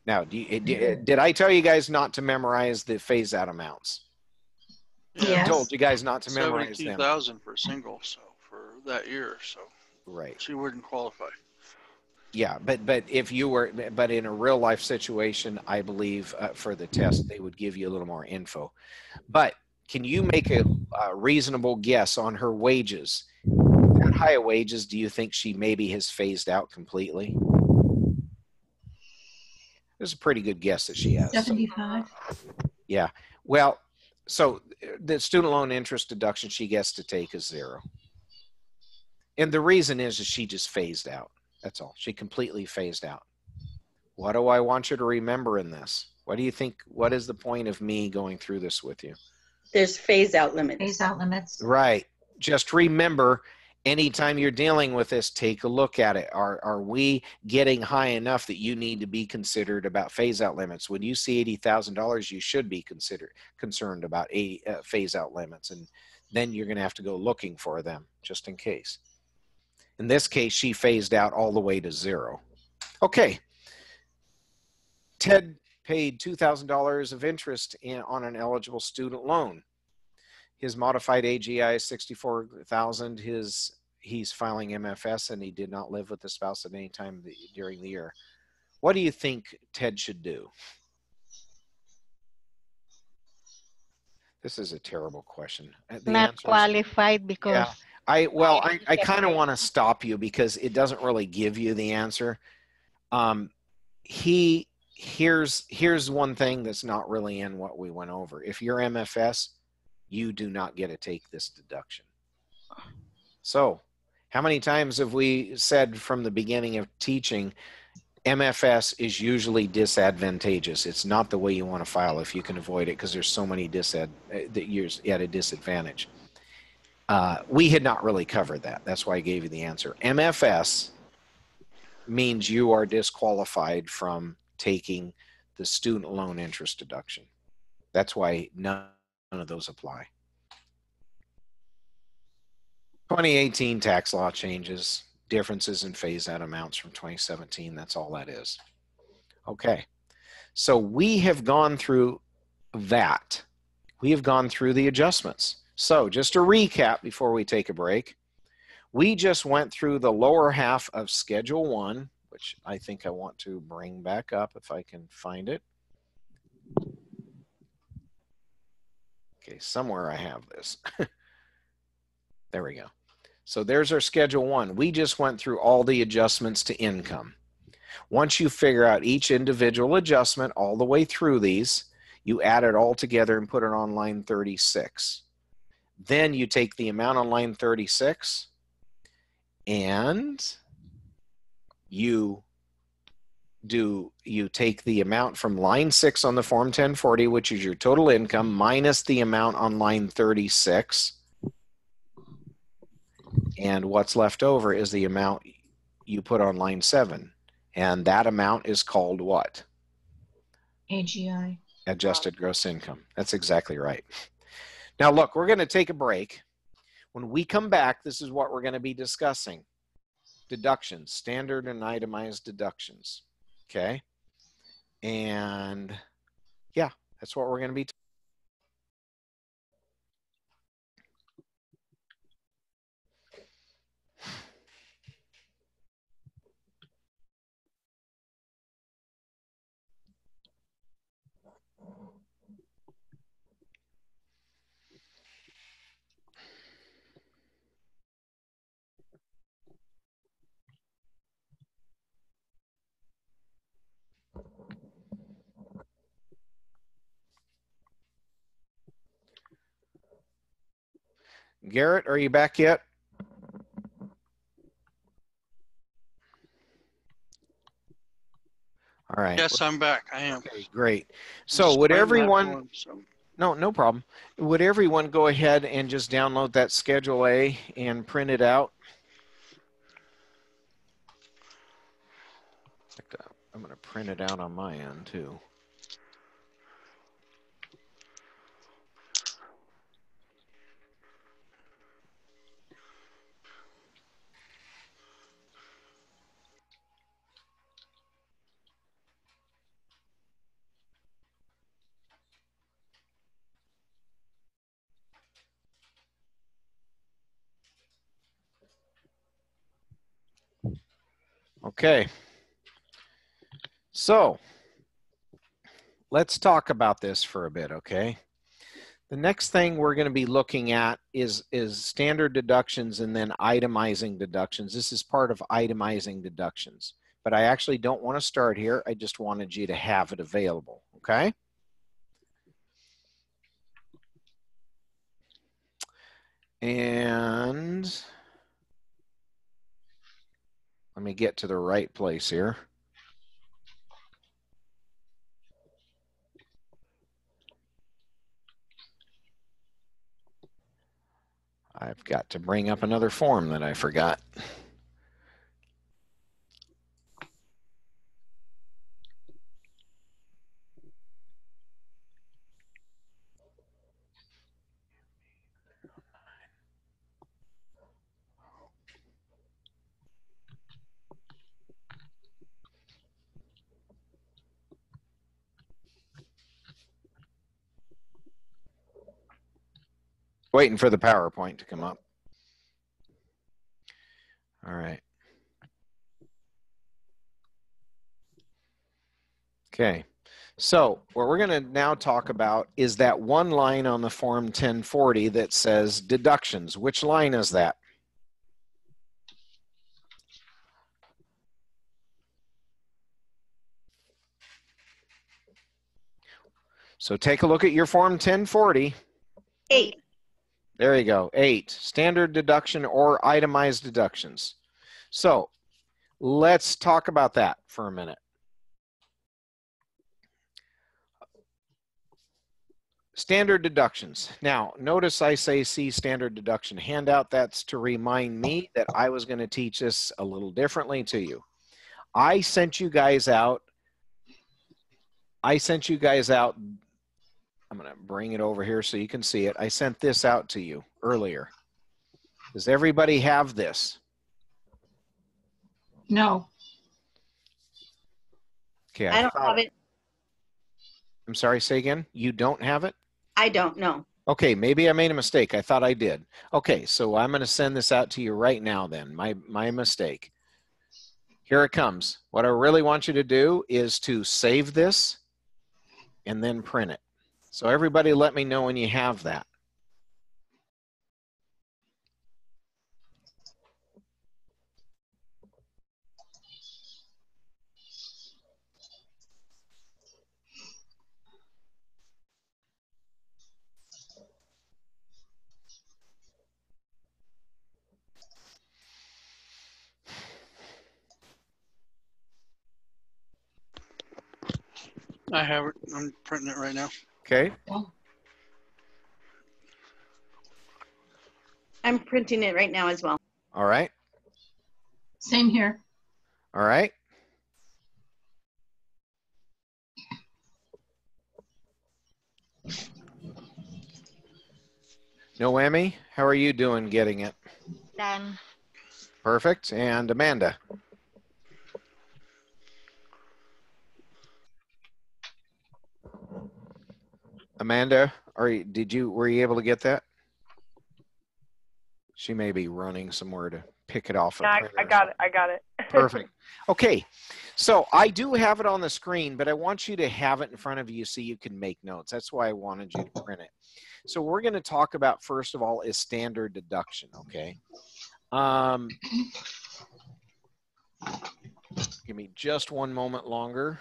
Now, did I tell you guys not to memorize the phase out amounts? Yes. I told you guys not to memorize them. 72,000 for single, so for that year, so Right. she wouldn't qualify. Yeah, but if you were, but in a real life situation, I believe for the test, they would give you a little more info. But can you make a reasonable guess on her wages? That high of wages, do you think she maybe has phased out completely? There's a pretty good guess that she has. 75. Yeah. Well, so the student loan interest deduction she gets to take is 0. And the reason is she just phased out. That's all. She completely phased out. What do I want you to remember in this? What do you think? What is the point of me going through this with you? There's phase out limits. Phase out limits. Right. Just remember, anytime you're dealing with this, take a look at it. Are we getting high enough that you need to be considered about phase out limits? When you see $80,000, you should be concerned about phase out limits. And then you're going to have to go looking for them just in case. In this case, she phased out all the way to 0. Okay. Ted paid $2,000 of interest on an eligible student loan. His modified AGI is $64,000. He's filing MFS and he did not live with the spouse at any time during the year. What do you think Ted should do? This is a terrible question. Not qualified because. Yeah. I kind of want to stop you because it doesn't really give you the answer. Here's one thing that's not really in what we went over. If you're MFS, you do not get to take this deduction. So how many times have we said from the beginning of teaching, MFS is usually disadvantageous. It's not the way you want to file if you can avoid it because there's so many that you're at a disadvantage. We had not really covered that. That's why I gave you the answer. MFS means you are disqualified from taking the student loan interest deduction. That's why none of those apply. 2018 tax law changes, differences in phase out amounts from 2017. That's all that is. Okay. So we have gone through that. We have gone through the adjustments. So just to recap before we take a break, we just went through the lower half of Schedule 1, which I think I want to bring back up if I can find it. Okay, somewhere I have this. There we go. So there's our Schedule 1. We just went through all the adjustments to income. Once you figure out each individual adjustment all the way through these, you add it all together and put it on line 36. Then you take the amount on line 36 and you take the amount from line 6 on the Form 1040, which is your total income, minus the amount on line 36. And what's left over is the amount you put on line 7. And that amount is called what? AGI. Adjusted gross income. That's exactly right. Now, look, we're going to take a break. When we come back, this is what we're going to be discussing. Deductions, standard and itemized deductions. Okay? And yeah, that's what we're going to be Garrett, are you back yet? All right. Yes, I'm back. I am. Okay, great. So would everyone, Form, so. no problem. Would everyone go ahead and just download that Schedule A and print it out? I'm going to print it out on my end too. Okay. So let's talk about this for a bit, okay? The next thing we're going to be looking at is standard deductions and then itemizing deductions. This is part of itemizing deductions, but I actually don't want to start here. I just wanted you to have it available, okay? And let me get to the right place here. I've got to bring up another form that I forgot. Waiting for the PowerPoint to come up. All right. Okay. So what we're going to now talk about is that one line on the form 1040 that says deductions. Which line is that? So take a look at your form 1040. 8. There you go, 8, standard deduction or itemized deductions. So let's talk about that for a minute. Standard deductions. Now, notice I say see standard deduction handout. That's to remind me that I was going to teach this a little differently to you. I sent you guys out. I'm going to bring it over here so you can see it. I sent this out to you earlier. Does everybody have this? No. Okay, I don't have it. I'm sorry, say again? You don't have it? I don't know. Okay, maybe I made a mistake. I thought I did. Okay, so I'm going to send this out to you right now then. My mistake. Here it comes. What I really want you to do is to save this and then print it. So everybody let me know when you have that. I have it. I'm printing it right now. Okay. I'm printing it right now as well. All right. Same here. All right. Noemi, how are you doing getting it? Done. Perfect. And Amanda? Amanda, were you able to get that? She may be running somewhere to pick it off. Yeah, I got it. I got it. Perfect. Okay, so I do have it on the screen, but I want you to have it in front of you so you can make notes. That's why I wanted you to print it. So we're going to talk about, first of all, is standard deduction, okay? Give me just one moment longer.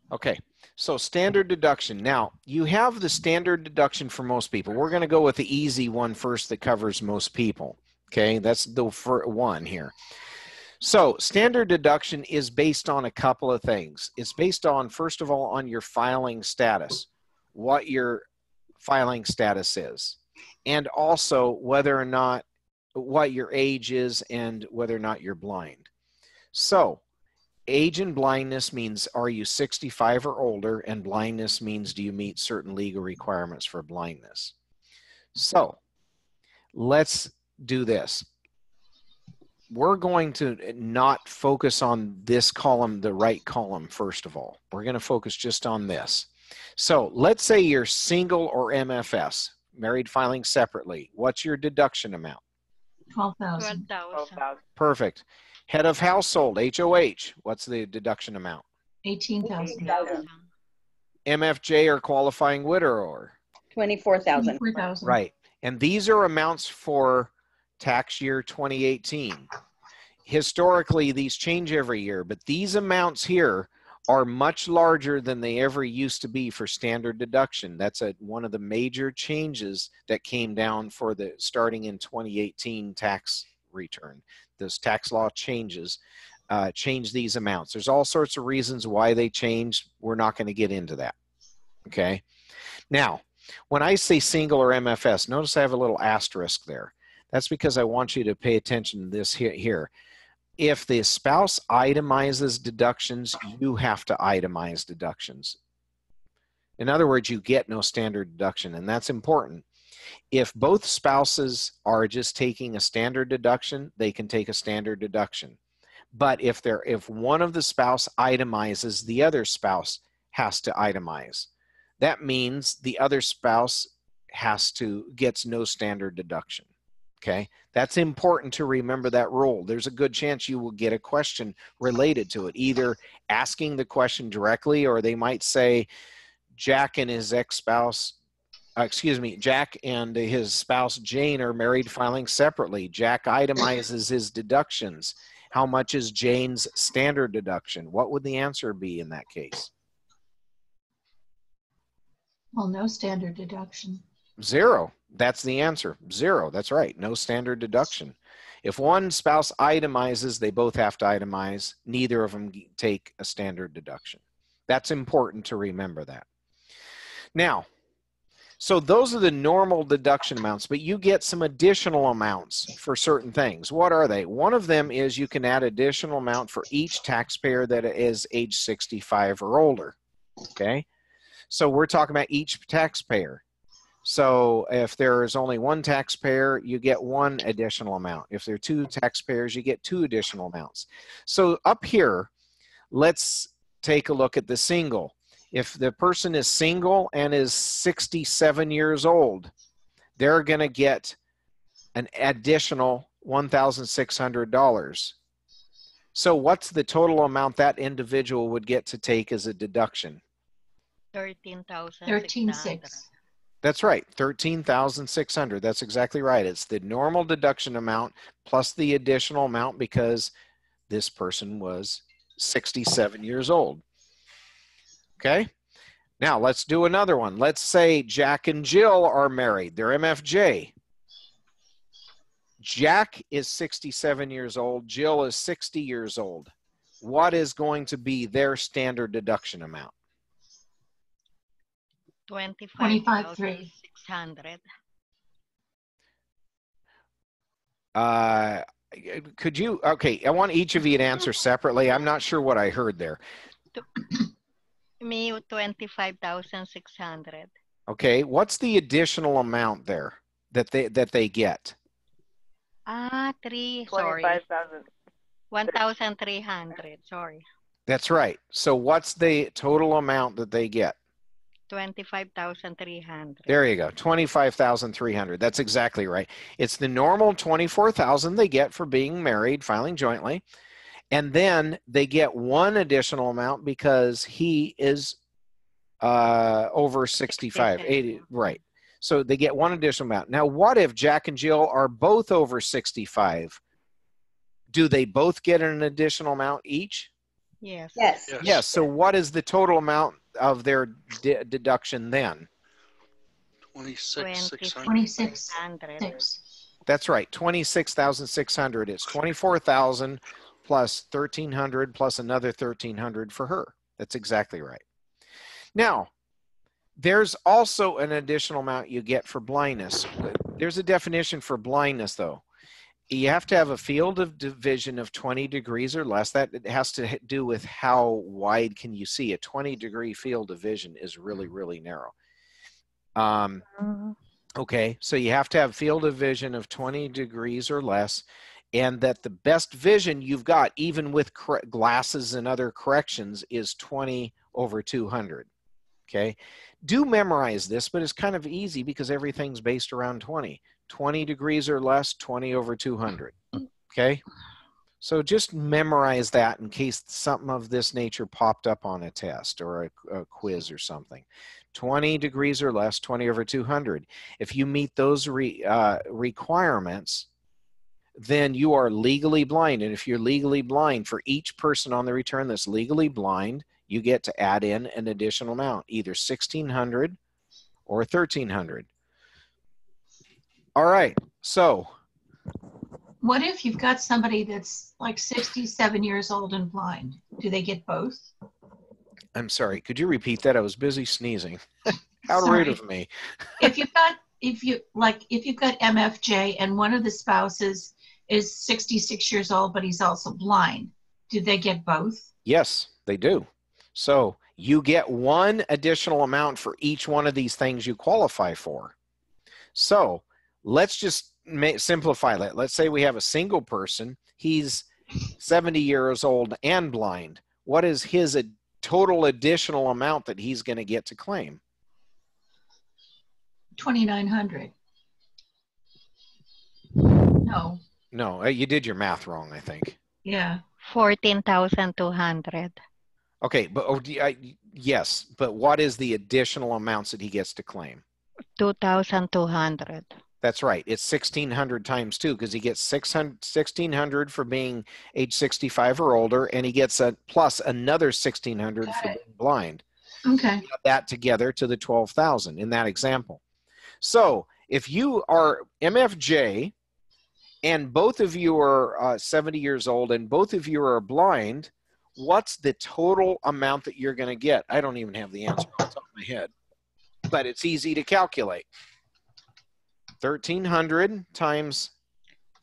Okay, so standard deduction. Now, you have the standard deduction for most people. We're going to go with the easy one first that covers most people. Okay, that's the one here. So standard deduction is based on a couple of things. It's based on, first of all, on your filing status, what your filing status is, and also whether or not, what your age is and whether or not you're blind. So age and blindness means, are you 65 or older? And blindness means, do you meet certain legal requirements for blindness? So let's do this. We're going to not focus on this column, the right column, first of all. We're going to focus just on this. So let's say you're single or MFS, married filing separately. What's your deduction amount? 12,000. 12,000. 12,000. Perfect. Head of household, HOH, what's the deduction amount? 18,000. 18,000. MFJ or qualifying widower. 24,000. 24,000. Right. And these are amounts for tax year 2018. Historically, these change every year, but these amounts here are much larger than they ever used to be for standard deduction. That's one of the major changes that came down for the starting in 2018 tax return. Those tax law changes change these amounts. There's all sorts of reasons why they changed. We're not going to get into that. Okay. Now, when I say single or MFS, notice I have a little asterisk there. That's because I want you to pay attention to this here. If the spouse itemizes deductions, you have to itemize deductions. In other words, you get no standard deduction, and that's important. If both spouses are just taking a standard deduction, they can take a standard deduction. But if one of the spouse itemizes, the other spouse has to itemize. That means the other spouse gets no standard deduction. Okay, that's important to remember that rule. There's a good chance you will get a question related to it, either asking the question directly, or they might say, Jack and his ex-spouse, Jack and his spouse Jane are married filing separately. Jack itemizes his deductions. How much is Jane's standard deduction? What would the answer be in that case? Well, no standard deduction. 0. That's the answer. 0. That's right. No standard deduction. If one spouse itemizes, they both have to itemize. Neither of them take a standard deduction. That's important to remember that. Now, so those are the normal deduction amounts, but you get some additional amounts for certain things. What are they? One of them is you can add additional amount for each taxpayer that is age 65 or older. Okay? So we're talking about each taxpayer. So if there is only one taxpayer, you get one additional amount. If there are two taxpayers, you get two additional amounts. So up here, let's take a look at the single. If the person is single and is 67 years old, they're going to get an additional $1,600. So what's the total amount that individual would get to take as a deduction? 13,600. 13,600. That's right, 13,600. That's exactly right. It's the normal deduction amount plus the additional amount because this person was 67 years old. Okay, now let's do another one. Let's say Jack and Jill are married. They're MFJ. Jack is 67 years old. Jill is 60 years old. What is going to be their standard deduction amount? 25,600. Could you, okay, I want each of you to answer separately. I'm not sure what I heard there. Me, 25,600. Okay, what's the additional amount there that they get? 25,000. 1,300, sorry. That's right. So what's the total amount that they get? 25,300. There you go, 25,300. That's exactly right. It's the normal 24,000 they get for being married, filing jointly, and then they get one additional amount because he is over 65, 80, right? So they get one additional amount. Now, what if Jack and Jill are both over 65? Do they both get an additional amount each? Yes. Yes. Yes. So what is the total amount of their deduction then? 26,600. 26,600. That's right, 26,600. It's 24,000 plus 1,300 plus another 1,300 for her. That's exactly right. Now, there's also an additional amount you get for blindness. There's a definition for blindness, though. You have to have a field of vision of 20 degrees or less. That has to do with how wide can you see. A 20-degree field of vision is really, really narrow. Okay, so you have to have field of vision of 20 degrees or less, and that the best vision you've got, even with glasses and other corrections, is 20/200. Okay, do memorize this, but it's kind of easy because everything's based around 20. 20 degrees or less, 20 over 200. Okay? So just memorize that in case something of this nature popped up on a test or a quiz or something. 20 degrees or less, 20 over 200. If you meet those requirements, then you are legally blind. And if you're legally blind, for each person on the return that's legally blind, you get to add in an additional amount, either $1,600 or $1,300. All right, so. What if you've got somebody that's like 67 years old and blind? Do they get both? I'm sorry, could you repeat that? I was busy sneezing. How Sorry. rude of me. If you've got MFJ and one of the spouses is 66 years old, but he's also blind, do they get both? Yes, they do. So you get one additional amount for each one of these things you qualify for. So let's just simplify that. Let's say we have a single person. He's 70 years old and blind. What is his total additional amount that he's going to get to claim? $2,900. No. No, you did your math wrong, I think. Yeah. 14,200. Okay, but yes, but what is the additional amounts that he gets to claim? 2,200. That's right. It's 1,600 times 2 because he gets 1,600 for being age 65 or older, and he gets plus another 1,600 for being blind. Okay. Add that together to the 12,000 in that example. So if you are MFJ and both of you are 70 years old and both of you are blind, what's the total amount that you're going to get? I don't even have the answer off the top of my head, but it's easy to calculate. 1,300 times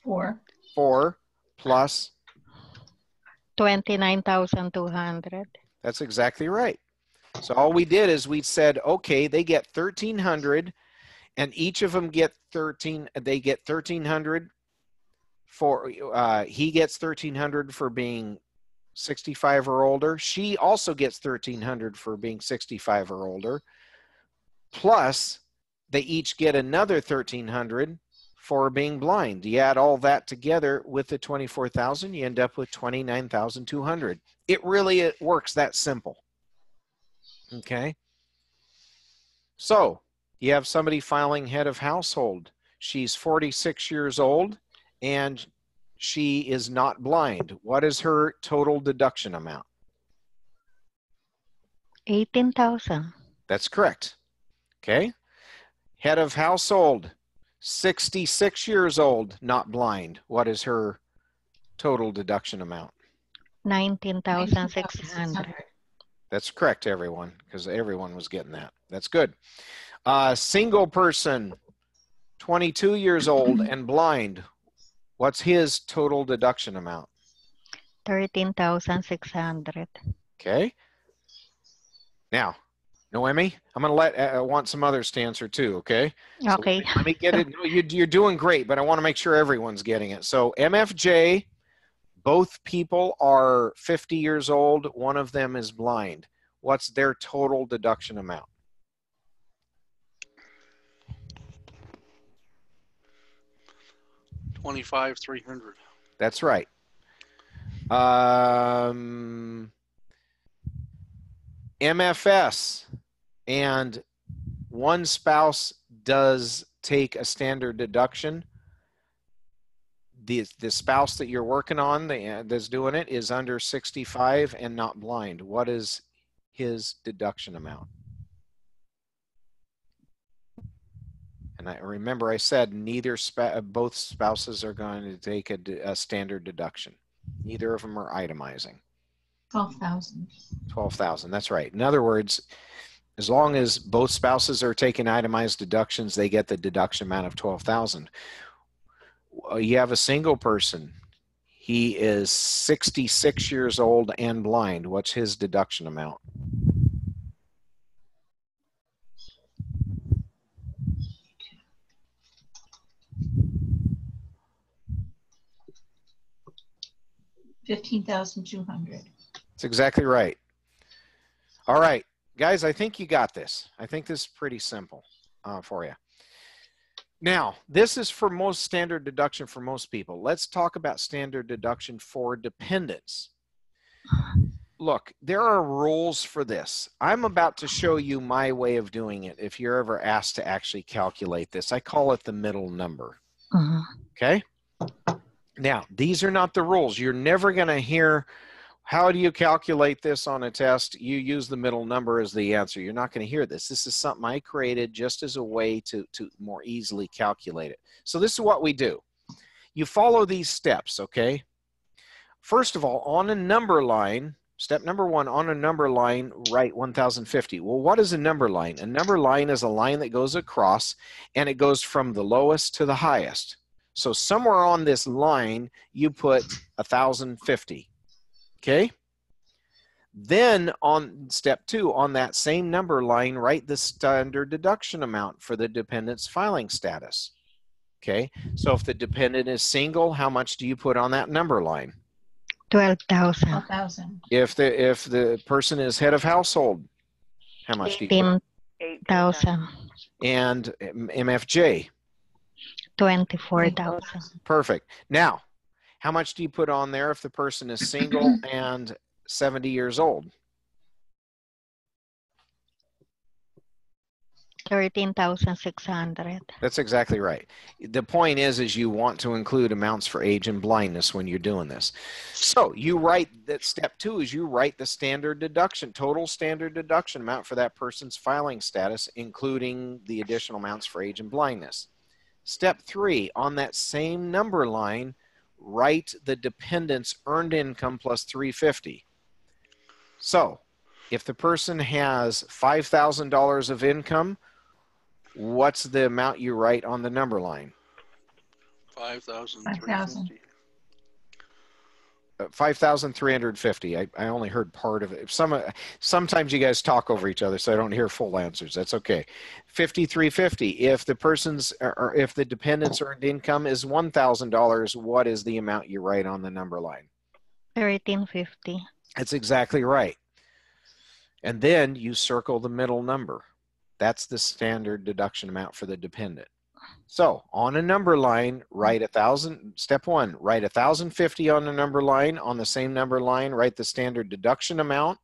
4 plus 29,200. That's exactly right. So all we did is we said, okay, they get 1,300 and each of them get 13. They get 1,300 for, he gets 1,300 for being 65 or older. She also gets 1,300 for being 65 or older. Plus they each get another 1,300 for being blind. You add all that together with the 24,000, you end up with 29,200. It really works that simple. Okay. So you have somebody filing head of household. She's 46 years old and she is not blind. What is her total deduction amount? 18,000. That's correct. Okay. Head of household, 66 years old, not blind. What is her total deduction amount? 19,600. That's correct, everyone, because everyone was getting that. That's good. Single person, 22 years old and blind. What's his total deduction amount? 13,600. Okay. Now, Noemi, I'm going to I want some others to answer too, okay? Okay. So let me get it. No, you're doing great, but I want to make sure everyone's getting it. So MFJ, both people are 50 years old. One of them is blind. What's their total deduction amount? $25,300. That's right. MFS and one spouse does take a standard deduction. The spouse that you're working on that's doing it is under 65 and not blind. What is his deduction amount? And I remember I said both spouses are going to take a standard deduction. Neither of them are itemizing. 12,000. 12,000. That's right. In other words, as long as both spouses are taking itemized deductions, they get the deduction amount of 12,000. You have a single person. He is 66 years old and blind. What's his deduction amount? $15,200. That's exactly right. All right, guys, I think you got this. I think this is pretty simple for you. Now, this is for most standard deduction for most people. Let's talk about standard deduction for dependents. Look, there are rules for this. I'm about to show you my way of doing it if you're ever asked to actually calculate this. I call it the middle number. Okay? Now, these are not the rules. You're never going to hear, how do you calculate this on a test? You use the middle number as the answer. You're not going to hear this. This is something I created just as a way to more easily calculate it. So this is what we do. You follow these steps, okay? First of all, on a number line, step number 1, on a number line, write 1050. Well, what is a number line? A number line is a line that goes across, and it goes from the lowest to the highest. So somewhere on this line, you put 1050. Okay? Then on step 2, on that same number line, write the standard deduction amount for the dependent's filing status. Okay? So if the dependent is single, how much do you put on that number line? 12,000. 12,000. If the person is head of household, how much do you put? 18,000. And MFJ? 24,000. Perfect. Now, how much do you put on there if the person is single and 70 years old? 13,600. That's exactly right. The point is you want to include amounts for age and blindness when you're doing this. So you write that step 2 is you write the standard deduction, total standard deduction amount for that person's filing status, including the additional amounts for age and blindness. Step 3, on that same number line, write the dependent's earned income plus 350. So if the person has $5,000 of income, what's the amount you write on the number line? 5,350. 5,350. I only heard part of it. Sometimes you guys talk over each other, so I don't hear full answers. That's okay. 5,350. If the person's or if the dependent's earned income is $1,000, what is the amount you write on the number line? 1350. That's exactly right. And then you circle the middle number. That's the standard deduction amount for the dependent. So on a number line, write 1,000. Step 1, write 1,050 on the number line. On the same number line, write the standard deduction amount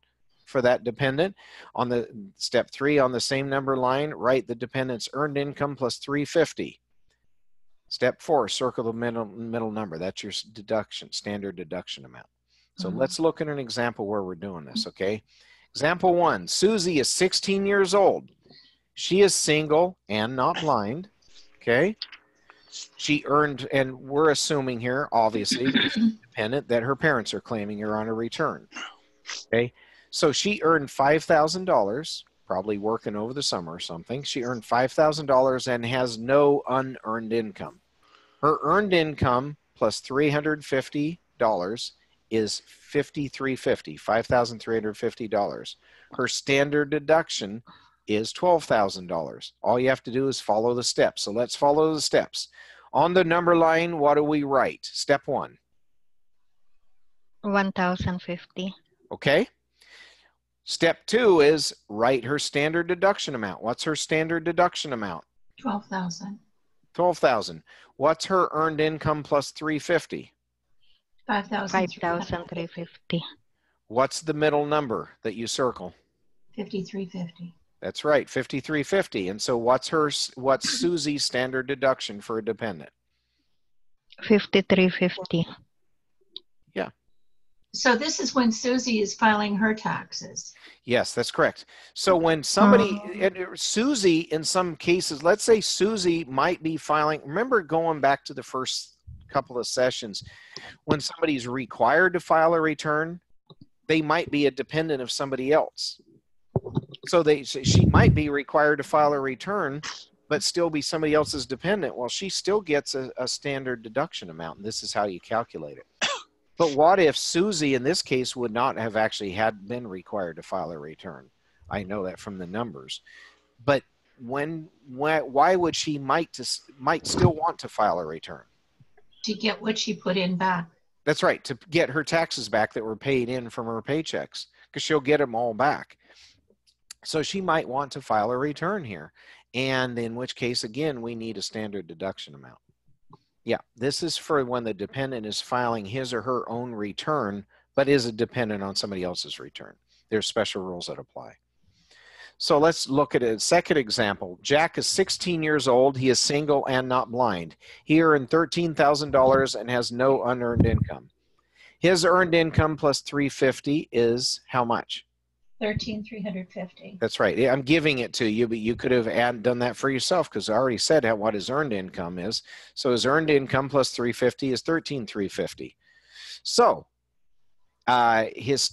for that dependent. On the step 3, on the same number line, write the dependent's earned income plus 350. Step 4, circle the middle number. That's your deduction, standard deduction amount. So let's look at an example where we're doing this, okay? Example 1, Susie is 16 years old. She is single and not blind. Okay. She earned, and we're assuming here, obviously, dependent, that her parents are claiming her on a return. Okay. So she earned $5,000, probably working over the summer or something. She earned $5,000 and has no unearned income. Her earned income plus $350 is $5,350. Her standard deduction is $12,000. All you have to do is follow the steps. So let's follow the steps. On the number line, what do we write? Step 1. 1,050. Okay. Step 2 is write her standard deduction amount. What's her standard deduction amount? 12,000. 12,000. What's her earned income plus 350? 5,350. What's the middle number that you circle? 5,350. That's right, 5,350. And so what's Susie's standard deduction for a dependent? 5,350. Yeah. So this is when Susie is filing her taxes. Yes, that's correct. So when somebody, Susie, in some cases, let's say Susie might be filing, remember going back to the first couple of sessions, when somebody's required to file a return, they might be a dependent of somebody else. So she might be required to file a return, but still be somebody else's dependent. Well, she still gets a standard deduction amount, and this is how you calculate it. But what if Susie, in this case, would not have actually been required to file a return? I know that from the numbers. But why would she might still want to file a return? To get what she put in back. That's right, to get her taxes back that were paid in from her paychecks, because she'll get them all back. So she might want to file a return here. And in which case, again, we need a standard deduction amount. Yeah, this is for when the dependent is filing his or her own return, but is a dependent on somebody else's return. There's special rules that apply. So let's look at a second example. Jack is 16 years old. He is single and not blind. He earned $13,000 and has no unearned income. His earned income plus $350 is how much? $13,350. That's right. I'm giving it to you, but you could have done that for yourself because I already said what his earned income is. So his earned income plus $350 is $13,350. So his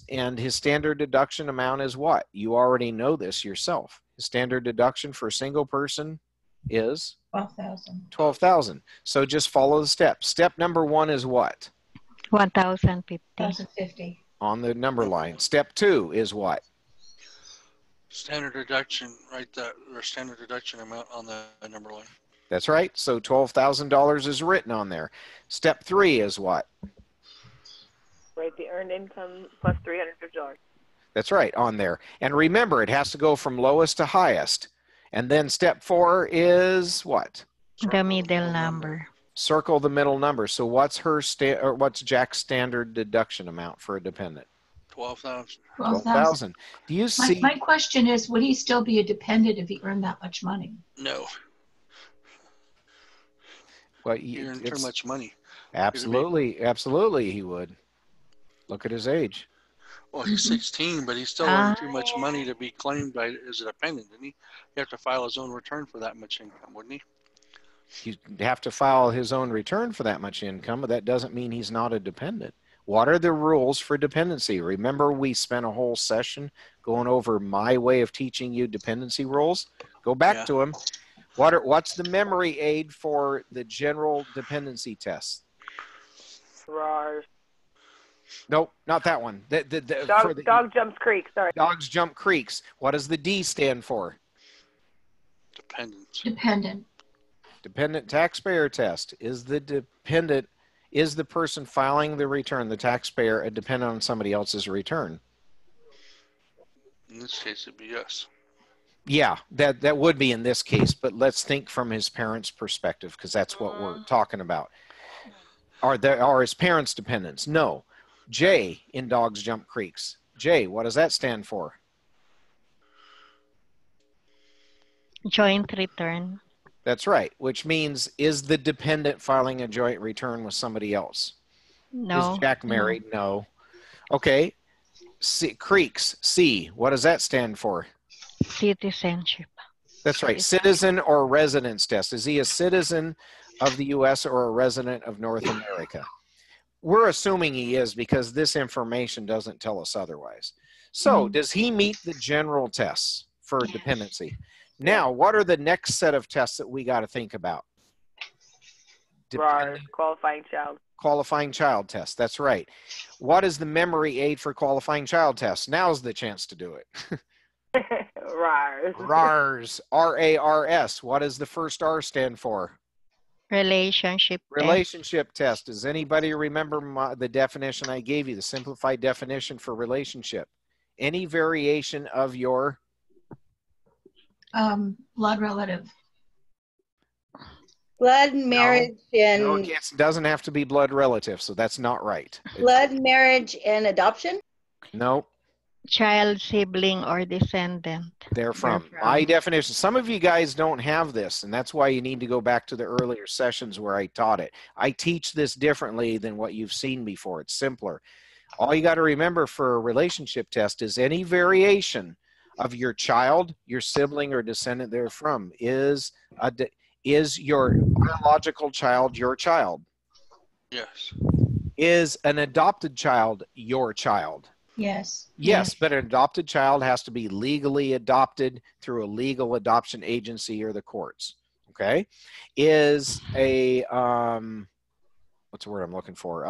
standard deduction amount is what? You already know this yourself. The standard deduction for a single person is $12,000. $12,000. So just follow the steps. Step number 1 is what? $1,050. $1,050. On the number line. Step 2 is what? Standard deduction, right? Or standard deduction amount on the number line. That's right. So $12,000 is written on there. Step 3 is what? Right, the earned income plus $350. That's right, on there. And remember, it has to go from lowest to highest. And then step 4 is what? The middle number. Circle the middle number. So what's what's Jack's standard deduction amount for a dependent? $12,000. $12,000. Do you see? My question is, would he still be a dependent if he earned that much money? No. Well, He earned too much money. Absolutely, absolutely, he would. Look at his age. Well, he's 16, but he's still earned too much money to be claimed by as a dependent, didn't he? He'd have to file his own return for that much income, wouldn't he? He'd have to file his own return for that much income, but that doesn't mean he's not a dependent. What are the rules for dependency? Remember, we spent a whole session going over my way of teaching you dependency rules. Go back to them. What's the memory aid for the general dependency test? RARS. Nope, not that one. Dog jumps creek, sorry. Dogs jump creeks. What does the D stand for? Dependent. Dependent. Dependent taxpayer test. Is the person filing the return, the taxpayer, a dependent on somebody else's return? In this case, it'd be yes. Yeah, that would be in this case, but let's think from his parents' perspective because that's what we're talking about. Are his parents dependents? No. J in Dogs Jump Creeks. J, what does that stand for? Joint return. That's right, which means is the dependent filing a joint return with somebody else? No. Is Jack married? No. Okay. Creeks, C, what does that stand for? Citizenship. That's right, citizen or residence test. Is he a citizen of the U.S. or a resident of North America? We're assuming he is because this information doesn't tell us otherwise. So does he meet the general tests for dependency? Now, what are the next set of tests that we got to think about? RARS, qualifying child. Qualifying child test. That's right. What is the memory aid for qualifying child test? Now's the chance to do it. RARS. RARS. R-A-R-S. What does the first R stand for? Relationship test. Does anybody remember the definition I gave you, the simplified definition for relationship? Any variation of your? Blood relative. Blood, marriage, and... No, it doesn't have to be blood relative, so that's not right. Blood, marriage, and adoption? No. Child, sibling, or descendant. They're from. My definition. Some of you guys don't have this, and that's why you need to go back to the earlier sessions where I taught it. I teach this differently than what you've seen before. It's simpler. All you got to remember for a relationship test is any variation of your child, your sibling, or descendant they're from. Is your biological child your child? Yes. Is an adopted child your child? Yes. Yes, but an adopted child has to be legally adopted through a legal adoption agency or the courts. Okay? Is a what's the word I'm looking for?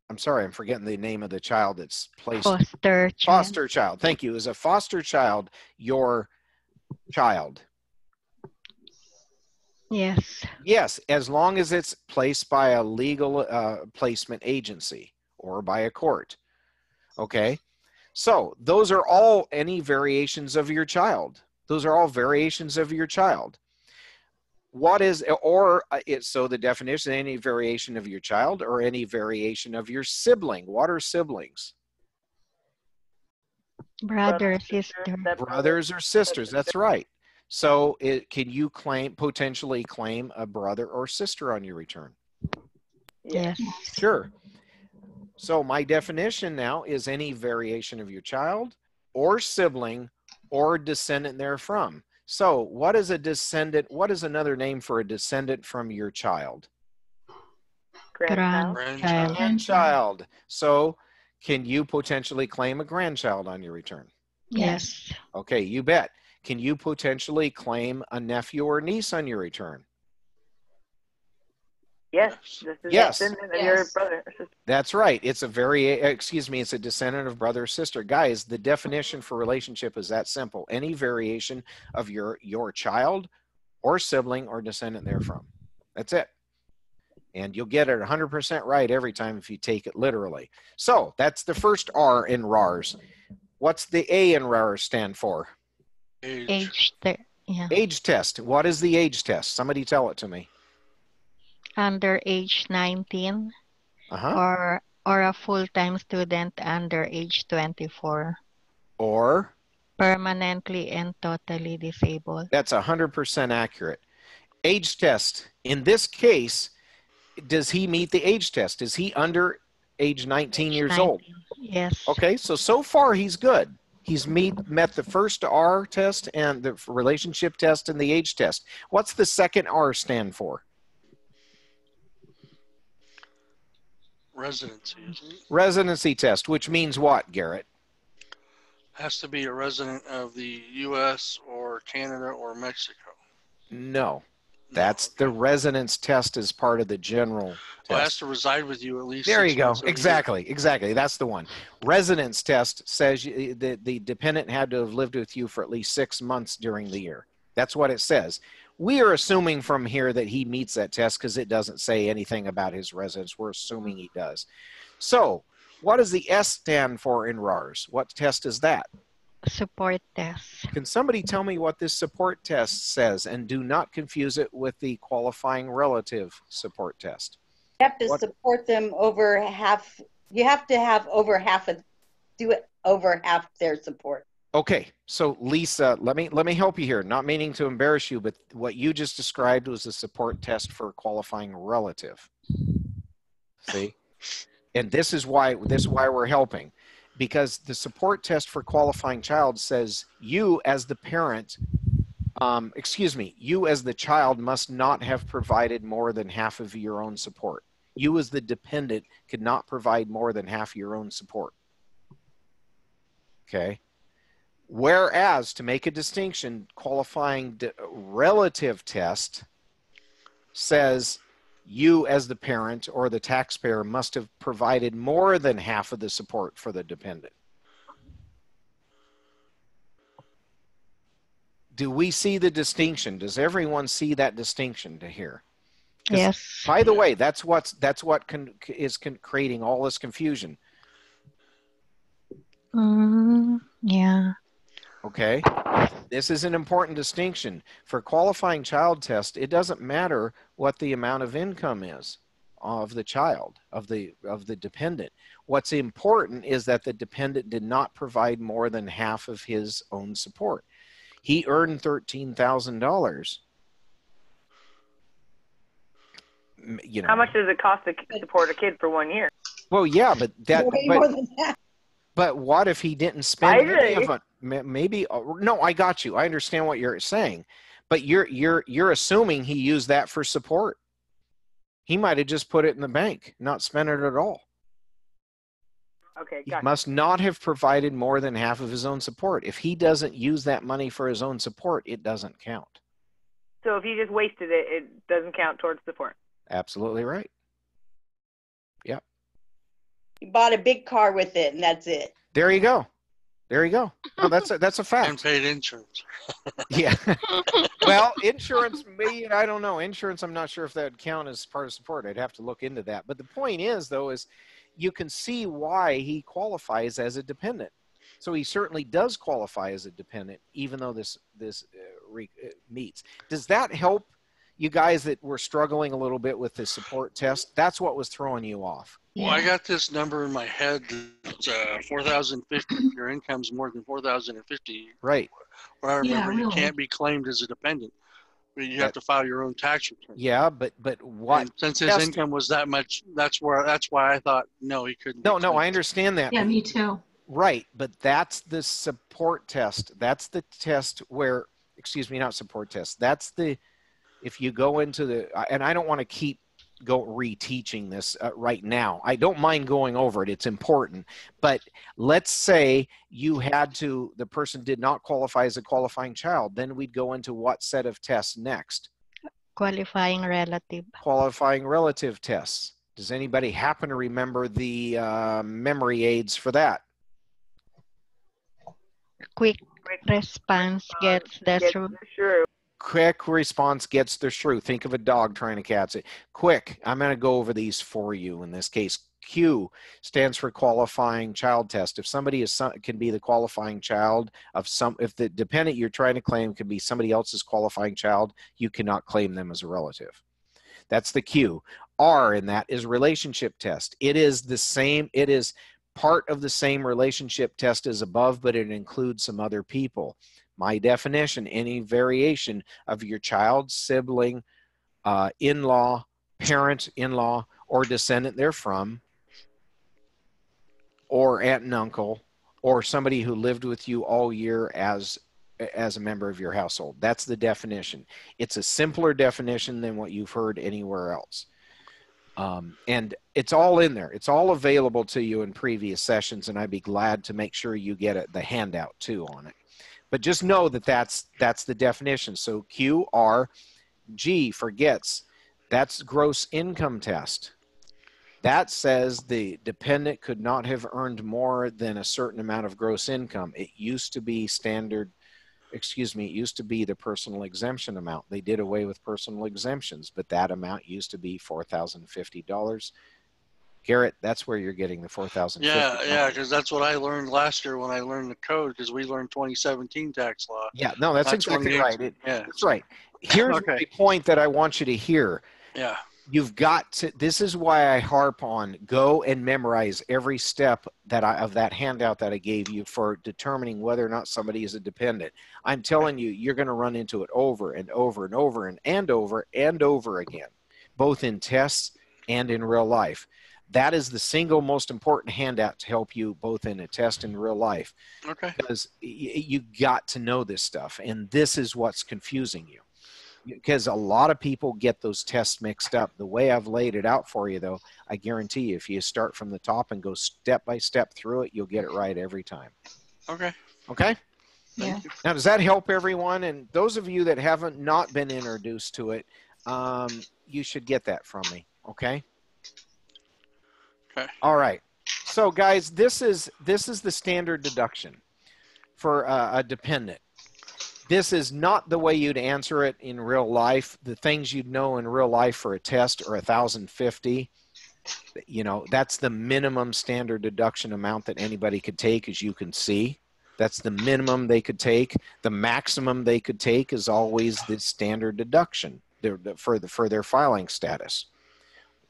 I'm sorry, I'm forgetting the name of the child that's placed. Foster child. Foster child. Thank you. Is a foster child your child? Yes. Yes, as long as it's placed by a legal placement agency or by a court. Okay? So those are all any variations of your child. Those are all variations of your child. What is, or it's, so the definition, any variation of your child or any variation of your sibling. What are siblings? Brother, sister. Brothers or sisters, that's right. So can you potentially claim a brother or sister on your return? Yes. Sure. So my definition now is any variation of your child or sibling or descendant therefrom. So what is a descendant? What is another name for a descendant from your child? Grandchild. So can you potentially claim a grandchild on your return? Yes. Okay, you bet. Can you potentially claim a nephew or niece on your return? Yes. This is Yes. a descendant of your brother or sister. That's right. It's it's a descendant of brother or sister. Guys, the definition for relationship is that simple. Any variation of your child or sibling or descendant therefrom. That's it. And you'll get it 100% right every time if you take it literally. So that's the first R in RARS. What's the A in RARS stand for? Age. Yeah. Age test. What is the age test? Somebody tell it to me. Under age 19 or a full-time student under age 24. Or? Permanently and totally disabled. That's 100% accurate. Age test. In this case, does he meet the age test? Is he under age 19 years old? Yes. Okay, so far he's good. He's met the first R test and the relationship test and the age test. What's the second R stand for? Residency, isn't it? Residency test, which means what, Garrett? Has to be a resident of the U.S. or Canada or Mexico. No. That's the residence test as part of the general test. Well, it has to reside with you at least. There 6 you go. months of the Exactly. Exactly. That's the one. Residence test says the dependent had to have lived with you for at least 6 months during the year. That's what it says. We are assuming from here that he meets that test because it doesn't say anything about his residence. We're assuming he does. So what does the S stand for in RARS? What test is that? Support test. Can somebody tell me what this support test says, and do not confuse it with the qualifying relative support test? You have to support them over half. You have to have over half do it over half their support. Okay, so Lisa, let me help you here. Not meaning to embarrass you, but what you just described was a support test for a qualifying relative. See, and this is why we're helping. Because the support test for qualifying child says you as the parent, you as the child must not have provided more than half of your own support. You as the dependent could not provide more than half your own support. Okay. Whereas, to make a distinction, qualifying relative test says you as the parent or the taxpayer must have provided more than half of the support for the dependent. Do we see the distinction? Does everyone see that distinction to here? Yes. By the way, that's what is creating all this confusion. Yeah. Okay. This is an important distinction. For qualifying child test, it doesn't matter what the amount of income is of the child, of the dependent. What's important is that the dependent did not provide more than half of his own support. He earned $13,000. You know. How much does it cost to support a kid for 1 year? Well, yeah, but More than that. But what if he didn't spend any of it? Maybe no, I got you. I understand what you're saying, but you're assuming he used that for support. He might have just put it in the bank, not spent it at all. Okay, He gotcha. must not have provided more than half of his own support. If he doesn't use that money for his own support, it doesn't count. So if you just wasted it, it doesn't count towards support. Absolutely right. Yep. You bought a big car with it, and that's it. There you go. There you go. No, that's a fact. And paid insurance. Yeah. Well, insurance, maybe, I don't know. Insurance, I'm not sure if that would count as part of support. I'd have to look into that. But the point is, though, is you can see why he qualifies as a dependent. So he certainly does qualify as a dependent, even though this meets. Does that help you guys that were struggling a little bit with the support test? That's what was throwing you off. Well, I got this number in my head that 4,050. If your income's more than 4,050, right? What I remember, Yeah, you really. can't be claimed as a dependent. You have to file your own tax return. Yeah, but what? And since his income was that much, that's why I thought no, he couldn't. No, I understand that. Yeah, me too. Right, but that's the support test. That's the test where, excuse me, not support test. That's the, if you go into the, and I don't want to keep reteaching this right now. I don't mind going over it. It's important. But let's say you had to, the person did not qualify as a qualifying child. Then we'd go into what set of tests next? Qualifying relative. Qualifying relative tests. Does anybody happen to remember the memory aids for that? Quick response gets the truth. Quick response gets the shrew. Think of a dog trying to catch it. Quick. I'm going to go over these for you in this case. Q stands for qualifying child test. If somebody can be the qualifying child of if the dependent you're trying to claim can be somebody else's qualifying child, you cannot claim them as a relative. That's the Q. R in that is relationship test. It is the same. It is part of the same relationship test as above, but it includes some other people. My definition, any variation of your child, sibling, in-law, parent, in-law, or descendant therefrom, or aunt and uncle, or somebody who lived with you all year as a member of your household. That's the definition. It's a simpler definition than what you've heard anywhere else. And it's all in there. It's all available to you in previous sessions, and I'd be glad to make sure you get the handout too on it. But just know that that's the definition. So Q, R, G for gets. That's gross income test. That says the dependent could not have earned more than a certain amount of gross income. It used to be standard, excuse me, it used to be the personal exemption amount. They did away with personal exemptions, but that amount used to be $4,050. Garrett, that's where you're getting the $4,050. Yeah, because that's what I learned last year when I learned the code, because we learned 2017 tax law. Yeah, no, that's exactly right. That's right. Here's Okay. the point that I want you to hear. Yeah. You've got to, this is why I harp on, go and memorize every step of that handout that I gave you for determining whether or not somebody is a dependent. I'm telling you, you're going to run into it over and over and over and over and over again, both in tests and in real life. That is the single most important handout to help you both in a test and real life. Okay. Because you got to know this stuff, and this is what's confusing you. Because a lot of people get those tests mixed up. The way I've laid it out for you, though, I guarantee you, if you start from the top and go step by step through it, you'll get it right every time. Okay. Okay? Yeah. Now, does that help everyone? And those of you that haven't not been introduced to it, you should get that from me. Okay? Okay. All right. So, guys, this is the standard deduction for a dependent. This is not the way you'd answer it in real life. The things you'd know in real life for a test are 1,050. You know, that's the minimum standard deduction amount that anybody could take, as you can see. That's the minimum they could take. The maximum they could take is always the standard deduction for their filing status.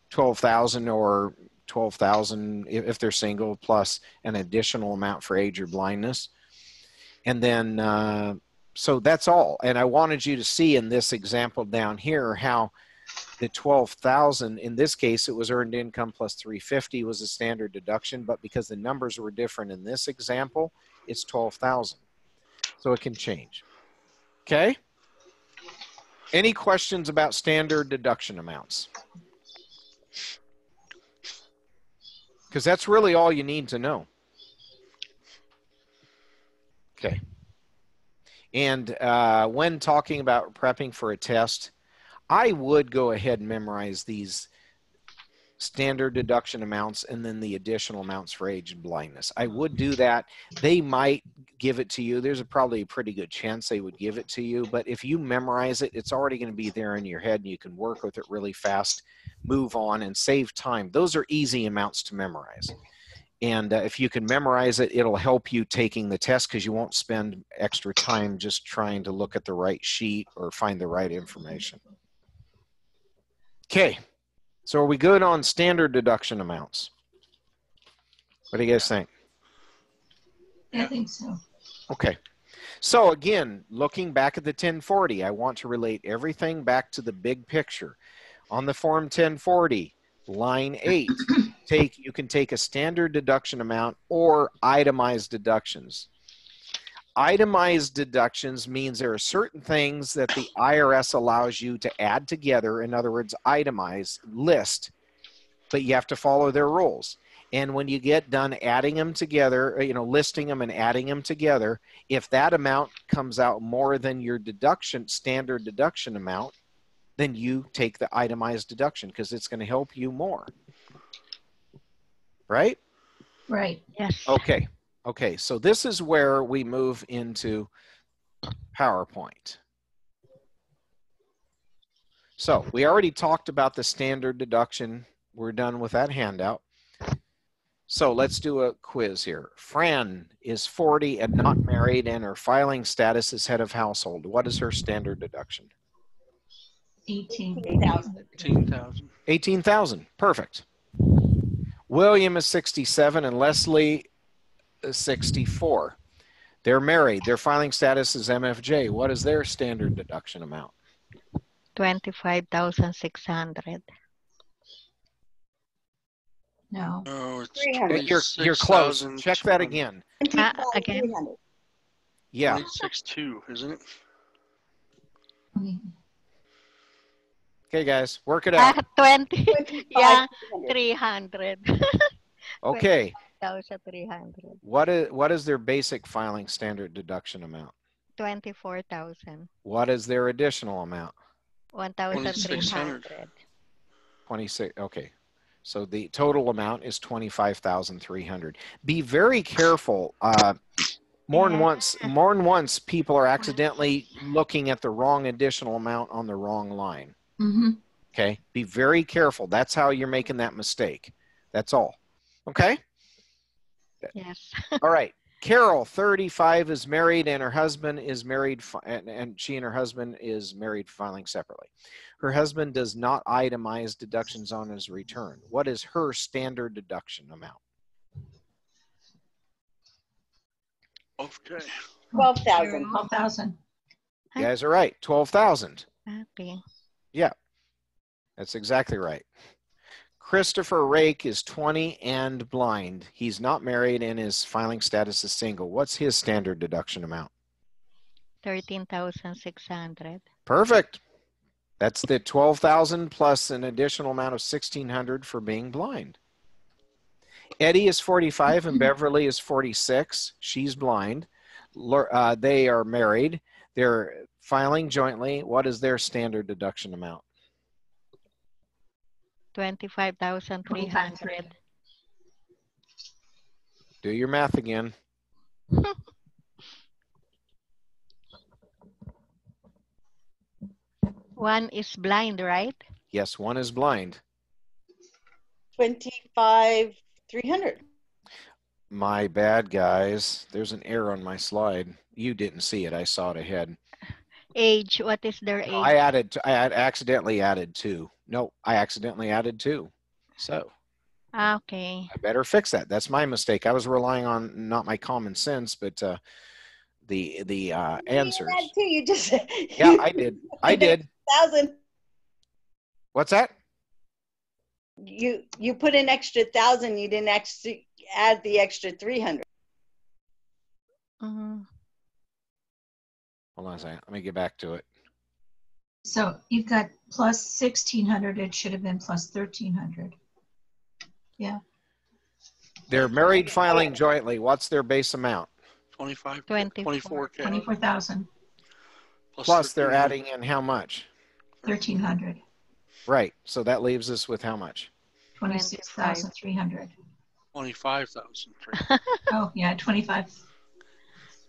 12,000 or 12,000 if they're single, plus an additional amount for age or blindness. And then so that's all. And I wanted you to see in this example down here how the 12,000, in this case, it was earned income plus 350 was a standard deduction, but because the numbers were different in this example, it's 12,000. So it can change. Okay? Any questions about standard deduction amounts? Because that's really all you need to know. Okay. And when talking about prepping for a test, I would go ahead and memorize these standard deduction amounts and then the additional amounts for age and blindness. I would do that. They might give it to you. There's probably a pretty good chance they would give it to you. But if you memorize it, it's already going to be there in your head and you can work with it really fast, move on, and save time. Those are easy amounts to memorize. And if you can memorize it, it'll help you taking the test because you won't spend extra time just trying to look at the right sheet or find the right information. Okay, so are we good on standard deduction amounts? What do you guys think? I think so. Okay. So again, looking back at the 1040, I want to relate everything back to the big picture. On the Form 1040, line 8, you can take a standard deduction amount or itemized deductions. Itemized deductions means there are certain things that the IRS allows you to add together. In other words, itemize, list, but you have to follow their rules. And when you get done adding them together, you know, listing them and adding them together, if that amount comes out more than your deduction, standard deduction amount, then you take the itemized deduction because it's going to help you more. Right? Right. Yes. Okay. Okay. So this is where we move into PowerPoint. So we already talked about the standard deduction. We're done with that handout. So let's do a quiz here. Fran is 40 and not married, and her filing status is head of household. What is her standard deduction? 18,000. 18,000. 18,000. Perfect. William is 67 and Leslie is 64. They're married. Their filing status is MFJ. What is their standard deduction amount? 25,600. No. Oh, it's 300. You're close. 26,200. Check that again. Again. 300. Yeah. 26,200, isn't it? Okay, guys, work it out. 20. 25,300. Yeah, 300. Okay. 1,300. What is their basic filing standard deduction amount? 24,000. What is their additional amount? 1,300. 26. Okay. So the total amount is 25,300. Be very careful. More than once, people are accidentally looking at the wrong additional amount on the wrong line. Mm-hmm. Okay. Be very careful. That's how you're making that mistake. That's all. Okay. Yes. All right. Carol, 35, is married and her husband is married, and she and her husband is married filing separately. Her husband does not itemize deductions on his return. What is her standard deduction amount? Okay. 12,000. 12,000. You guys are right. 12,000. Okay. Yeah, that's exactly right. Christopher Rake is 20 and blind. He's not married and his filing status is single. What's his standard deduction amount? 13,600. Perfect. That's the 12,000 plus an additional amount of 1,600 for being blind. Eddie is 45 and Beverly is 46. She's blind. They are married. They're filing jointly. What is their standard deduction amount? 25,300. Do your math again. One is blind, right? Yes, one is blind. 25,300. My bad, guys. There's an error on my slide. You didn't see it. I saw it ahead. Age, what is their age? I accidentally added 2. No, I accidentally added 2. So Okay. I better fix that. That's my mistake. I was relying on not my common sense, but the answers. You did that too. You just Yeah, I did. I did. 1,000. What's that? You put an extra 1,000. You didn't actually add the extra 300. Mhm. Hold on a second. Let me get back to it. So you've got plus 1,600. It should have been plus 1,300. Yeah. They're married filing jointly. What's their base amount? 25, 24. 24K. 24,000. Plus they're 13. adding in how much? 1,300. Right. So that leaves us with how much? 26,300. 25,000. Oh, yeah, 25.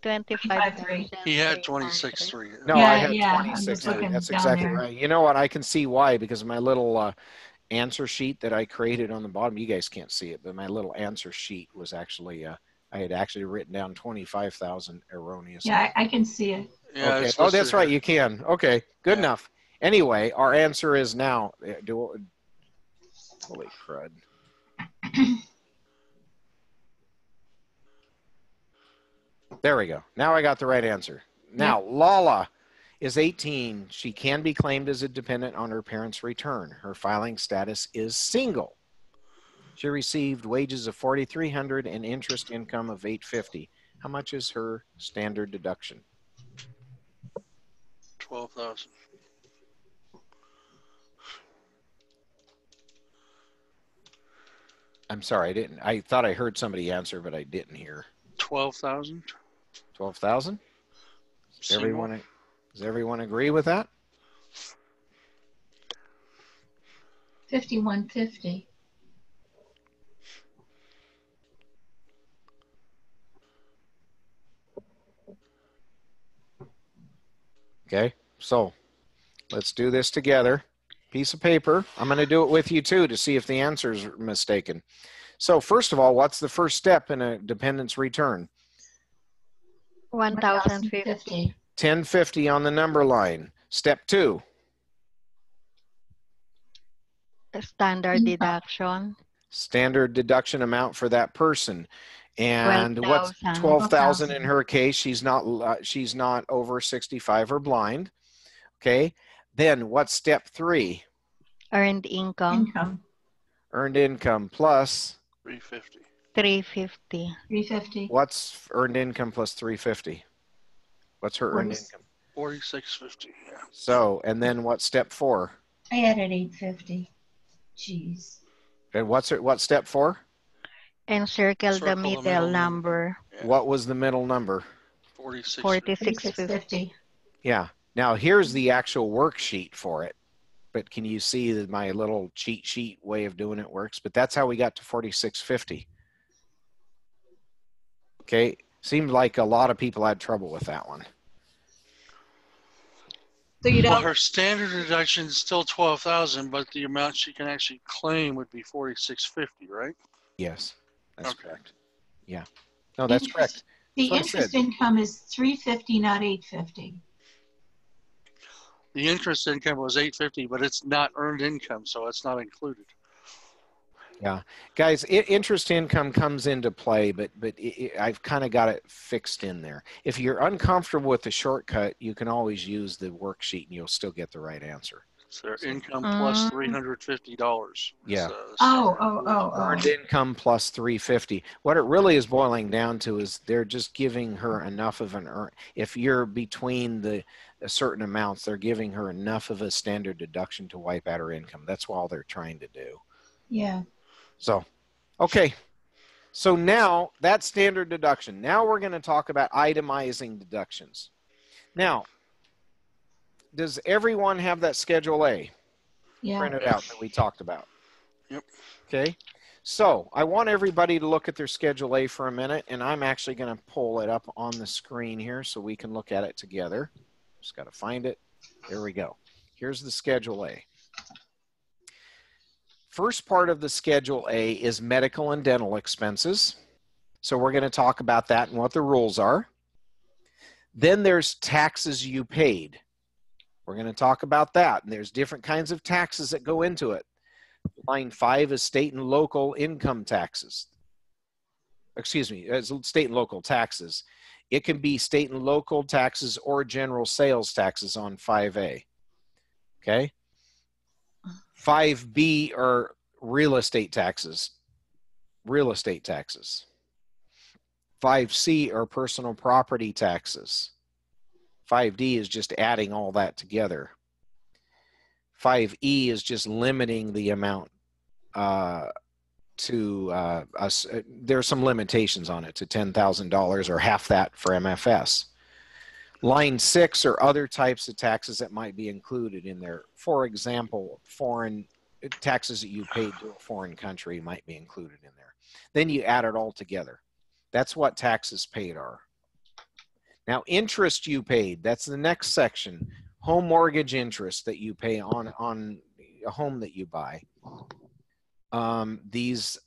25,300. He had 26,300. No, Yeah, I had yeah, I'm 26. just looking That's down exactly there. right. You know what? I can see why, because my little answer sheet that I created on the bottom, you guys can't see it, but my little answer sheet was actually, I had actually written down 25,000 erroneous. Yeah, I can see it. Yeah, Okay. it's Oh, that's listed right. here. You can. Okay. Good Yeah. enough. Anyway, our answer is now. Holy crud. There we go. Now I got the right answer. Now, Lala is 18. She can be claimed as a dependent on her parents' return. Her filing status is single. She received wages of $4,300 and interest income of $850. How much is her standard deduction? 12,000. I'm sorry, I thought I heard somebody answer, but I didn't hear. 12,000. 12,000? Does everyone agree with that? 5150. Okay, so let's do this together. Piece of paper. I'm going to do it with you too to see if the answer is mistaken. So first of all, what's the first step in a dependent's return? 1,050. 1050 on the number line. Step 2. Standard deduction. Standard deduction amount for that person. And 12,000. what's 12,000 in her case? She's not over 65 or blind. Okay. Then what's step 3? Earned income. Earned income plus 350. 350. 350. what's earned income plus 350? What's her earned income? 4650. Yeah. So, and then what's step 4? I added 850. Jeez. And what's step 4? Encircle the middle number. Yeah. What was the middle number? 4650. Yeah. Now here's the actual worksheet for it. But can you see that my little cheat sheet way of doing it works? But that's how we got to 4650. Okay. Seemed like a lot of people had trouble with that one. So you Well, don't. her standard deduction is still 12,000, but the amount she can actually claim would be 4650, right? Yes, that's Okay. correct. Yeah. No, that's correct. The That's what I interest said. income is 350, not 850. The interest income was 850, but it's not earned income, so it's not included. Yeah, guys, interest income comes into play, but I've kind of got it fixed in there. If you're uncomfortable with the shortcut, you can always use the worksheet and you'll still get the right answer. It's their income plus $350. Yeah. Earned income plus 350. What it really is boiling down to is they're just giving her enough of an if you're between the certain amounts, they're giving her enough of a standard deduction to wipe out her income. That's all they're trying to do. Yeah. So, okay. So now that's standard deduction. Now we're going to talk about itemizing deductions. Now, does everyone have that Schedule A printed out that we talked about? Yep. Okay. So I want everybody to look at their Schedule A for a minute, and I'm actually going to pull it up on the screen here so we can look at it together. Just got to find it. There we go. Here's the Schedule A. First part of the Schedule A is medical and dental expenses. So we're going to talk about that and what the rules are. Then there's taxes you paid. We're going to talk about that. And there's different kinds of taxes that go into it. Line 5 is state and local income taxes. Excuse me, state and local taxes. It can be state and local taxes or general sales taxes on 5A. Okay. 5B are real estate taxes. 5C are personal property taxes. 5D is just adding all that together. 5E is just limiting the amount to us. There are some limitations on it to $10,000 or half that for MFS. Line 6 are other types of taxes that might be included in there. For example, foreign taxes that you paid to a foreign country might be included in there. Then you add it all together. That's what taxes paid are. Now, interest you paid, that's the next section. Home mortgage interest that you pay on a home that you buy. These,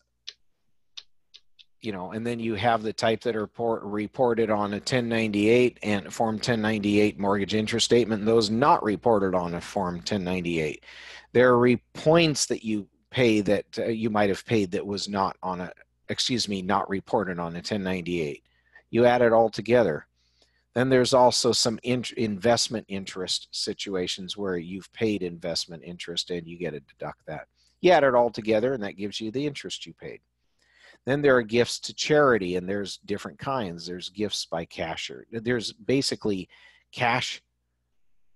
you know, and then you have the type that are reported on a 1098 and Form 1098 mortgage interest statement, and those not reported on a Form 1098. There are points that you pay that you might have paid that was not on a, excuse me, not reported on a 1098. You add it all together. Then there's also some investment interest situations where you've paid investment interest and you get to deduct that. You add it all together and that gives you the interest you paid. Then there are gifts to charity, and there's different kinds. There's gifts by cash, or there's basically cash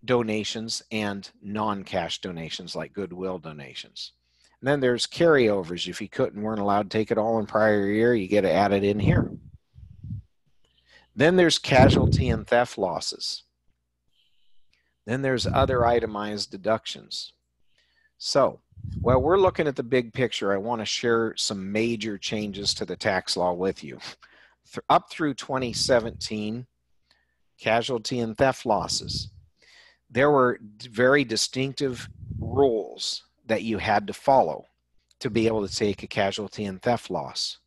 donations and non-cash donations like goodwill donations. And then there's carryovers. If you weren't allowed to take it all in prior year, you get to add it in here. Then there's casualty and theft losses. Then there's other itemized deductions. So, while we're looking at the big picture, I want to share some major changes to the tax law with you. Up through 2017, casualty and theft losses, there were very distinctive rules that you had to follow to be able to take a casualty and theft loss.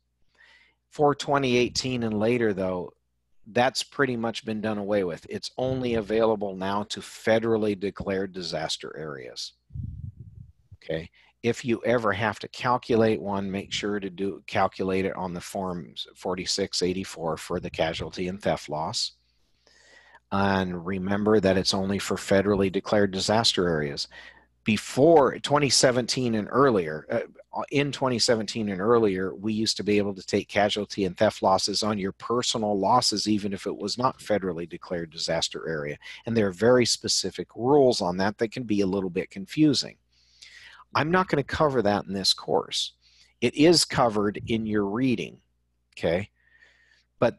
For 2018 and later, though, that's pretty much been done away with. It's only available now to federally declared disaster areas. Okay. If you ever have to calculate one, make sure to calculate it on the Form 4684 for the casualty and theft loss. And remember that it's only for federally declared disaster areas. Before 2017 and earlier, in 2017 and earlier, we used to be able to take casualty and theft losses on your personal losses, even if it was not federally declared disaster area. And there are very specific rules on that that can be a little bit confusing. I'm not going to cover that in this course. It is covered in your reading, okay? But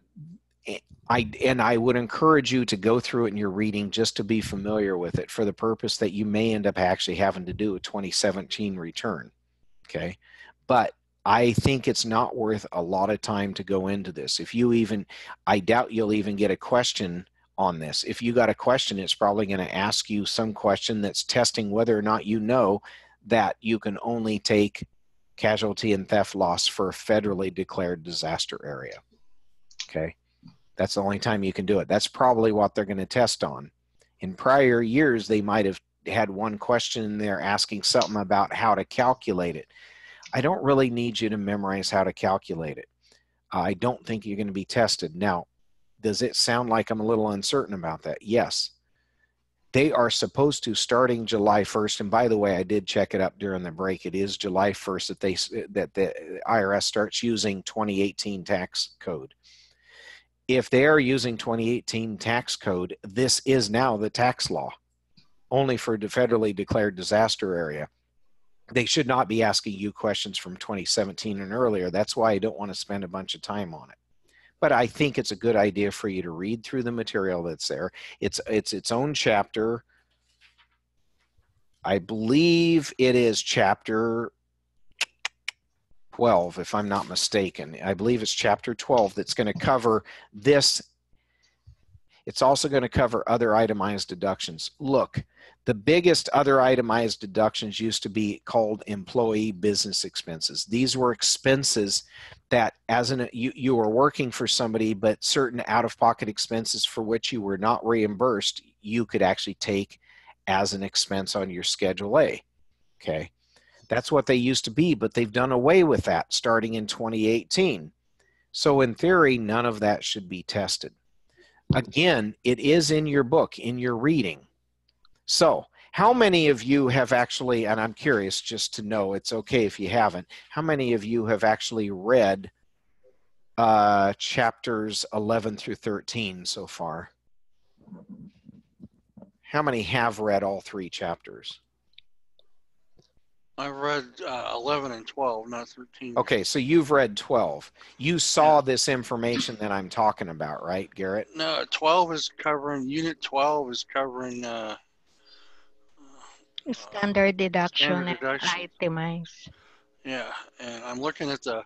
I would encourage you to go through it in your reading just to be familiar with it for the purpose that you may end up actually having to do a 2017 return, okay? But I think it's not worth a lot of time to go into this. If you even, I doubt you'll even get a question on this. If you got a question, it's probably going to ask you some question that's testing whether or not you know that you can only take casualty and theft loss for a federally declared disaster area. Okay, that's the only time you can do it. That's probably what they're going to test on. In prior years, they might have had one question in there asking something about how to calculate it. I don't really need you to memorize how to calculate it. I don't think you're going to be tested. Now, does it sound like I'm a little uncertain about that? Yes. They are supposed to, starting July 1st, and by the way, I did check it up during the break. It is July 1st that the IRS starts using 2018 tax code. If they are using 2018 tax code, this is now the tax law, only for the federally declared disaster area. They should not be asking you questions from 2017 and earlier. That's why I don't want to spend a bunch of time on it. But I think it's a good idea for you to read through the material that's there. It's its own chapter. I believe it is chapter 12, if I'm not mistaken. I believe it's chapter 12 that's going to cover this. It's also going to cover other itemized deductions. Look, the biggest other itemized deductions used to be called employee business expenses. These were expenses that you were working for somebody, but certain out-of-pocket expenses for which you were not reimbursed, you could actually take as an expense on your Schedule A. Okay, that's what they used to be, but they've done away with that starting in 2018. So in theory, none of that should be tested. Again, it is in your book, in your reading. So how many of you have actually, and I'm curious just to know, it's okay if you haven't, how many of you have actually read chapters 11 through 13 so far? How many have read all 3 chapters? I've read 11 and 12, not 13. Okay, so you've read 12. You saw this information that I'm talking about, right, Garrett? No, 12 is covering, Unit 12 is covering Standard deduction and deduction. itemize. Yeah, and I'm looking at the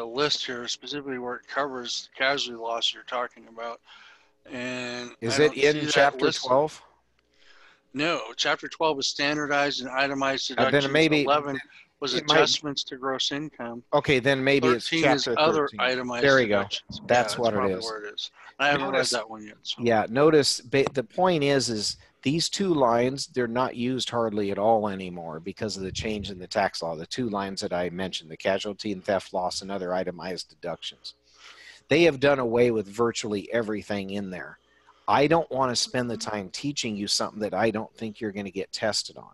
list here, specifically where it covers the casualty loss you're talking about. And is it in chapter 12? No, Chapter 12 is standardized and itemized deductions. then maybe 11 was it might- adjustments to gross income. Okay, then maybe it's 13 is chapter other 13. itemized There you go. deductions. That's Yeah, what it probably is. where it is. I haven't read Notice- that one yet. So. Yeah, notice the point is these two lines, they're not used hardly at all anymore because of the change in the tax law. The two lines that I mentioned, the casualty and theft loss and other itemized deductions. They have done away with virtually everything in there. I don't want to spend the time teaching you something that I don't think you're going to get tested on.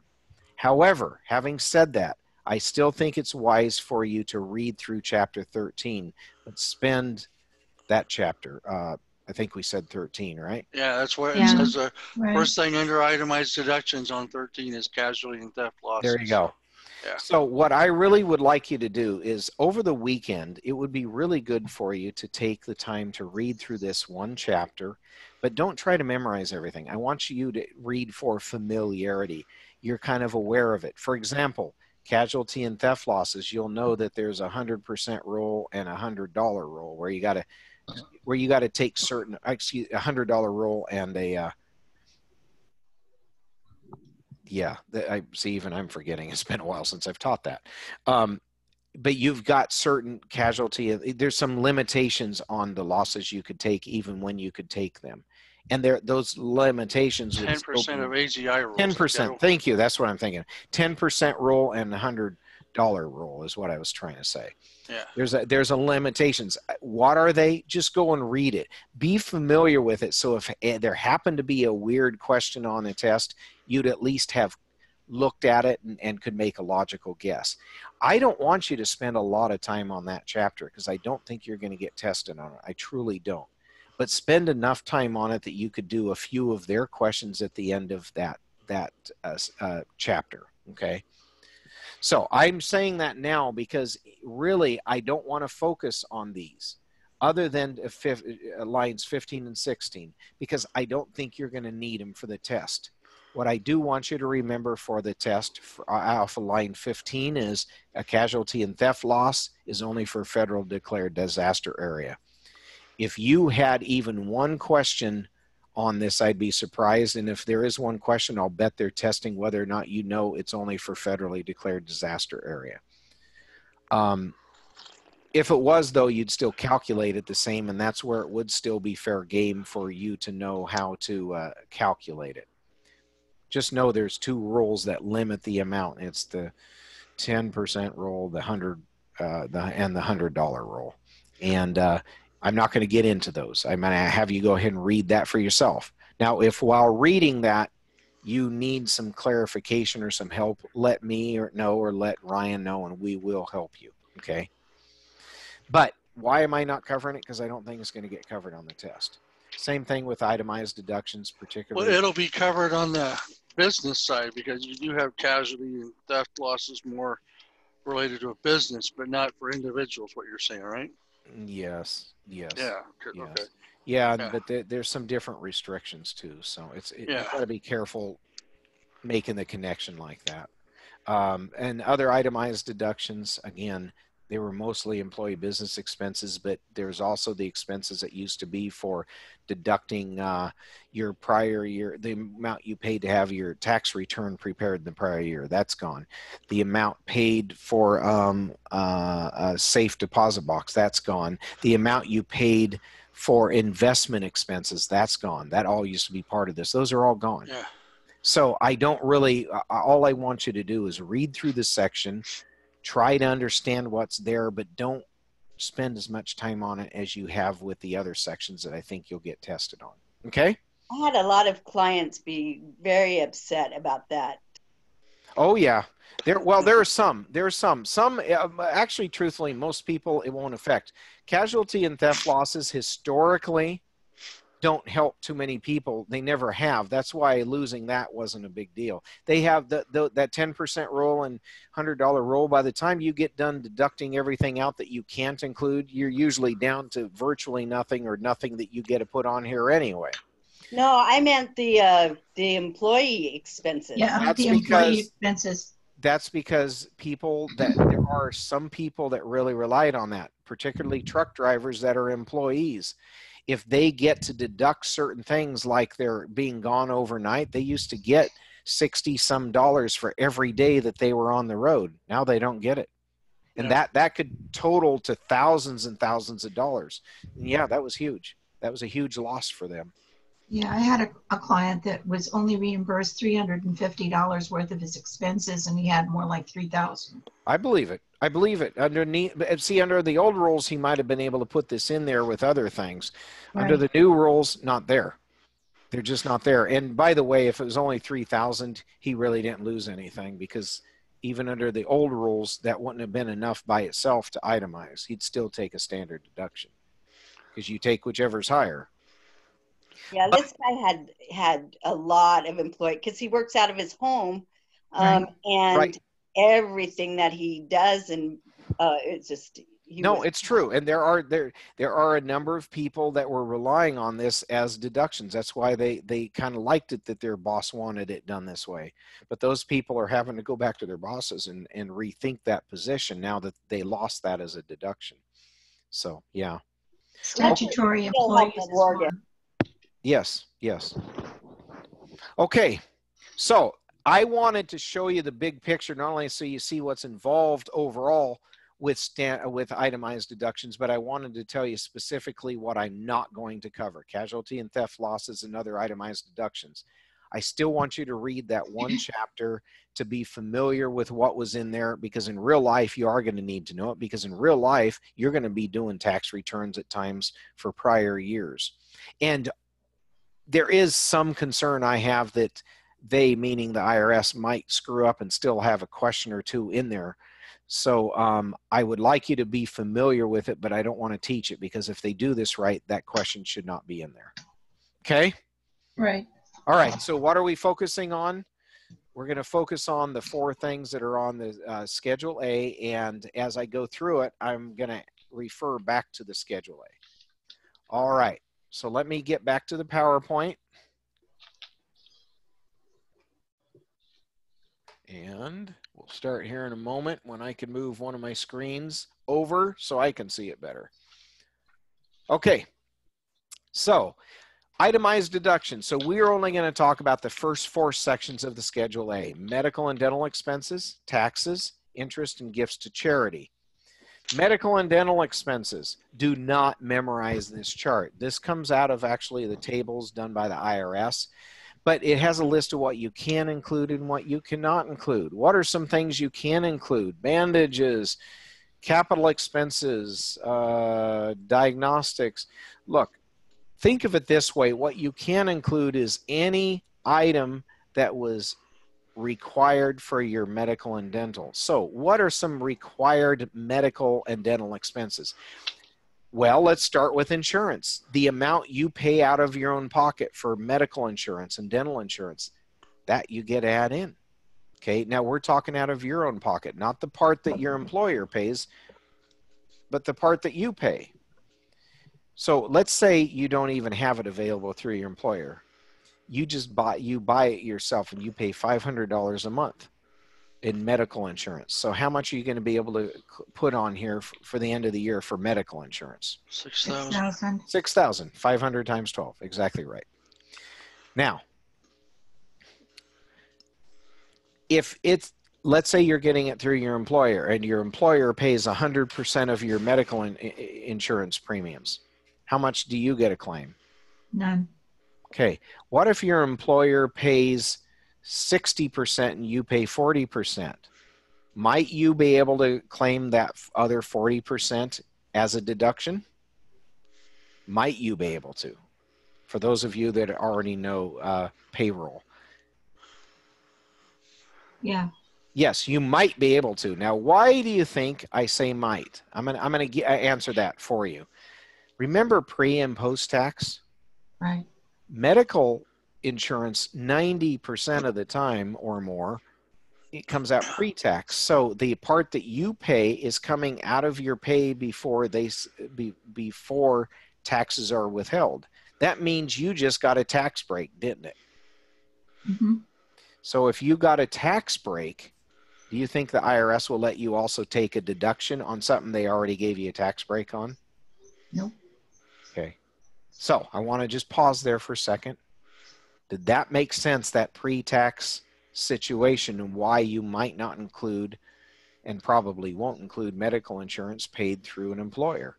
However, having said that, I still think it's wise for you to read through chapter 13, but spend that chapter. I think we said 13, right? Yeah, that's where it Yeah. says the Right. first thing under itemized deductions on 13 is casualty and theft losses. There you go. Yeah. So what I really would like you to do is over the weekend, it would be really good for you to take the time to read through this one chapter, but don't try to memorize everything. I want you to read for familiarity. You're kind of aware of it. For example, casualty and theft losses, you'll know that there's a 100% rule and a $100 rule where you got to take certain, excuse, a $100 rule and a, I see, even I'm forgetting. It's been a while since I've taught that. But you've got certain casualty. There's some limitations on the losses you could take, even when you could take them. And those limitations. 10% of AGI rules. 10%. Thank you. That's what I'm thinking. 10% rule and $100 rule is what I was trying to say. Yeah. There's a limitations. What are they? Just go and read it. Be familiar with it. So if there happened to be a weird question on the test, you'd at least have looked at it and could make a logical guess. I don't want you to spend a lot of time on that chapter because I don't think you're going to get tested on it. I truly don't. But spend enough time on it that you could do a few of their questions at the end of that chapter. Okay. So I'm saying that now because really I don't want to focus on these other than lines 15 and 16 because I don't think you're going to need them for the test. What I do want you to remember for the test off of line 15 is a casualty and theft loss is only for federal declared disaster area. If you had even one question on this, I'd be surprised. And if there is one question, I'll bet they're testing whether or not you know it's only for federally declared disaster area. If it was, though, you'd still calculate it the same, and that's where it would still be fair game for you to know how to calculate it. Just know there's two rules that limit the amount. It's the 10% rule, the $100 and the $100 rule. And I'm not going to get into those. I'm going to have you go ahead and read that for yourself. Now, if while reading that, you need some clarification or some help, let me know or let Ryan know, and we will help you. Okay. But why am I not covering it? Because I don't think it's going to get covered on the test. Same thing with itemized deductions, particularly. Well, it'll be covered on the business side because you do have casualty and theft losses more related to a business, but not for individuals, what you're saying, right? Yes. Yes. Yeah. Yes. Okay. Yeah, Yeah. but there's some different restrictions too. So you Yeah. got to be careful making the connection like that. And other itemized deductions, again, they were mostly employee business expenses, but there's also the expenses that used to be for deducting your prior year, the amount you paid to have your tax return prepared in the prior year. That's gone. The amount paid for a safe deposit box, that's gone. The amount you paid for investment expenses, that's gone. That all used to be part of this. Those are all gone. Yeah. So I don't really, all I want you to do is read through this section, try to understand what's there, but don't spend as much time on it as you have with the other sections that I think you'll get tested on. Okay? I had a lot of clients be very upset about that. Oh, yeah. There are some. Some, actually, truthfully, most people it won't affect. Casualty and theft losses historically don't help too many people. They never have. That's why losing that wasn't a big deal. They have that 10% rule and $100 rule. By the time you get done deducting everything out that you can't include, you're usually down to virtually nothing or nothing that you get to put on here anyway. No, I meant the employee expenses. Yeah, That's the employee because- expenses. That's because there are some people that really relied on that, particularly truck drivers that are employees. If they get to deduct certain things like they're being gone overnight, they used to get $60 some for every day that they were on the road. Now they don't get it. And that could total to thousands and thousands of dollars. And yeah, that was huge. That was a huge loss for them. Yeah, I had a client that was only reimbursed $350 worth of his expenses, and he had more like $3,000. I believe it. I believe it. Underneath, see, under the old rules, he might have been able to put this in there with other things. Right. Under the new rules, not there. They're just not there. And by the way, if it was only $3,000, he really didn't lose anything, because even under the old rules, that wouldn't have been enough by itself to itemize. He'd still take a standard deduction, because you take whichever's higher. Yeah, this guy had a lot of employee, because he works out of his home, and everything that he does, and it's just it's true. And there are a number of people that were relying on this as deductions. That's why they kind of liked it that their boss wanted it done this way. But those people are having to go back to their bosses and rethink that position now that they lost that as a deduction. So yeah. Statutory employees is one. Yes, yes. Okay, so I wanted to show you the big picture, not only so you see what's involved overall with itemized deductions, but I wanted to tell you specifically what I'm not going to cover: casualty and theft losses and other itemized deductions. I still want you to read that one chapter to be familiar with what was in there, because in real life, you are going to need to know it, because in real life, you're going to be doing tax returns at times for prior years. And there is some concern I have that they, meaning the IRS, might screw up and still have a question or two in there. So I would like you to be familiar with it, but I don't want to teach it, because if they do this right, that question should not be in there. Okay? Right. All right, so what are we focusing on? We're going to focus on the 4 things that are on the Schedule A, and as I go through it, I'm going to refer back to the Schedule A. All right. So let me get back to the PowerPoint. And we'll start here in a moment when I can move one of my screens over so I can see it better. Okay, so itemized deductions. So we're only going to talk about the first 4 sections of the Schedule A: medical and dental expenses, taxes, interest, and gifts to charity. Medical and dental expenses. Do not memorize this chart. This comes out of actually the tables done by the IRS, but it has a list of what you can include and what you cannot include. What are some things you can include? Bandages, capital expenses, diagnostics. Look, think of it this way. What you can include is any item that was required for your medical and dental. So what are some required medical and dental expenses? Well, let's start with insurance. The amount you pay out of your own pocket for medical insurance and dental insurance, that you get to add in. Okay, now we're talking out of your own pocket, not the part that your employer pays, but the part that you pay. So let's say you don't even have it available through your employer. You just buy it yourself, and you pay $500 a month in medical insurance. So how much are you going to be able to put on here for the end of the year for medical insurance? $6,000. $6,000. 500 times 12. Exactly right. Now, if it's, let's say you're getting it through your employer, and your employer pays 100% of your medical insurance premiums, how much do you get a claim? None. Okay. What if your employer pays 60% and you pay 40%? Might you be able to claim that other 40% as a deduction? Might you be able to? For those of you that already know payroll. Yeah. Yes, you might be able to. Now, why do you think I say might? I'm gonna answer that for you. Remember pre and post tax? Right. Medical insurance, 90% of the time or more, it comes out pre-tax. So the part that you pay is coming out of your pay before before taxes are withheld. That means you just got a tax break, didn't it? Mm-hmm. So if you got a tax break, do you think the IRS will let you also take a deduction on something they already gave you a tax break on? Nope. Okay. So I want to just pause there for a second. Did that make sense, that pre-tax situation and why you might not include and probably won't include medical insurance paid through an employer.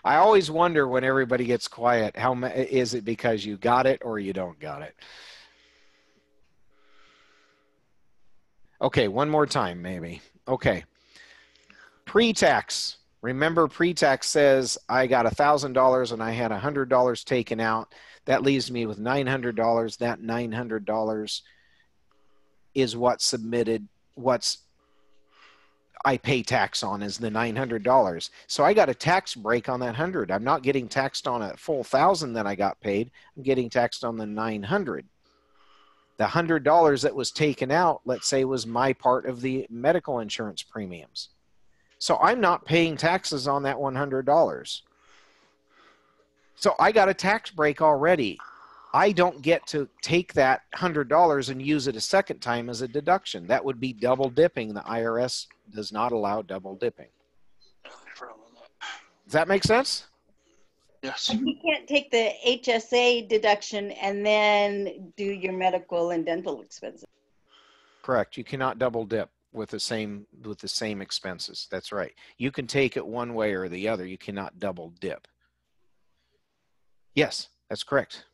I always wonder when everybody gets quiet, is it because you got it or you don't got it? Okay, one more time maybe. Okay. Pre-tax. Remember, pre-tax says I got $1,000 and I had $100 taken out. That leaves me with $900. That $900 is what's submitted, I pay tax on is the $900. So I got a tax break on that 100. I'm not getting taxed on a full 1,000 that I got paid. I'm getting taxed on the 900. The $100 that was taken out, let's say, was my part of the medical insurance premiums. So I'm not paying taxes on that $100. So I got a tax break already. I don't get to take that $100 and use it a second time as a deduction. That would be double dipping. The IRS does not allow double dipping. Does that make sense? Yes. You can't take the HSA deduction and then do your medical and dental expenses. Correct. You cannot double dip with the same expenses. That's right. You can take it one way or the other. You cannot double dip. Yes, that's correct.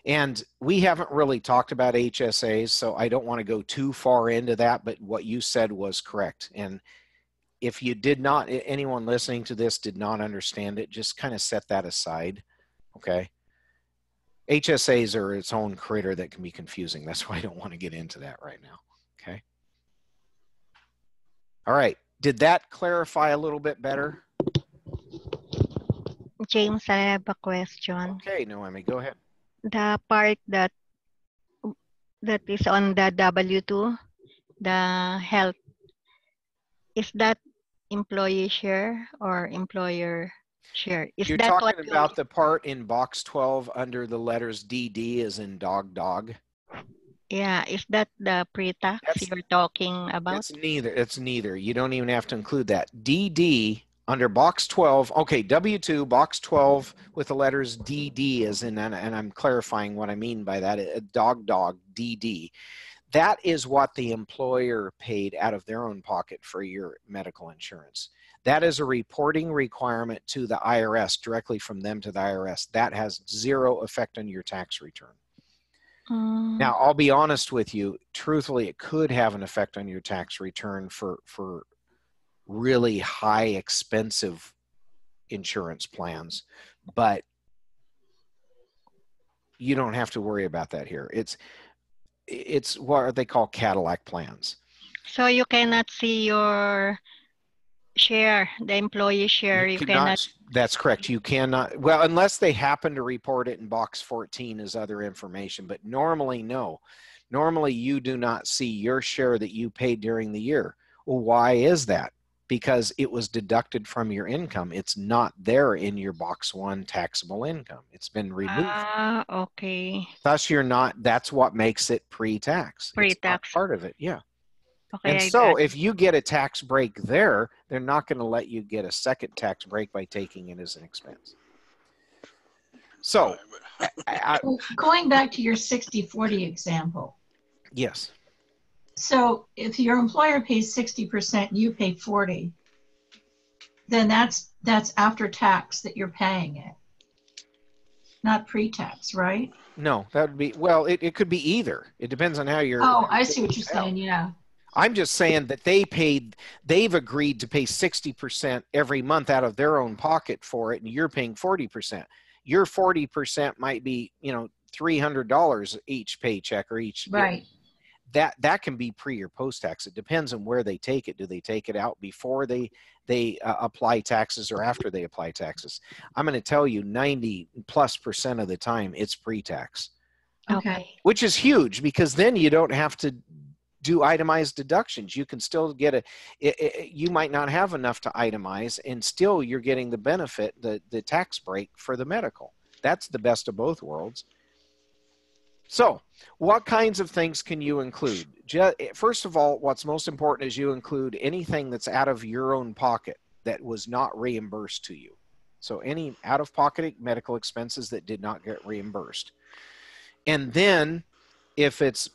And we haven't really talked about HSAs, so I don't want to go too far into that, but what you said was correct. And if you did not, anyone listening to this did not understand it, just kind of set that aside, okay? HSAs are its own critter that can be confusing. That's why I don't want to get into that right now, okay? All right, did that clarify a little bit better? James, I have a question. Okay, Noemi, go ahead. The part that is on the W-2, the health, is that employee share or employer share? Is You're that talking about the part in box 12 under the letters DD as in dog? Yeah, is that the pre-tax you're talking about? It's neither. It's neither. You don't even have to include that. DD under box 12, okay, W-2, box 12 with the letters DD as in, and I'm clarifying what I mean by that, dog, DD. That is what the employer paid out of their own pocket for your medical insurance. That is a reporting requirement to the IRS, directly from them to the IRS. That has zero effect on your tax return. Now, I'll be honest with you, truthfully, it could have an effect on your tax return for really high expensive insurance plans, but you don't have to worry about that here. It's what they call Cadillac plans. So you cannot see your share, the employee share. You cannot. That's correct. You cannot. Well, unless they happen to report it in box 14 as other information, but normally no. Normally you do not see your share that you paid during the year. Well, why is that? Because it was deducted from your income. It's not there in your box 1 taxable income. It's been removed. Ah, okay. Thus, you're not. That's what makes it pre-tax. Pre-tax. Part of it, yeah. Okay, and so if you get a tax break there, they're not going to let you get a second tax break by taking it as an expense. So going back to your 60-40 example. Yes. So if your employer pays 60%, you pay 40%, then that's after tax that you're paying it, not pre-tax, right? No, that would be, well, it could be either. It depends on how you're. Oh, I see what you're saying, yeah. I'm just saying that they've agreed to pay 60% every month out of their own pocket for it, and you're paying 40%. Your 40% might be, $300 each paycheck or each. Right. That can be pre or post tax. It depends on where they take it. Do they take it out before they apply taxes or after they apply taxes? I'm going to tell you 90+% of the time it's pre-tax. Okay. Which is huge, because then you don't have to do itemized deductions. You can still get you might not have enough to itemize, and still you're getting the benefit, the tax break for the medical. That's the best of both worlds. So what kinds of things can you include? First of all, what's most important is you include anything that's out of your own pocket that was not reimbursed to you. So any out-of-pocket medical expenses that did not get reimbursed. And then if it's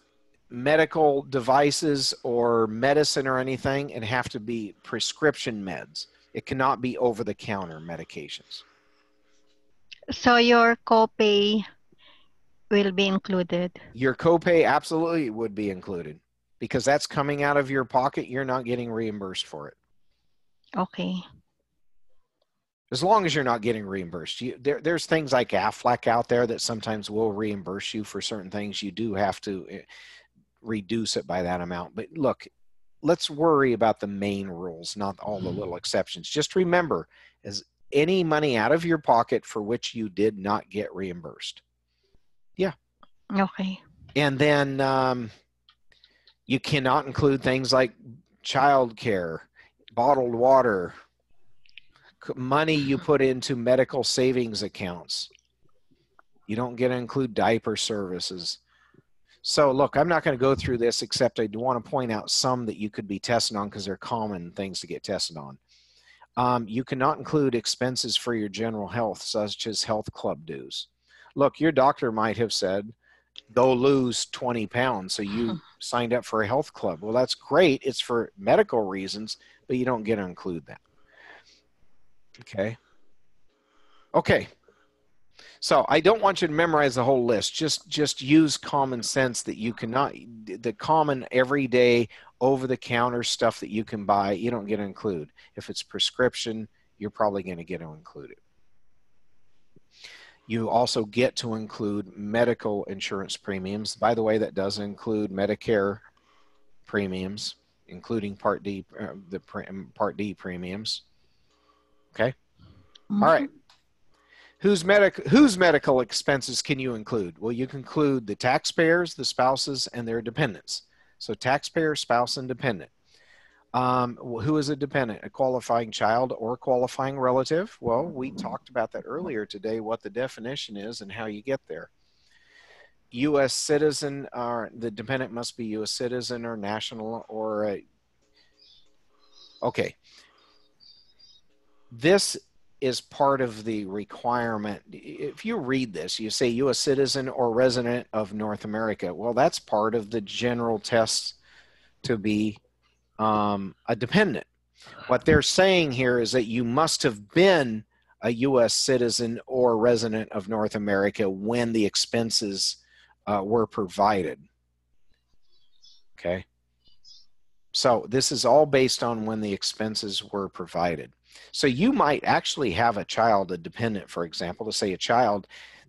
medical devices or medicine or anything, it have to be prescription meds. It cannot be over-the-counter medications. So your copay will be included. Your copay absolutely would be included because that's coming out of your pocket. You're not getting reimbursed for it. Okay. As long as you're not getting reimbursed. There's things like Aflac out there that sometimes will reimburse you for certain things. You do have to reduce it by that amount. But look, let's worry about the main rules, not all the little exceptions. Just remember, as any money out of your pocket for which you did not get reimbursed. Yeah. Okay. And then you cannot include things like childcare, bottled water, money you put into medical savings accounts. You don't get to include diaper services. So look, I'm not going to go through this, except I do want to point out some that you could be tested on because they're common things to get tested on. You cannot include expenses for your general health, such as health club dues. Look, your doctor might have said, go lose 20 pounds. So you signed up for a health club. Well, that's great. It's for medical reasons, but you don't get to include that. Okay. Okay. So I don't want you to memorize the whole list. Just use common sense that you cannot, the common everyday over-the-counter stuff that you can buy, you don't get to include. If it's prescription, you're probably going to get to include it. You also get to include medical insurance premiums. By the way, that does include Medicare premiums, including Part D, Part D premiums. Okay. All right. Whose medical expenses can you include? Well, you can include the taxpayers, the spouses, and their dependents. So taxpayer, spouse, and dependent. Who is a dependent? A qualifying child or qualifying relative? Well, we talked about that earlier today, what the definition is and how you get there. U.S. citizen, the dependent must be U.S. citizen or national or okay. This is part of the requirement. If you read this, you say U.S. citizen or resident of North America. Well, that's part of the general test to be a dependent. What they're saying here is that you must have been a U.S. citizen or resident of North America when the expenses were provided. Okay. So this is all based on when the expenses were provided. So you might actually have a child, a dependent, for example, to say a child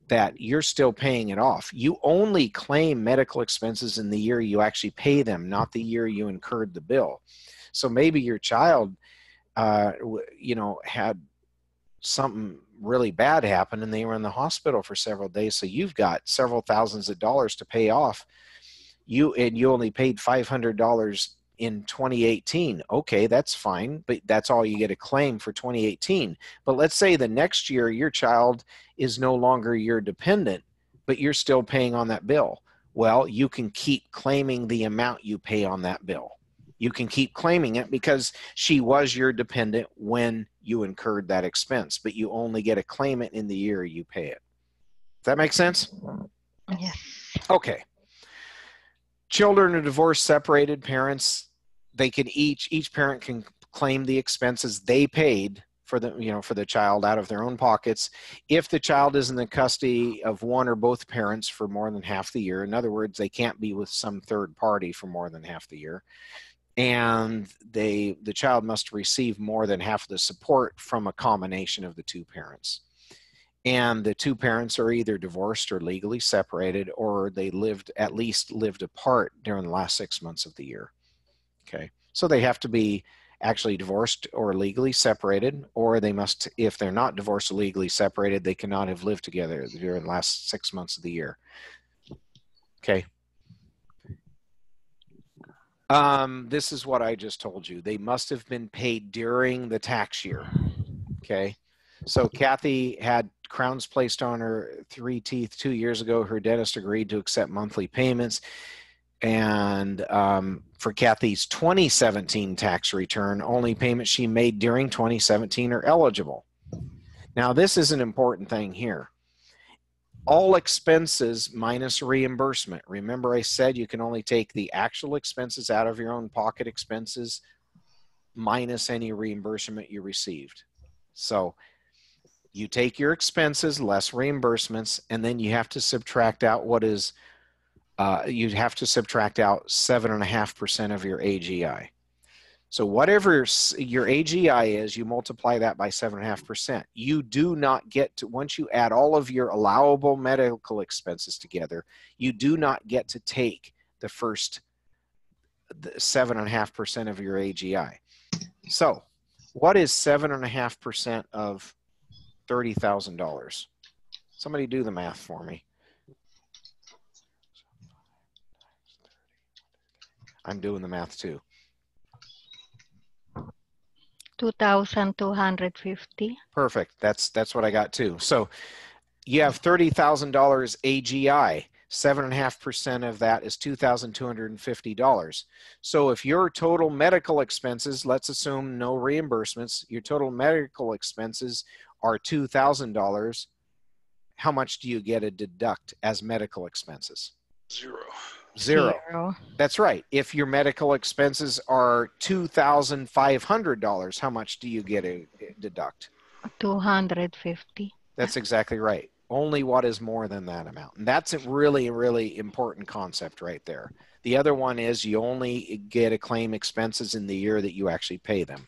that you're still paying it off. You only claim medical expenses in the year you actually pay them, not the year you incurred the bill. So maybe your child, you know, had something really bad happen and they were in the hospital for several days. So you've got several thousands of dollars to pay off. You only paid $500 in 2018. Okay, that's fine, but that's all you get a claim for 2018. But let's say the next year your child is no longer your dependent, but you're still paying on that bill. Well, you can keep claiming the amount you pay on that bill. You can keep claiming it because she was your dependent when you incurred that expense, but you only get to claim it in the year you pay it. Does that make sense? Yes. Okay. Children are divorced, separated parents, they can each parent can claim the expenses they paid for the, you know, for the child out of their own pockets if the child is in the custody of one or both parents for more than half the year. In other words, they can't be with some third party for more than half the year. And the child must receive more than half of the support from a combination of the two parents. And the two parents are either divorced or legally separated, or they at least lived apart during the last 6 months of the year. Okay, so they have to be actually divorced or legally separated, or they must, if they're not divorced or legally separated, they cannot have lived together during the last 6 months of the year. Okay. This is what I just told you. They must have been paid during the tax year. Okay. So Kathy had crowns placed on her 3 teeth 2 years ago. Her dentist agreed to accept monthly payments. And for Kathy's 2017 tax return, only payments she made during 2017 are eligible. Now, this is an important thing here. All expenses minus reimbursement. Remember I said you can only take the actual expenses out of your own pocket expenses minus any reimbursement you received. So you take your expenses less reimbursements, and then you have to subtract out what is, you have to subtract out 7.5% of your AGI. So whatever your AGI is, you multiply that by 7.5%. You do not get to, once you add all of your allowable medical expenses together, you do not get to take the first 7.5% of your AGI. So what is 7.5% of $30,000? Somebody do the math for me. I'm doing the math too. 2,250. Perfect. That's what I got too. So you have $30,000 AGI. 7.5% of that is $2,250. So if your total medical expenses, let's assume no reimbursements, your total medical expenses are $2,000, how much do you get to deduct as medical expenses? Zero. That's right. If your medical expenses are $2,500, how much do you get to deduct? 250. That's exactly right. Only what is more than that amount. And that's a really, really important concept right there. The other one is you only get to claim expenses in the year that you actually pay them.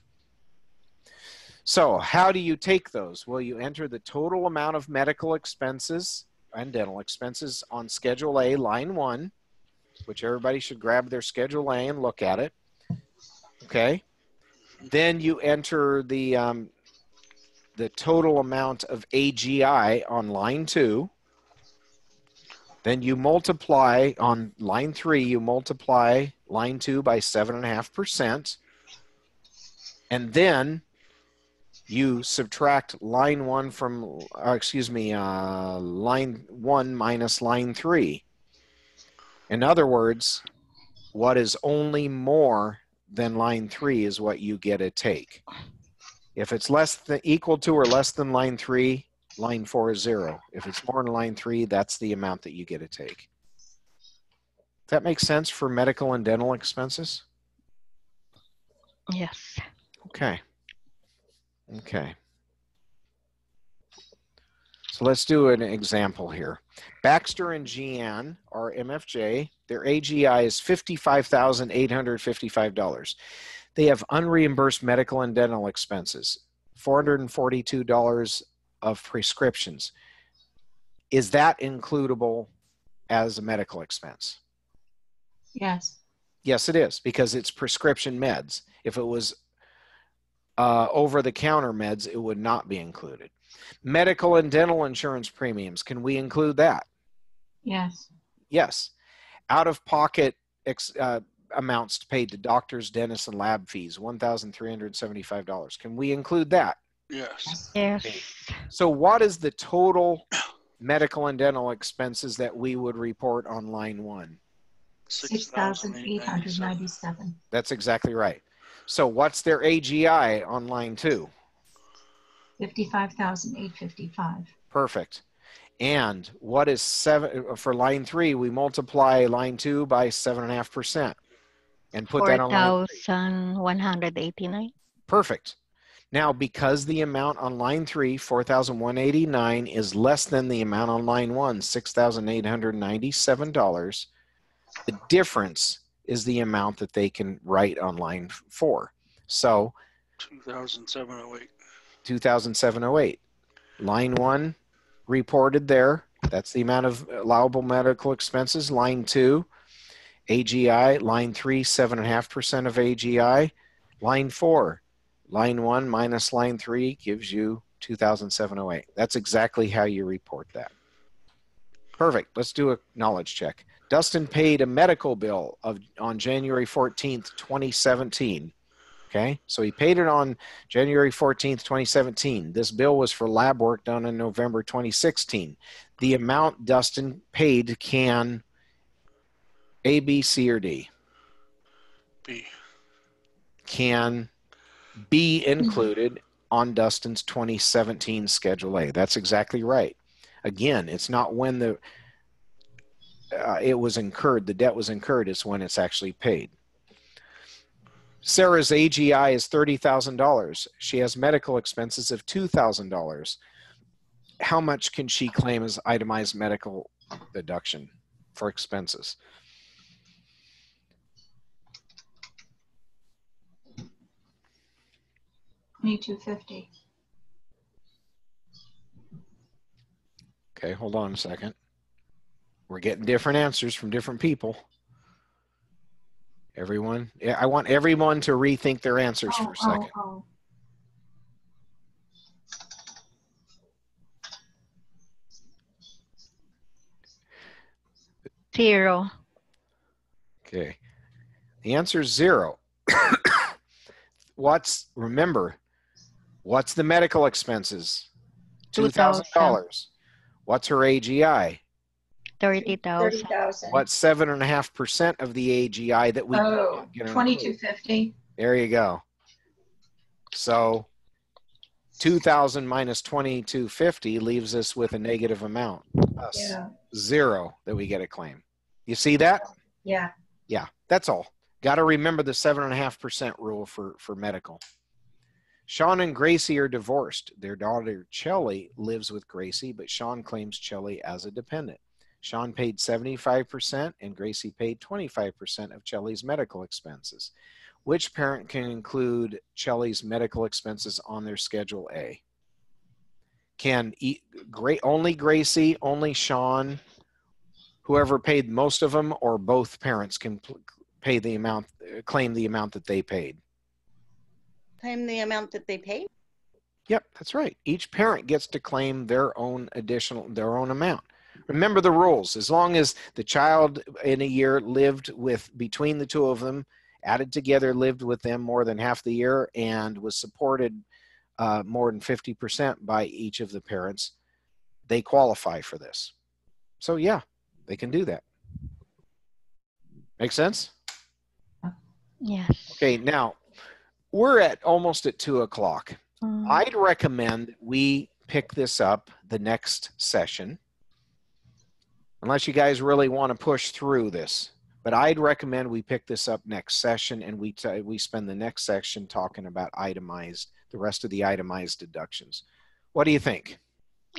So how do you take those? Well, you enter the total amount of medical expenses and dental expenses on Schedule A, line 1, which everybody should grab their Schedule A and look at it. Okay. Then you enter the total amount of AGI on line 2. Then you multiply on line 3, you multiply line 2 by 7.5%. And then you subtract line 1 from, line 1 minus line 3. In other words, what is only more than line 3 is what you get to take. If it's less than, equal to or less than line 3, line 4 is 0. If it's more than line 3, that's the amount that you get to take. Does that make sense for medical and dental expenses? Yes. Okay. Okay. So let's do an example here. Baxter and Jeanne are MFJ. Their AGI is $55,855. They have unreimbursed medical and dental expenses, $442 of prescriptions. Is that includable as a medical expense? Yes. Yes, it is, because it's prescription meds. If it was over-the-counter meds, it would not be included. Medical and dental insurance premiums, can we include that? Yes. Yes. Out-of-pocket amounts paid to doctors, dentists, and lab fees, $1,375. Can we include that? Yes. Yes. So what is the total medical and dental expenses that we would report on line 1? 6,897. That's exactly right. So what's their AGI on line 2? 55,855. Perfect. And what is 7 for line 3? We multiply line 2 by 7.5% and put that on line 3. 4,189. Perfect. Now, because the amount on line 3, 4,189, is less than the amount on line 1, $6,897, the difference is the amount that they can write on line 4. So 2,708. 2,708. Line 1 reported there. That's the amount of allowable medical expenses. Line 2, AGI. Line 3, 7.5% of AGI. Line 4, line 1 minus line 3 gives you 2,708. That's exactly how you report that. Perfect. Let's do a knowledge check. Dustin paid a medical bill on January 14th, 2017. Okay, so he paid it on January 14th, 2017. This bill was for lab work done in November 2016. The amount Dustin paid can A, B, C, or D? B. Can be included on Dustin's 2017 Schedule A. That's exactly right. Again, it's not when the it was incurred, the debt was incurred, it's when it's actually paid. Sarah's AGI is $30,000. She has medical expenses of $2,000. How much can she claim as itemized medical deduction for expenses? $2,250. Okay, hold on a second. We're getting different answers from different people. Everyone, I want everyone to rethink their answers for a second. Zero. Okay. The answer is zero. Remember, what's the medical expenses? $2,000. What's her AGI? 30,000. What's 7.5% of the AGI that we get? $2,250. There you go. So 2,000 minus 2,250 leaves us with a negative amount. Zero that we get a claim. You see that? Yeah. Yeah, that's all. Got to remember the 7.5% rule for medical. Sean and Gracie are divorced. Their daughter, Chelly, lives with Gracie, but Sean claims Chelly as a dependent. Sean paid 75% and Gracie paid 25% of Chelly's medical expenses. Which parent can include Chelly's medical expenses on their Schedule A? Can only Gracie, only Sean, whoever paid most of them, or both parents can pay the amount, claim the amount that they paid? Claim the amount that they paid? Yep, that's right. Each parent gets to claim their own amount. Remember the rules. As long as the child in a year lived with, between the two of them, added together, lived with them more than half the year and was supported more than 50% by each of the parents, they qualify for this. So yeah, they can do that. Make sense? Yes. Okay, now we're almost at 2 o'clock. I'd recommend we pick this up the next session, unless you guys really want to push through this. But I'd recommend we pick this up next session and we spend the next section talking about the rest of the itemized deductions. What do you think?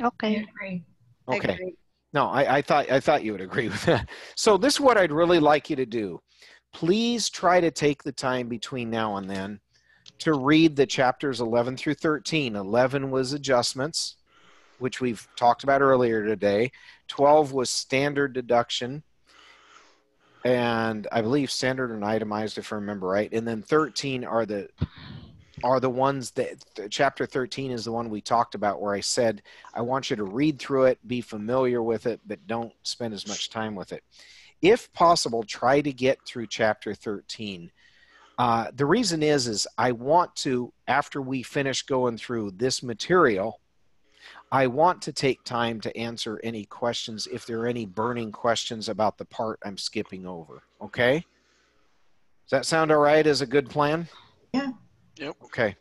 Okay. I agree. Okay. I agree. No, I thought you would agree with that. So this is what I'd really like you to do. Please try to take the time between now and then to read the chapters 11 through 13. 11 was adjustments, which we've talked about earlier today. 12 was standard deduction, and I believe standard and itemized, if I remember right. And then 13 are the ones that, chapter 13 is the one we talked about where I said, I want you to read through it, be familiar with it, but don't spend as much time with it. If possible, try to get through chapter 13. The reason is I want to, after we finish going through this material, I want to take time to answer any questions, if there are any burning questions about the part I'm skipping over. Okay? Does that sound all right as a good plan? Yeah. Yep. Okay.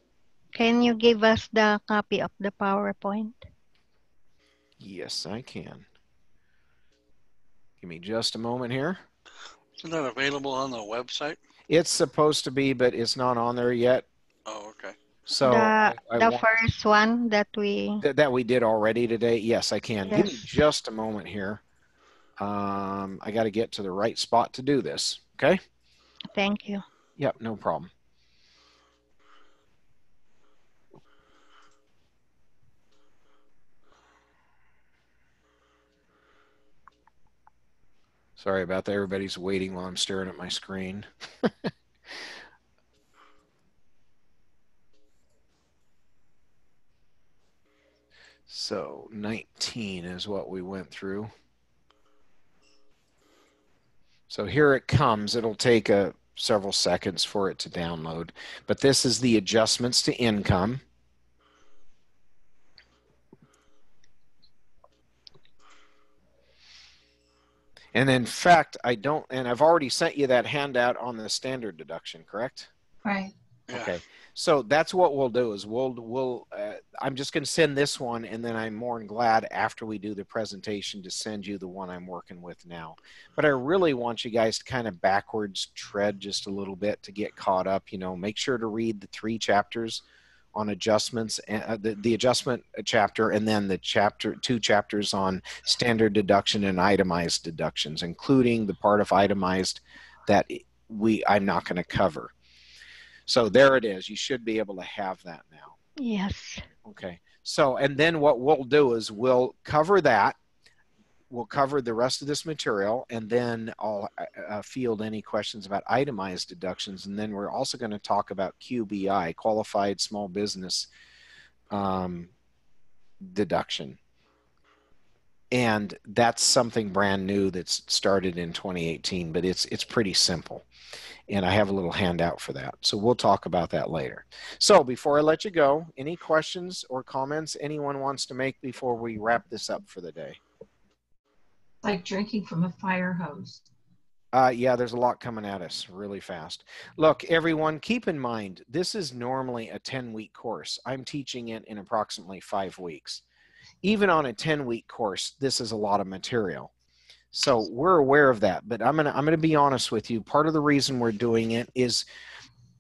Can you give us the copy of the PowerPoint? Yes, I can. Give me just a moment here. Isn't that available on the website? It's supposed to be, but it's not on there yet. Oh, okay. So the first one that we did already today. Yes, I can. Yes. Give me just a moment here. I got to get to the right spot to do this. Okay. Thank you. Yep, no problem. Sorry about that. Everybody's waiting while I'm staring at my screen. So 19 is what we went through. So here it comes. It'll take several seconds for it to download. But this is the adjustments to income. And in fact, I've already sent you that handout on the standard deduction, correct? Right. Yeah. Okay. So that's what we'll do is I'm just going to send this one, and then I'm more than glad after we do the presentation to send you the one I'm working with now. But I really want you guys to kind of backwards tread just a little bit to get caught up. You know, make sure to read the 3 chapters on adjustments, the adjustment chapter, and then the 2 chapters on standard deduction and itemized deductions, including the part of itemized that I'm not going to cover. So there it is. You should be able to have that now. Yes. Okay. So, and then what we'll do is we'll cover that. We'll cover the rest of this material, and then I'll field any questions about itemized deductions. And then we're also going to talk about QBI, Qualified Small Business Deduction. And that's something brand new that's started in 2018, but it's pretty simple. And I have a little handout for that. So we'll talk about that later. So before I let you go, any questions or comments anyone wants to make before we wrap this up for the day? Like drinking from a fire hose. Yeah, there's a lot coming at us really fast. Look, everyone, keep in mind, this is normally a 10-week course. I'm teaching it in approximately 5 weeks. Even on a 10-week course, this is a lot of material. So we're aware of that, but I'm gonna be honest with you. Part of the reason we're doing it is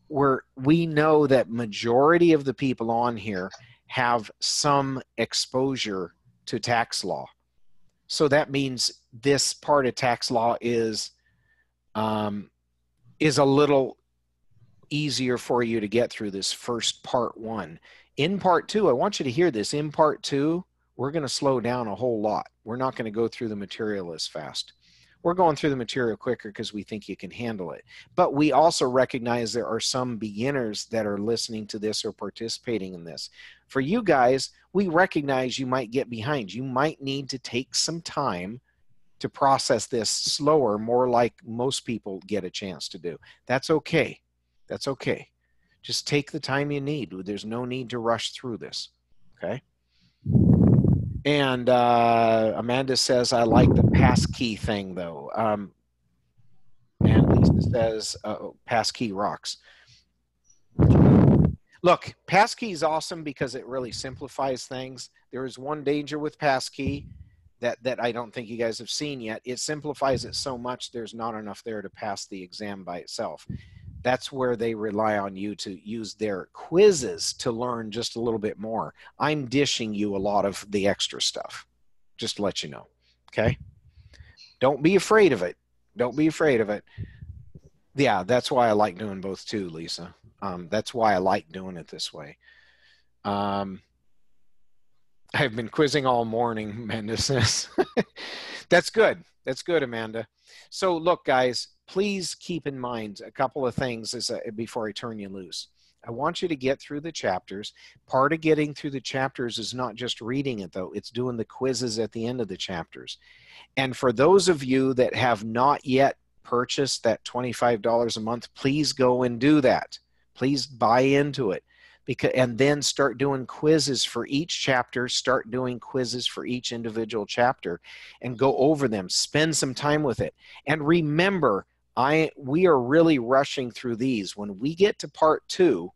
we know that majority of the people on here have some exposure to tax law. So that means this part of tax law is a little easier for you to get through this first part 1. In part 2, I want you to hear this. In part 2, we're going to slow down a whole lot. We're not going to go through the material as fast. We're going through the material quicker because we think you can handle it. But we also recognize there are some beginners that are listening to this or participating in this. For you guys, we recognize you might get behind. You might need to take some time to process this slower, more like most people get a chance to do. That's okay. That's okay. Just take the time you need. There's no need to rush through this. Okay? And Amanda says, I like the passkey thing, though. And Lisa says, passkey rocks. Look, passkey is awesome because it really simplifies things. There is one danger with passkey that I don't think you guys have seen yet. It simplifies it so much there's not enough there to pass the exam by itself. That's where they rely on you to use their quizzes to learn just a little bit more. I'm dishing you a lot of the extra stuff, just to let you know, okay? Don't be afraid of it. Don't be afraid of it. Yeah, that's why I like doing both too, Lisa. That's why I like doing it this way. I've been quizzing all morning, Amanda says. That's good. That's good, Amanda. So look, guys, please keep in mind a couple of things before I turn you loose. I want you to get through the chapters. Part of getting through the chapters is not just reading it, though. It's doing the quizzes at the end of the chapters. And for those of you that have not yet purchased that $25 a month, please go and do that. Please buy into it. And then start doing quizzes for each chapter, start doing quizzes for each individual chapter and go over them. Spend some time with it. And remember, we are really rushing through these. When we get to part 2,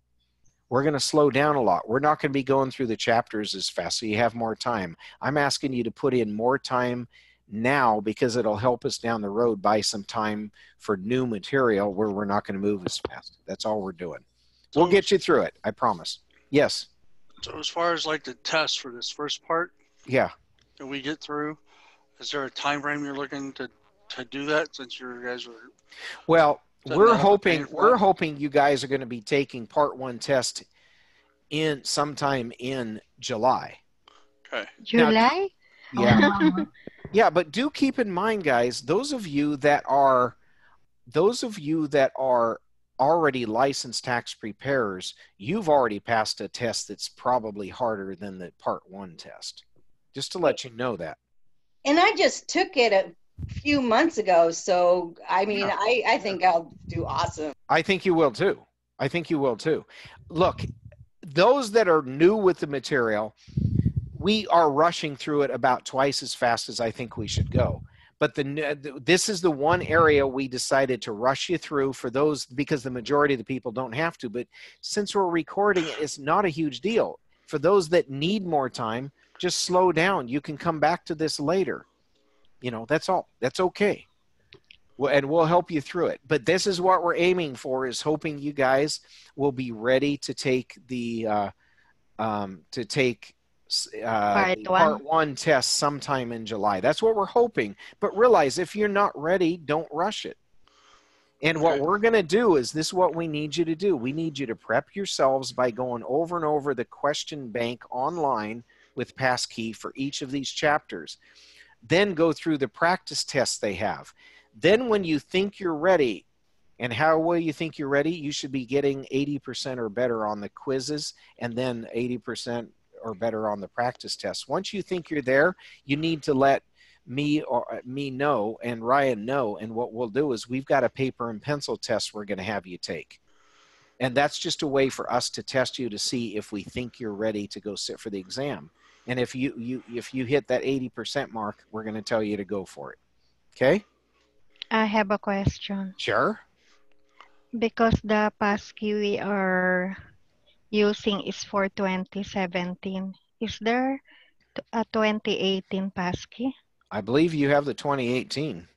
we're going to slow down a lot. We're not going to be going through the chapters as fast, so you have more time. I'm asking you to put in more time now because it'll help us down the road buy some time for new material where we're not going to move as fast. That's all we're doing. We'll get you through it. I promise. Yes. So as far as like the test for this first part, yeah, that we get through, is there a time frame you're looking to do that since you guys are? Well, we're hoping you guys are going to be taking part 1 test sometime in July. Okay. July? Now, yeah. Yeah, but do keep in mind, guys, those of you that are already licensed tax preparers, you've already passed a test that's probably harder than the part 1 test. Just to let you know that. And I just took it a few months ago, so I mean, I think I'll do awesome. I think you will too. I think you will too. Look, those that are new with the material, we are rushing through it about twice as fast as I think we should go. But this is the one area we decided to rush you through for those, because the majority of the people don't have to. But since we're recording it, it's not a huge deal. For those that need more time, just slow down. You can come back to this later. You know, that's all. That's okay. And we'll help you through it. But this is what we're aiming for, is hoping you guys will be ready to take the part one test sometime in July. That's what we're hoping. But realize, if you're not ready, don't rush it. And what we're going to do is, this is what we need you to do. We need you to prep yourselves by going over and over the question bank online with passkey for each of these chapters. Then go through the practice tests they have. Then when you think you're ready, and how well you think you're ready, you should be getting 80% or better on the quizzes, and then 80% or better on the practice tests. Once you think you're there, you need to let me know and Ryan know. And what we'll do is, we've got a paper and pencil test we're going to have you take. And that's just a way for us to test you to see if we think you're ready to go sit for the exam. And if you hit that 80% mark, we're going to tell you to go for it. Okay? I have a question. Sure. Because the passkey we are using is for 2017, is there a 2018 passkey? I believe you have the 2018.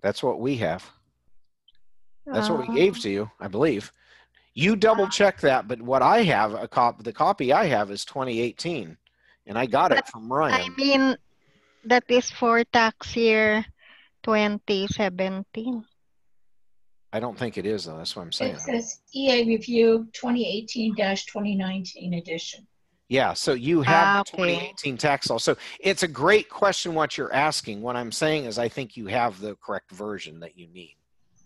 That's what we have. That's what we gave to you, I believe. You double check that, but what I have, the copy I have is 2018, and I got it from Ryan. I mean, that is for tax year 2017. I don't think it is, though. That's what I'm saying. It says EA Review 2018-2019 edition. Yeah, so you have the 2018 tax law. So it's a great question what you're asking. What I'm saying is, I think you have the correct version that you need.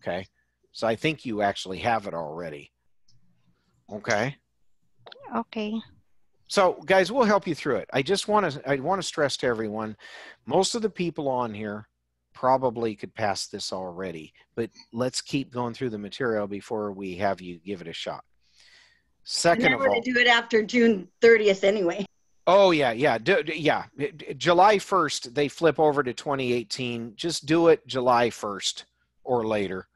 Okay? So I think you actually have it already. Okay? Okay. So guys, we'll help you through it. I want to stress to everyone, most of the people on here probably could pass this already, but let's keep going through the material before we have you give it a shot. Second of all, we're going to do it after June 30th anyway. Oh yeah. July 1st, they flip over to 2018. Just do it July 1st or later.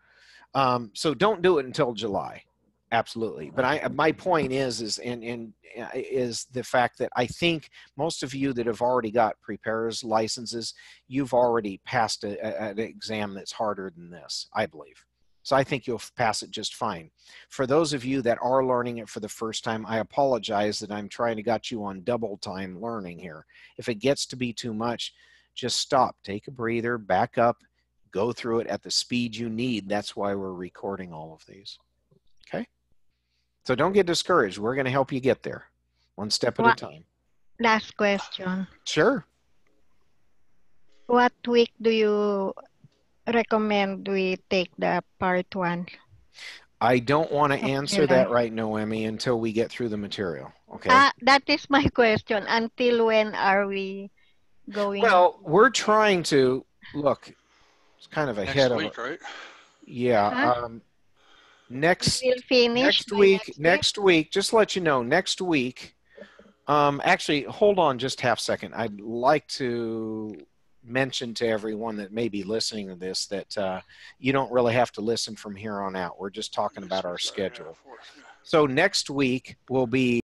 So don't do it until July. Absolutely. But my point is the fact that I think most of you that have already got preparers licenses, you've already passed an exam that's harder than this, I believe. So I think you'll pass it just fine. For those of you that are learning it for the first time, I apologize that I'm trying to get you on double time learning here. If it gets to be too much, just stop, take a breather, back up, go through it at the speed you need. That's why we're recording all of these. Okay? So don't get discouraged. We're going to help you get there, one step at a time. Last question. Sure. What week do you recommend we take the part one? I don't want to answer that right now, Emmy, until we get through the material. Okay. That is my question. Until when are we going? Well, we're trying to look. It's kind of ahead next week, right? Yeah. Next week, just to let you know, next week, actually, hold on just half a second. I'd like to mention to everyone that may be listening to this that you don't really have to listen from here on out. We're just talking about our schedule. So next week will be